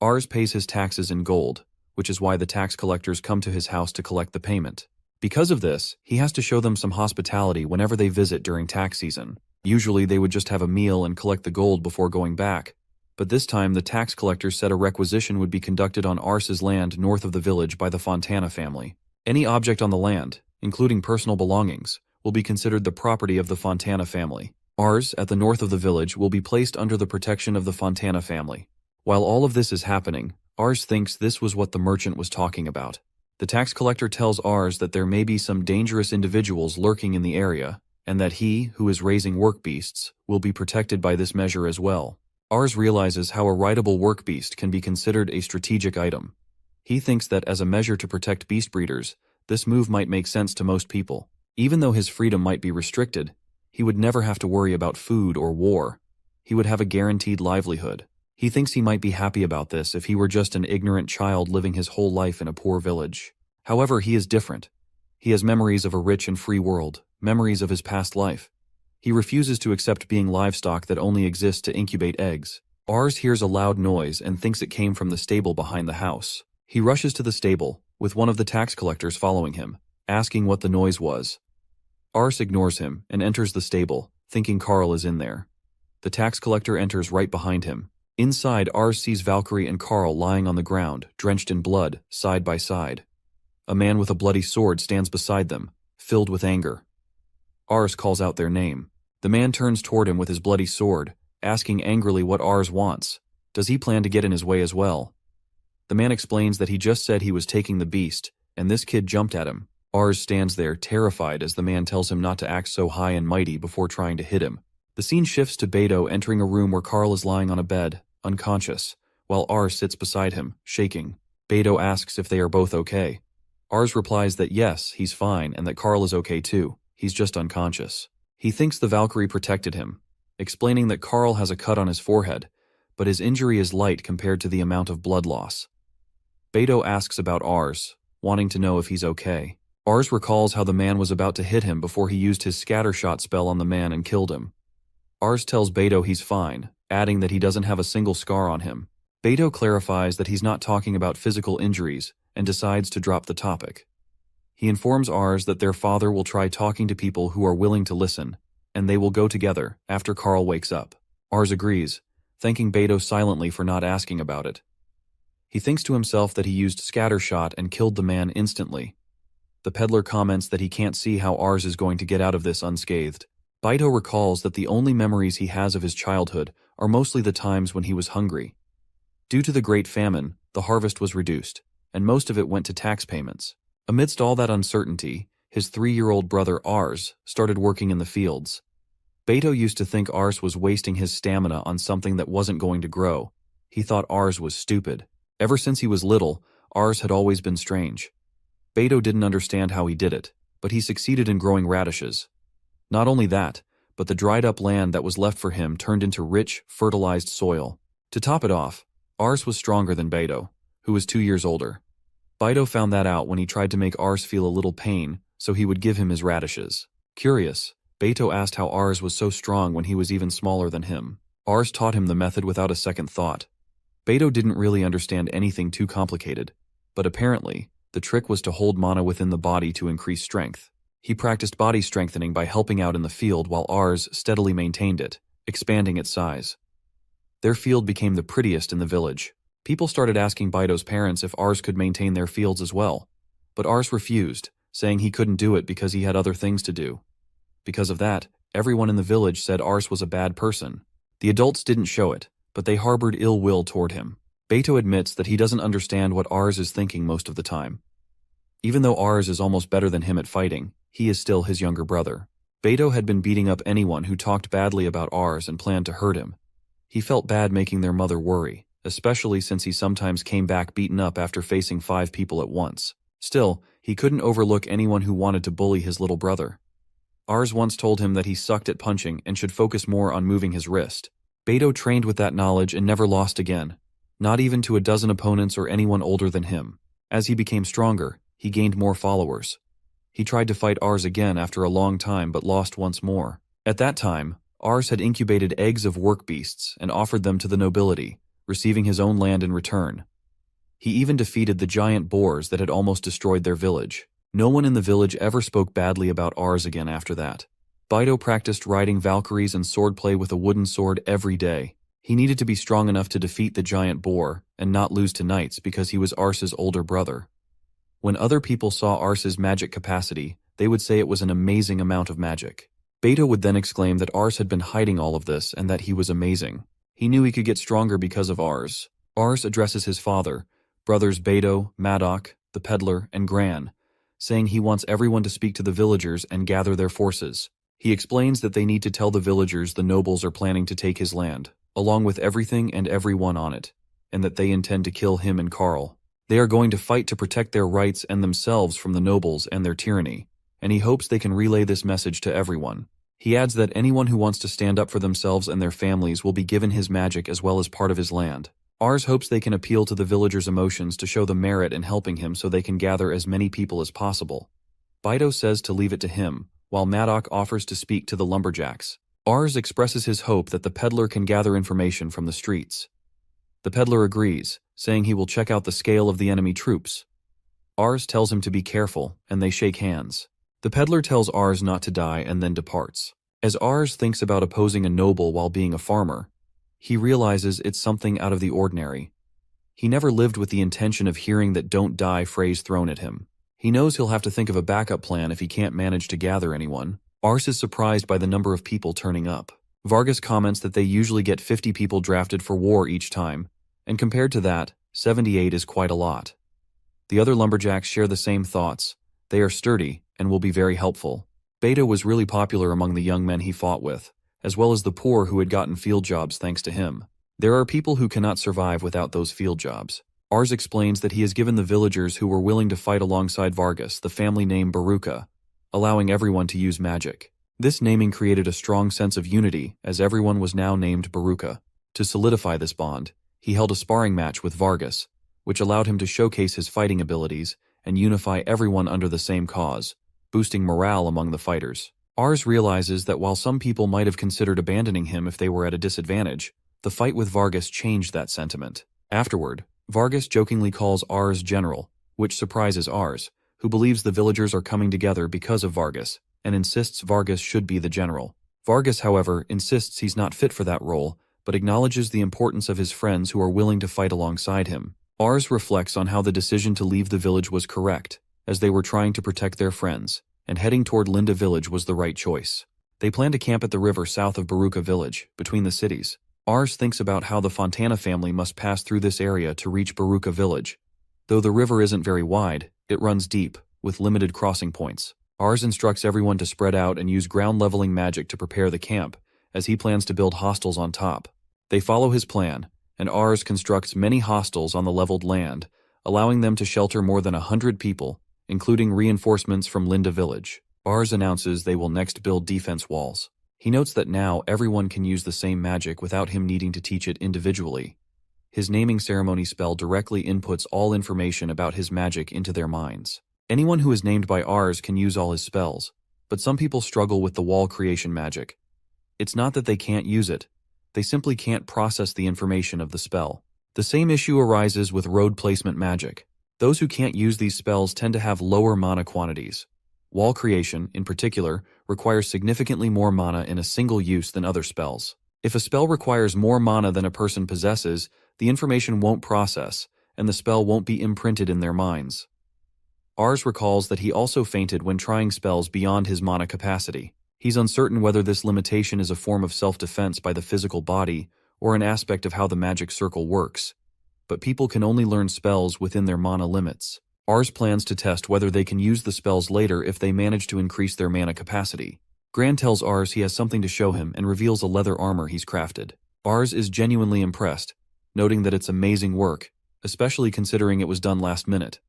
Ars pays his taxes in gold, which is why the tax collectors come to his house to collect the payment. Because of this, he has to show them some hospitality whenever they visit during tax season. Usually they would just have a meal and collect the gold before going back, but this time the tax collectors said a requisition would be conducted on Ars's land north of the village by the Fontana family. Any object on the land, including personal belongings, will be considered the property of the Fontana family. Ars, at the north of the village, will be placed under the protection of the Fontana family. While all of this is happening, Ars thinks this was what the merchant was talking about. The tax collector tells Ars that there may be some dangerous individuals lurking in the area, and that he, who is raising work beasts, will be protected by this measure as well. Ars realizes how a rideable work beast can be considered a strategic item. He thinks that as a measure to protect beast breeders, this move might make sense to most people. Even though his freedom might be restricted, he would never have to worry about food or war. He would have a guaranteed livelihood. He thinks he might be happy about this if he were just an ignorant child living his whole life in a poor village. However, he is different. He has memories of a rich and free world, memories of his past life. He refuses to accept being livestock that only exists to incubate eggs. Ars hears a loud noise and thinks it came from the stable behind the house. He rushes to the stable, with one of the tax collectors following him, asking what the noise was. Ars ignores him and enters the stable, thinking Carl is in there. The tax collector enters right behind him. Inside, Ars sees Valkyrie and Carl lying on the ground, drenched in blood, side by side. A man with a bloody sword stands beside them, filled with anger. Ars calls out their name. The man turns toward him with his bloody sword, asking angrily what Ars wants. Does he plan to get in his way as well? The man explains that he just said he was taking the beast, and this kid jumped at him. Ars stands there, terrified, as the man tells him not to act so high and mighty before trying to hit him. The scene shifts to Beto entering a room where Carl is lying on a bed, unconscious, while Ars sits beside him, shaking. Beto asks if they are both okay. Ars replies that yes, he's fine, and that Carl is okay too. He's just unconscious. He thinks the Valkyrie protected him, explaining that Carl has a cut on his forehead, but his injury is light compared to the amount of blood loss. Beto asks about Ars, wanting to know if he's okay. Ars recalls how the man was about to hit him before he used his scattershot spell on the man and killed him. Ars tells Beto he's fine, adding that he doesn't have a single scar on him. Beto clarifies that he's not talking about physical injuries and decides to drop the topic. He informs Ars that their father will try talking to people who are willing to listen, and they will go together after Carl wakes up. Ars agrees, thanking Beto silently for not asking about it. He thinks to himself that he used scattershot and killed the man instantly. The peddler comments that he can't see how Ars is going to get out of this unscathed. Beto recalls that the only memories he has of his childhood are mostly the times when he was hungry. Due to the Great Famine, the harvest was reduced, and most of it went to tax payments. Amidst all that uncertainty, his 3-year-old brother Ars started working in the fields. Beto used to think Ars was wasting his stamina on something that wasn't going to grow. He thought Ars was stupid. Ever since he was little, Ars had always been strange. Beto didn't understand how he did it, but he succeeded in growing radishes. Not only that, but the dried-up land that was left for him turned into rich, fertilized soil. To top it off, Ars was stronger than Beto, who was 2 years older. Beto found that out when he tried to make Ars feel a little pain, so he would give him his radishes. Curious, Beto asked how Ars was so strong when he was even smaller than him. Ars taught him the method without a second thought. Beto didn't really understand anything too complicated, but apparently, the trick was to hold mana within the body to increase strength. He practiced body strengthening by helping out in the field while Ars steadily maintained it, expanding its size. Their field became the prettiest in the village. People started asking Beto's parents if Ars could maintain their fields as well, but Ars refused, saying he couldn't do it because he had other things to do. Because of that, everyone in the village said Ars was a bad person. The adults didn't show it, but they harbored ill will toward him. Beto admits that he doesn't understand what Ars is thinking most of the time. Even though Ars is almost better than him at fighting, he is still his younger brother. Beto had been beating up anyone who talked badly about Ars and planned to hurt him. He felt bad making their mother worry, especially since he sometimes came back beaten up after facing 5 people at once. Still, he couldn't overlook anyone who wanted to bully his little brother. Ars once told him that he sucked at punching and should focus more on moving his wrist. Beto trained with that knowledge and never lost again, not even to a dozen opponents or anyone older than him. As he became stronger, he gained more followers. He tried to fight Ars again after a long time but lost once more. At that time, Ars had incubated eggs of work beasts and offered them to the nobility, receiving his own land in return. He even defeated the giant boars that had almost destroyed their village. No one in the village ever spoke badly about Ars again after that. Beto practiced riding Valkyries and swordplay with a wooden sword every day. He needed to be strong enough to defeat the giant boar and not lose to knights because he was Ars's older brother. When other people saw Ars's magic capacity, they would say it was an amazing amount of magic. Beto would then exclaim that Ars had been hiding all of this and that he was amazing. He knew he could get stronger because of Ars. Ars addresses his father, brothers Beto, Madoc, the peddler, and Gran, saying he wants everyone to speak to the villagers and gather their forces. He explains that they need to tell the villagers the nobles are planning to take his land, along with everything and everyone on it, and that they intend to kill him and Carl. They are going to fight to protect their rights and themselves from the nobles and their tyranny, and he hopes they can relay this message to everyone. He adds that anyone who wants to stand up for themselves and their families will be given his magic as well as part of his land. Ars hopes they can appeal to the villagers' emotions to show the merit in helping him so they can gather as many people as possible. Bido says to leave it to him, while Maddock offers to speak to the lumberjacks. Ars expresses his hope that the peddler can gather information from the streets. The peddler agrees, saying he will check out the scale of the enemy troops. Ars tells him to be careful, and they shake hands. The peddler tells Ars not to die and then departs. As Ars thinks about opposing a noble while being a farmer, he realizes it's something out of the ordinary. He never lived with the intention of hearing that "don't die" phrase thrown at him. He knows he'll have to think of a backup plan if he can't manage to gather anyone. Ars is surprised by the number of people turning up. Vargas comments that they usually get 50 people drafted for war each time, and compared to that, 78 is quite a lot. The other lumberjacks share the same thoughts. They are sturdy and will be very helpful. Beta was really popular among the young men he fought with, as well as the poor who had gotten field jobs thanks to him. There are people who cannot survive without those field jobs. Ars explains that he has given the villagers who were willing to fight alongside Vargas the family name Baruka, allowing everyone to use magic. This naming created a strong sense of unity, as everyone was now named Baruka. To solidify this bond, he held a sparring match with Vargas, which allowed him to showcase his fighting abilities and unify everyone under the same cause, boosting morale among the fighters. Ars realizes that while some people might have considered abandoning him if they were at a disadvantage, the fight with Vargas changed that sentiment. Afterward, Vargas jokingly calls Ars general, which surprises Ars, who believes the villagers are coming together because of Vargas, and insists Vargas should be the general. Vargas, however, insists he's not fit for that role, but acknowledges the importance of his friends who are willing to fight alongside him. Ars reflects on how the decision to leave the village was correct, as they were trying to protect their friends, and heading toward Linda village was the right choice. They plan to camp at the river south of Baruka village, between the cities. Ars thinks about how the Fontana family must pass through this area to reach Baruka village. Though the river isn't very wide, it runs deep, with limited crossing points. Ars instructs everyone to spread out and use ground-leveling magic to prepare the camp, as he plans to build hostels on top. They follow his plan, and Ars constructs many hostels on the leveled land, allowing them to shelter more than 100 people, including reinforcements from Linda village. Ars announces they will next build defense walls. He notes that now everyone can use the same magic without him needing to teach it individually. His naming ceremony spell directly inputs all information about his magic into their minds. Anyone who is named by Ars can use all his spells, but some people struggle with the wall creation magic. It's not that they can't use it, they simply can't process the information of the spell. The same issue arises with road placement magic. Those who can't use these spells tend to have lower mana quantities. Wall creation, in particular, requires significantly more mana in a single use than other spells. If a spell requires more mana than a person possesses, the information won't process, and the spell won't be imprinted in their minds. Ars recalls that he also fainted when trying spells beyond his mana capacity. He's uncertain whether this limitation is a form of self-defense by the physical body or an aspect of how the magic circle works. But people can only learn spells within their mana limits. Ars plans to test whether they can use the spells later if they manage to increase their mana capacity. Gran tells Ars he has something to show him and reveals a leather armor he's crafted. Ars is genuinely impressed, noting that it's amazing work, especially considering it was done last minute.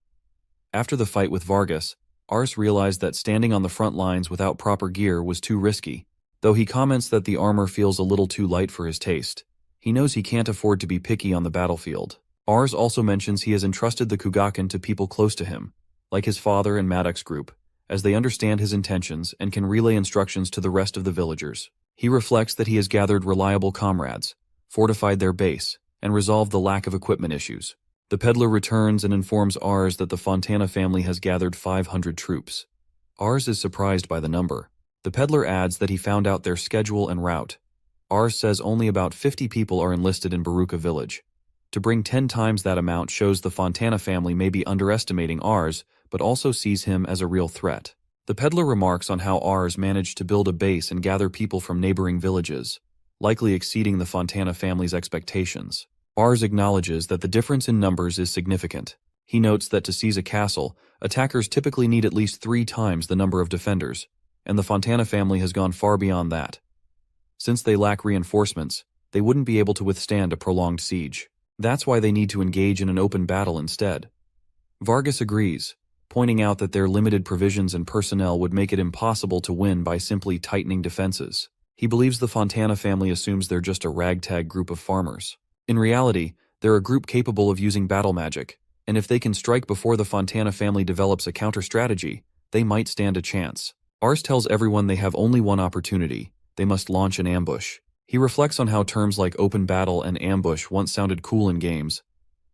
After the fight with Vargas, Ars realized that standing on the front lines without proper gear was too risky. Though he comments that the armor feels a little too light for his taste, he knows he can't afford to be picky on the battlefield. Ars also mentions he has entrusted the Kugakan to people close to him, like his father and Maddox group, as they understand his intentions and can relay instructions to the rest of the villagers. He reflects that he has gathered reliable comrades, fortified their base, and resolved the lack of equipment issues. The peddler returns and informs Ars that the Fontana family has gathered 500 troops. Ars is surprised by the number. The peddler adds that he found out their schedule and route. Ars says only about 50 people are enlisted in Baruka village. To bring 10 times that amount shows the Fontana family may be underestimating Ars, but also sees him as a real threat. The peddler remarks on how Ars managed to build a base and gather people from neighboring villages, likely exceeding the Fontana family's expectations. Ars acknowledges that the difference in numbers is significant. He notes that to seize a castle, attackers typically need at least 3 times the number of defenders, and the Fontana family has gone far beyond that. Since they lack reinforcements, they wouldn't be able to withstand a prolonged siege. That's why they need to engage in an open battle instead. Vargas agrees, pointing out that their limited provisions and personnel would make it impossible to win by simply tightening defenses. He believes the Fontana family assumes they're just a ragtag group of farmers. In reality, they're a group capable of using battle magic, and if they can strike before the Fontana family develops a counter-strategy, they might stand a chance. Ars tells everyone they have only one opportunity: they must launch an ambush. He reflects on how terms like open battle and ambush once sounded cool in games,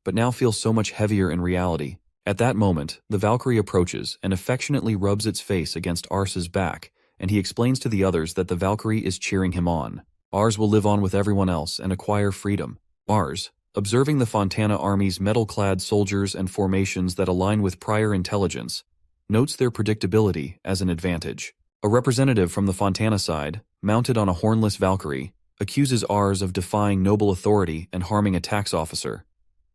but now feel so much heavier in reality. At that moment, the Valkyrie approaches and affectionately rubs its face against Ars's back, and he explains to the others that the Valkyrie is cheering him on. Ars will live on with everyone else and acquire freedom. Ars, observing the Fontana army's metal-clad soldiers and formations that align with prior intelligence, notes their predictability as an advantage. A representative from the Fontana side, mounted on a hornless Valkyrie, accuses Ars of defying noble authority and harming a tax officer.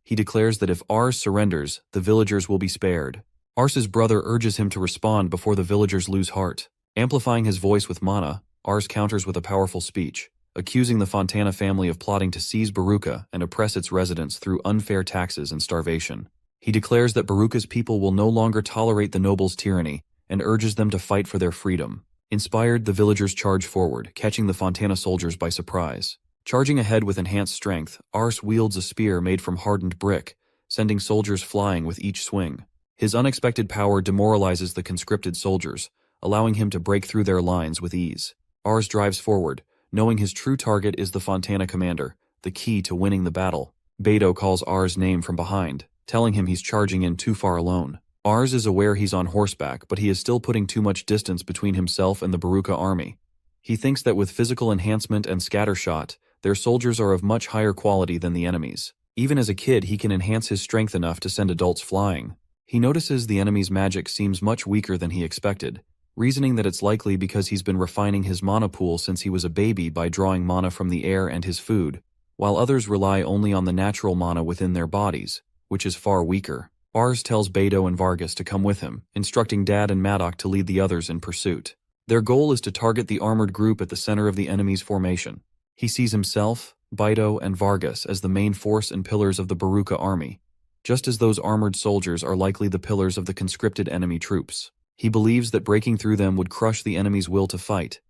He declares that if Ars surrenders, the villagers will be spared. Ars's brother urges him to respond before the villagers lose heart. Amplifying his voice with mana, Ars counters with a powerful speech, accusing the Fontana family of plotting to seize Baruka and oppress its residents through unfair taxes and starvation. He declares that Baruka's people will no longer tolerate the nobles' tyranny and urges them to fight for their freedom. Inspired, the villagers charge forward, catching the Fontana soldiers by surprise. Charging ahead with enhanced strength, Ars wields a spear made from hardened brick, sending soldiers flying with each swing. His unexpected power demoralizes the conscripted soldiers, allowing him to break through their lines with ease. Ars drives forward, knowing his true target is the Fontana commander, the key to winning the battle. Beto calls Ars' name from behind, telling him he's charging in too far alone. Ars is aware he's on horseback, but he is still putting too much distance between himself and the Baruka army. He thinks that with physical enhancement and scattershot, their soldiers are of much higher quality than the enemy's. Even as a kid, he can enhance his strength enough to send adults flying. He notices the enemy's magic seems much weaker than he expected, reasoning that it's likely because he's been refining his mana pool since he was a baby by drawing mana from the air and his food, while others rely only on the natural mana within their bodies, which is far weaker. Ars tells Beto and Vargas to come with him, instructing Dad and Maddock to lead the others in pursuit. Their goal is to target the armored group at the center of the enemy's formation. He sees himself, Beto, and Vargas as the main force and pillars of the Baruka army, just as those armored soldiers are likely the pillars of the conscripted enemy troops. He believes that breaking through them would crush the enemy's will to fight,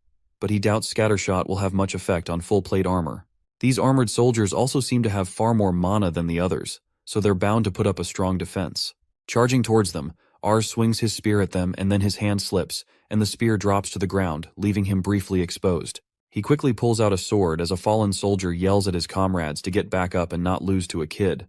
but he doubts scattershot will have much effect on full-plate armor. These armored soldiers also seem to have far more mana than the others, so they're bound to put up a strong defense. Charging towards them, Ars swings his spear at them and then his hand slips, and the spear drops to the ground, leaving him briefly exposed. He quickly pulls out a sword as a fallen soldier yells at his comrades to get back up and not lose to a kid.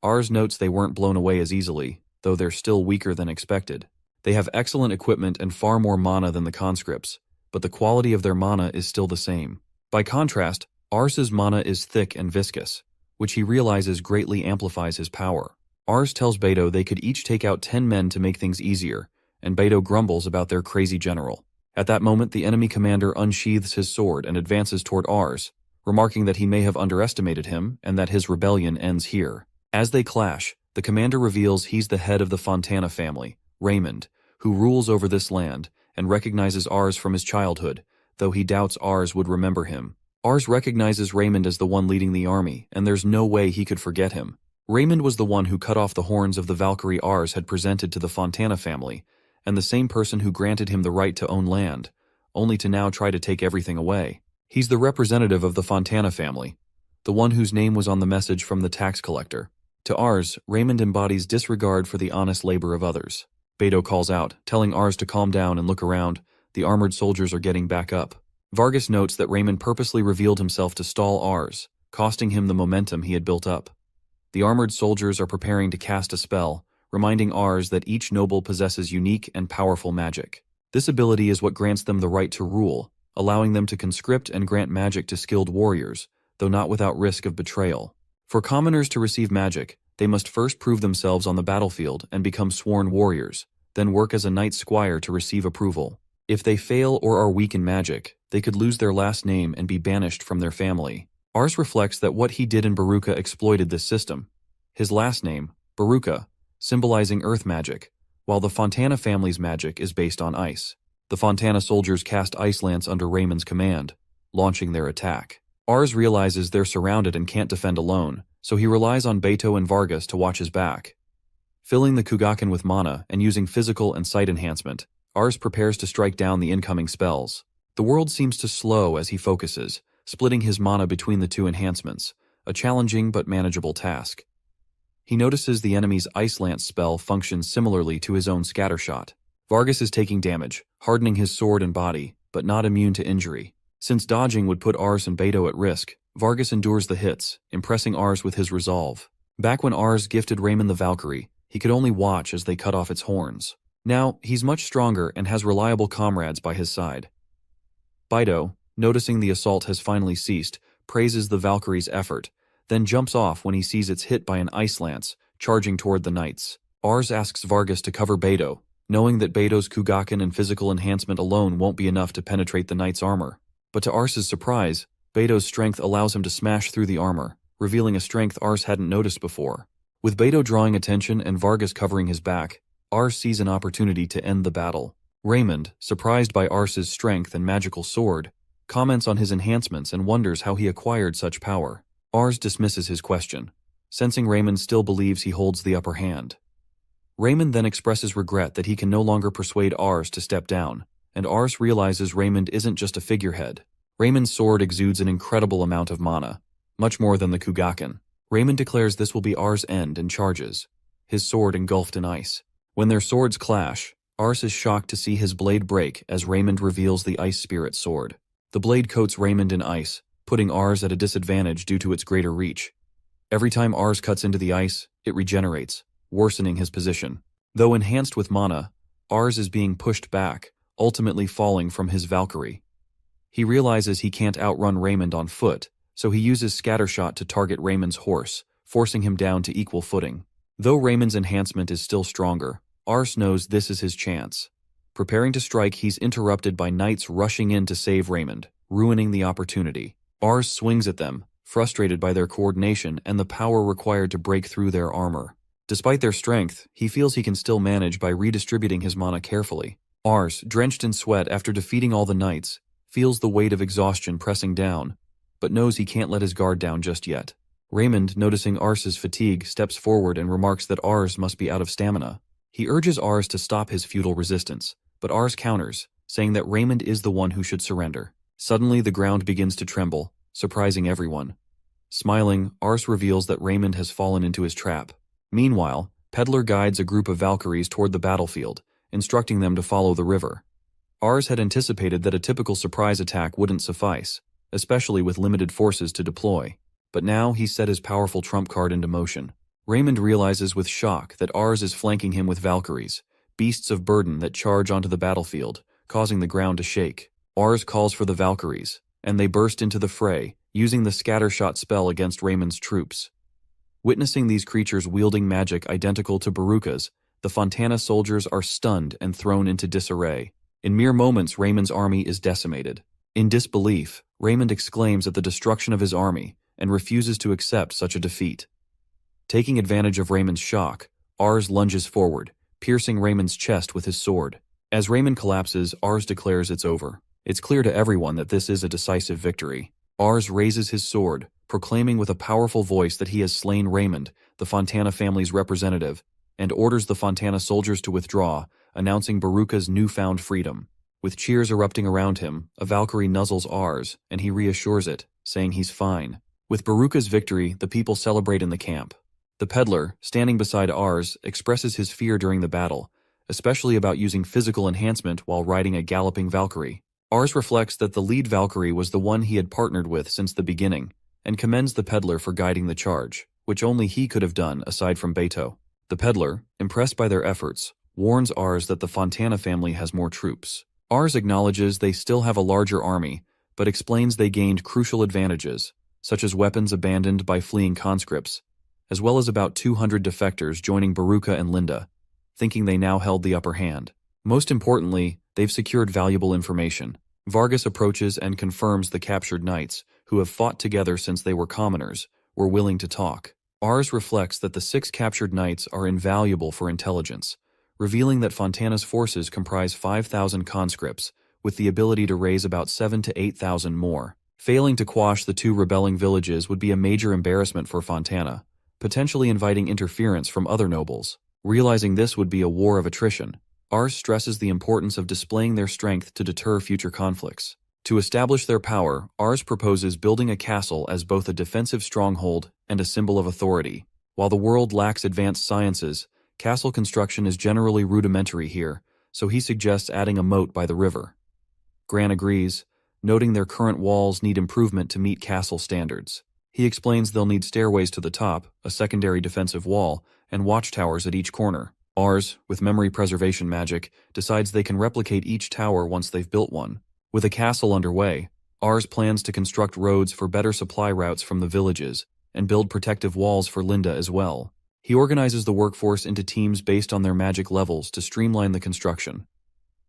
Ars notes they weren't blown away as easily, though they're still weaker than expected. They have excellent equipment and far more mana than the conscripts, but the quality of their mana is still the same. By contrast, Ars's mana is thick and viscous, which he realizes greatly amplifies his power. Ars tells Beto they could each take out 10 men to make things easier, and Beto grumbles about their crazy general. At that moment, the enemy commander unsheathes his sword and advances toward Ars, remarking that he may have underestimated him and that his rebellion ends here. As they clash, the commander reveals he's the head of the Fontana family, Raymond, who rules over this land and recognizes Ars from his childhood, though he doubts Ars would remember him. Ars recognizes Raymond as the one leading the army, and there's no way he could forget him. Raymond was the one who cut off the horns of the Valkyrie Ars had presented to the Fontana family, and the same person who granted him the right to own land, only to now try to take everything away. He's the representative of the Fontana family, the one whose name was on the message from the tax collector. To Ars, Raymond embodies disregard for the honest labor of others. Beto calls out, telling Ars to calm down and look around. The armored soldiers are getting back up. Vargas notes that Raymond purposely revealed himself to stall Ars, costing him the momentum he had built up. The armored soldiers are preparing to cast a spell, reminding Ars that each noble possesses unique and powerful magic. This ability is what grants them the right to rule, allowing them to conscript and grant magic to skilled warriors, though not without risk of betrayal. For commoners to receive magic, they must first prove themselves on the battlefield and become sworn warriors, then work as a knight squire to receive approval. If they fail or are weak in magic, they could lose their last name and be banished from their family. Ars reflects that what he did in Baruka exploited this system. His last name, Baruka, symbolizing earth magic, while the Fontana family's magic is based on ice. The Fontana soldiers cast ice lance under Raymond's command, launching their attack. Ars realizes they're surrounded and can't defend alone, so he relies on Beto and Vargas to watch his back. Filling the Kugaken with mana and using physical and sight enhancement, Ars prepares to strike down the incoming spells. The world seems to slow as he focuses, splitting his mana between the two enhancements, a challenging but manageable task. He notices the enemy's Ice Lance spell functions similarly to his own Scattershot. Vargas is taking damage, hardening his sword and body, but not immune to injury. Since dodging would put Ars and Beto at risk, Vargas endures the hits, impressing Ars with his resolve. Back when Ars gifted Raymond the Valkyrie, he could only watch as they cut off its horns. Now, he's much stronger and has reliable comrades by his side. Beto, noticing the assault has finally ceased, praises the Valkyrie's effort, then jumps off when he sees it's hit by an Ice Lance, charging toward the knights. Ars asks Vargas to cover Beto, knowing that Beto's Kugaken and physical enhancement alone won't be enough to penetrate the knight's armor. But to Ars's surprise, Beto's strength allows him to smash through the armor, revealing a strength Ars hadn't noticed before. With Beto drawing attention and Vargas covering his back, Ars sees an opportunity to end the battle. Raymond, surprised by Ars's strength and magical sword, comments on his enhancements and wonders how he acquired such power. Ars dismisses his question, sensing Raymond still believes he holds the upper hand. Raymond then expresses regret that he can no longer persuade Ars to step down, and Ars realizes Raymond isn't just a figurehead. Raymond's sword exudes an incredible amount of mana, much more than the Kugaken. Raymond declares this will be Ars' end and charges, his sword engulfed in ice. When their swords clash, Ars is shocked to see his blade break as Raymond reveals the Ice Spirit sword. The blade coats Raymond in ice, putting Ars at a disadvantage due to its greater reach. Every time Ars cuts into the ice, it regenerates, worsening his position. Though enhanced with mana, Ars is being pushed back, ultimately falling from his Valkyrie. He realizes he can't outrun Raymond on foot, so he uses Scattershot to target Raymond's horse, forcing him down to equal footing. Though Raymond's enhancement is still stronger, Ars knows this is his chance. Preparing to strike, he's interrupted by knights rushing in to save Raymond, ruining the opportunity. Ars swings at them, frustrated by their coordination and the power required to break through their armor. Despite their strength, he feels he can still manage by redistributing his mana carefully. Ars, drenched in sweat after defeating all the knights, feels the weight of exhaustion pressing down, but knows he can't let his guard down just yet. Raymond, noticing Ars's fatigue, steps forward and remarks that Ars must be out of stamina. He urges Ars to stop his futile resistance, but Ars counters, saying that Raymond is the one who should surrender. Suddenly, the ground begins to tremble, surprising everyone. Smiling, Ars reveals that Raymond has fallen into his trap. Meanwhile, Peddler guides a group of Valkyries toward the battlefield, instructing them to follow the river. Ars had anticipated that a typical surprise attack wouldn't suffice, especially with limited forces to deploy. But now he set his powerful trump card into motion. Raymond realizes with shock that Ars is flanking him with Valkyries, beasts of burden that charge onto the battlefield, causing the ground to shake. Ars calls for the Valkyries, and they burst into the fray, using the Scattershot spell against Raymond's troops. Witnessing these creatures wielding magic identical to Baruka's, the Fontana soldiers are stunned and thrown into disarray. In mere moments, Raymond's army is decimated. In disbelief, Raymond exclaims at the destruction of his army and refuses to accept such a defeat. Taking advantage of Raymond's shock, Ars lunges forward, piercing Raymond's chest with his sword. As Raymond collapses, Ars declares it's over. It's clear to everyone that this is a decisive victory. Ars raises his sword, proclaiming with a powerful voice that he has slain Raymond, the Fontana family's representative, and orders the Fontana soldiers to withdraw, announcing Baruka's newfound freedom. With cheers erupting around him, a Valkyrie nuzzles Ars, and he reassures it, saying he's fine. With Baruka's victory, the people celebrate in the camp. The Peddler, standing beside Ars, expresses his fear during the battle, especially about using physical enhancement while riding a galloping Valkyrie. Ars reflects that the lead Valkyrie was the one he had partnered with since the beginning, and commends the Peddler for guiding the charge, which only he could have done aside from Beto. The Peddler, impressed by their efforts, warns Ars that the Fontana family has more troops. Ars acknowledges they still have a larger army, but explains they gained crucial advantages, such as weapons abandoned by fleeing conscripts, as well as about 200 defectors joining Baruka and Linda, thinking they now held the upper hand. Most importantly, they've secured valuable information. Vargas approaches and confirms the captured knights, who have fought together since they were commoners, were willing to talk. Ars reflects that the 6 captured knights are invaluable for intelligence, revealing that Fontana's forces comprise 5,000 conscripts, with the ability to raise about 7,000 to 8,000 more. Failing to quash the 2 rebelling villages would be a major embarrassment for Fontana, potentially inviting interference from other nobles. Realizing this would be a war of attrition, Ars stresses the importance of displaying their strength to deter future conflicts. To establish their power, Ars proposes building a castle as both a defensive stronghold and a symbol of authority. While the world lacks advanced sciences, castle construction is generally rudimentary here, so he suggests adding a moat by the river. Gran agrees, noting their current walls need improvement to meet castle standards. He explains they'll need stairways to the top, a secondary defensive wall, and watchtowers at each corner. Ars, with memory preservation magic, decides they can replicate each tower once they've built one. With a castle underway, Ars plans to construct roads for better supply routes from the villages and build protective walls for Linda as well. He organizes the workforce into teams based on their magic levels to streamline the construction.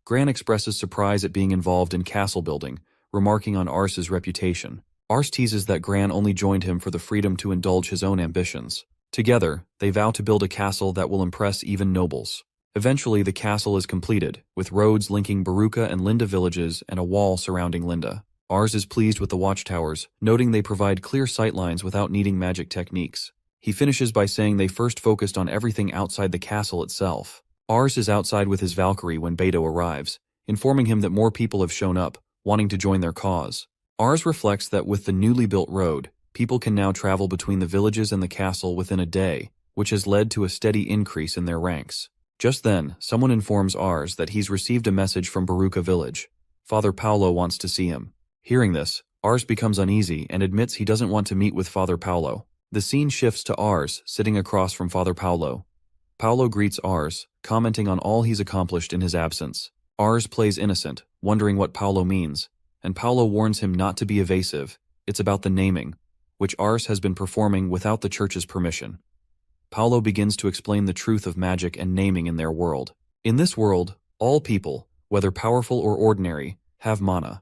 Gran expresses surprise at being involved in castle building, remarking on Ars's reputation. Ars teases that Gran only joined him for the freedom to indulge his own ambitions. Together, they vow to build a castle that will impress even nobles. Eventually, the castle is completed, with roads linking Baruka and Linda villages and a wall surrounding Linda. Ars is pleased with the watchtowers, noting they provide clear sightlines without needing magic techniques. He finishes by saying they first focused on everything outside the castle itself. Ars is outside with his Valkyrie when Beto arrives, informing him that more people have shown up, wanting to join their cause. Ars reflects that with the newly built road, people can now travel between the villages and the castle within a day, which has led to a steady increase in their ranks. Just then, someone informs Ars that he's received a message from Baruka village. Father Paulo wants to see him. Hearing this, Ars becomes uneasy and admits he doesn't want to meet with Father Paulo. The scene shifts to Ars, sitting across from Father Paulo. Paulo greets Ars, commenting on all he's accomplished in his absence. Ars plays innocent, wondering what Paulo means, and Paulo warns him not to be evasive. It's about the naming, which Ars has been performing without the church's permission. Paulo begins to explain the truth of magic and naming in their world. In this world, all people, whether powerful or ordinary, have mana,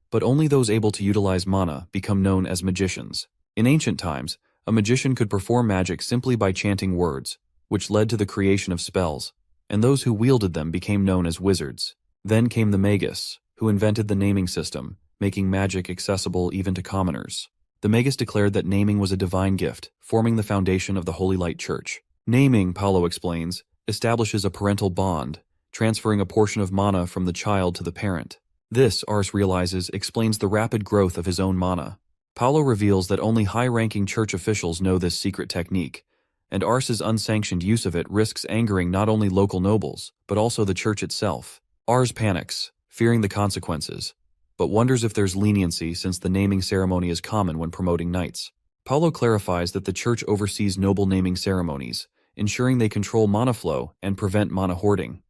but only those able to utilize mana become known as magicians. In ancient times, a magician could perform magic simply by chanting words, which led to the creation of spells, and those who wielded them became known as wizards. Then came the Magus, who invented the naming system, making magic accessible even to commoners. The Magus declared that naming was a divine gift, forming the foundation of the Holy Light Church. Naming, Paulo explains, establishes a parental bond, transferring a portion of mana from the child to the parent. This, Ars realizes, explains the rapid growth of his own mana. Paulo reveals that only high-ranking church officials know this secret technique, and Ars's unsanctioned use of it risks angering not only local nobles, but also the church itself. Ars panics, fearing the consequences, but wonders if there's leniency since the naming ceremony is common when promoting knights. Paulo clarifies that the church oversees noble naming ceremonies, ensuring they control mana flow and prevent mana hoarding.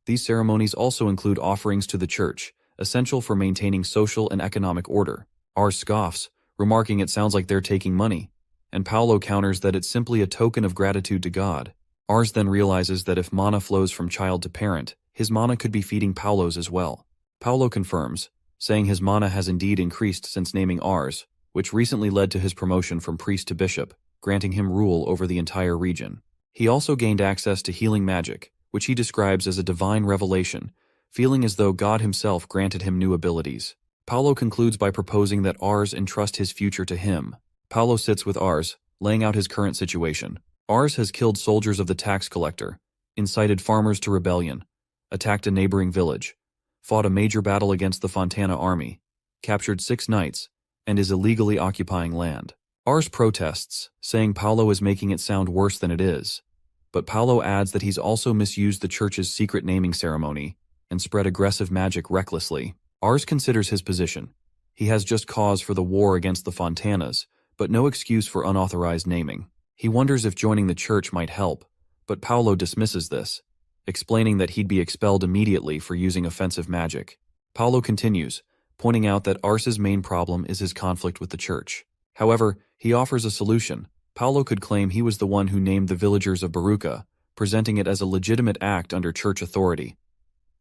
These ceremonies also include offerings to the church, essential for maintaining social and economic order. Ars scoffs, remarking it sounds like they're taking money, and Paulo counters that it's simply a token of gratitude to God. Ars then realizes that if mana flows from child to parent, his mana could be feeding Paulo's as well. Paulo confirms, saying his mana has indeed increased since naming Ars, which recently led to his promotion from priest to bishop, granting him rule over the entire region. He also gained access to healing magic, which he describes as a divine revelation, feeling as though God himself granted him new abilities. Paulo concludes by proposing that Ars entrust his future to him. Paulo sits with Ars, laying out his current situation. Ars has killed soldiers of the tax collector, incited farmers to rebellion, attacked a neighboring village, fought a major battle against the Fontana army, captured 6 knights, and is illegally occupying land. Ars protests, saying Paulo is making it sound worse than it is. But Paulo adds that he's also misused the church's secret naming ceremony and spread aggressive magic recklessly. Ars considers his position. He has just cause for the war against the Fontanas, but no excuse for unauthorized naming. He wonders if joining the church might help, but Paulo dismisses this, explaining that he'd be expelled immediately for using offensive magic. Paulo continues, pointing out that Ars's main problem is his conflict with the church. However, he offers a solution. Paulo could claim he was the one who named the villagers of Baruka, presenting it as a legitimate act under church authority.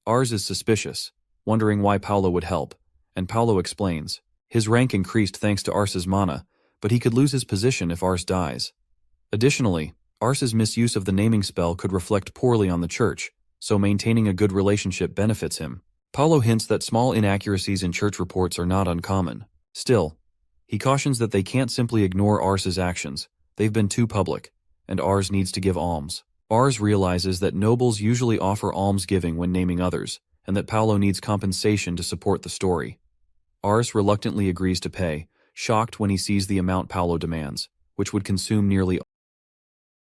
Ars is suspicious, wondering why Paulo would help, and Paulo explains. His rank increased thanks to Ars's mana, but he could lose his position if Ars dies. Additionally, Ars's misuse of the naming spell could reflect poorly on the church, so maintaining a good relationship benefits him. Paulo hints that small inaccuracies in church reports are not uncommon. Still, he cautions that they can't simply ignore Ars's actions. They've been too public, and Ars needs to give alms. Ars realizes that nobles usually offer almsgiving when naming others, and that Paolo needs compensation to support the story. Ars reluctantly agrees to pay, shocked when he sees the amount Paolo demands, which would consume nearly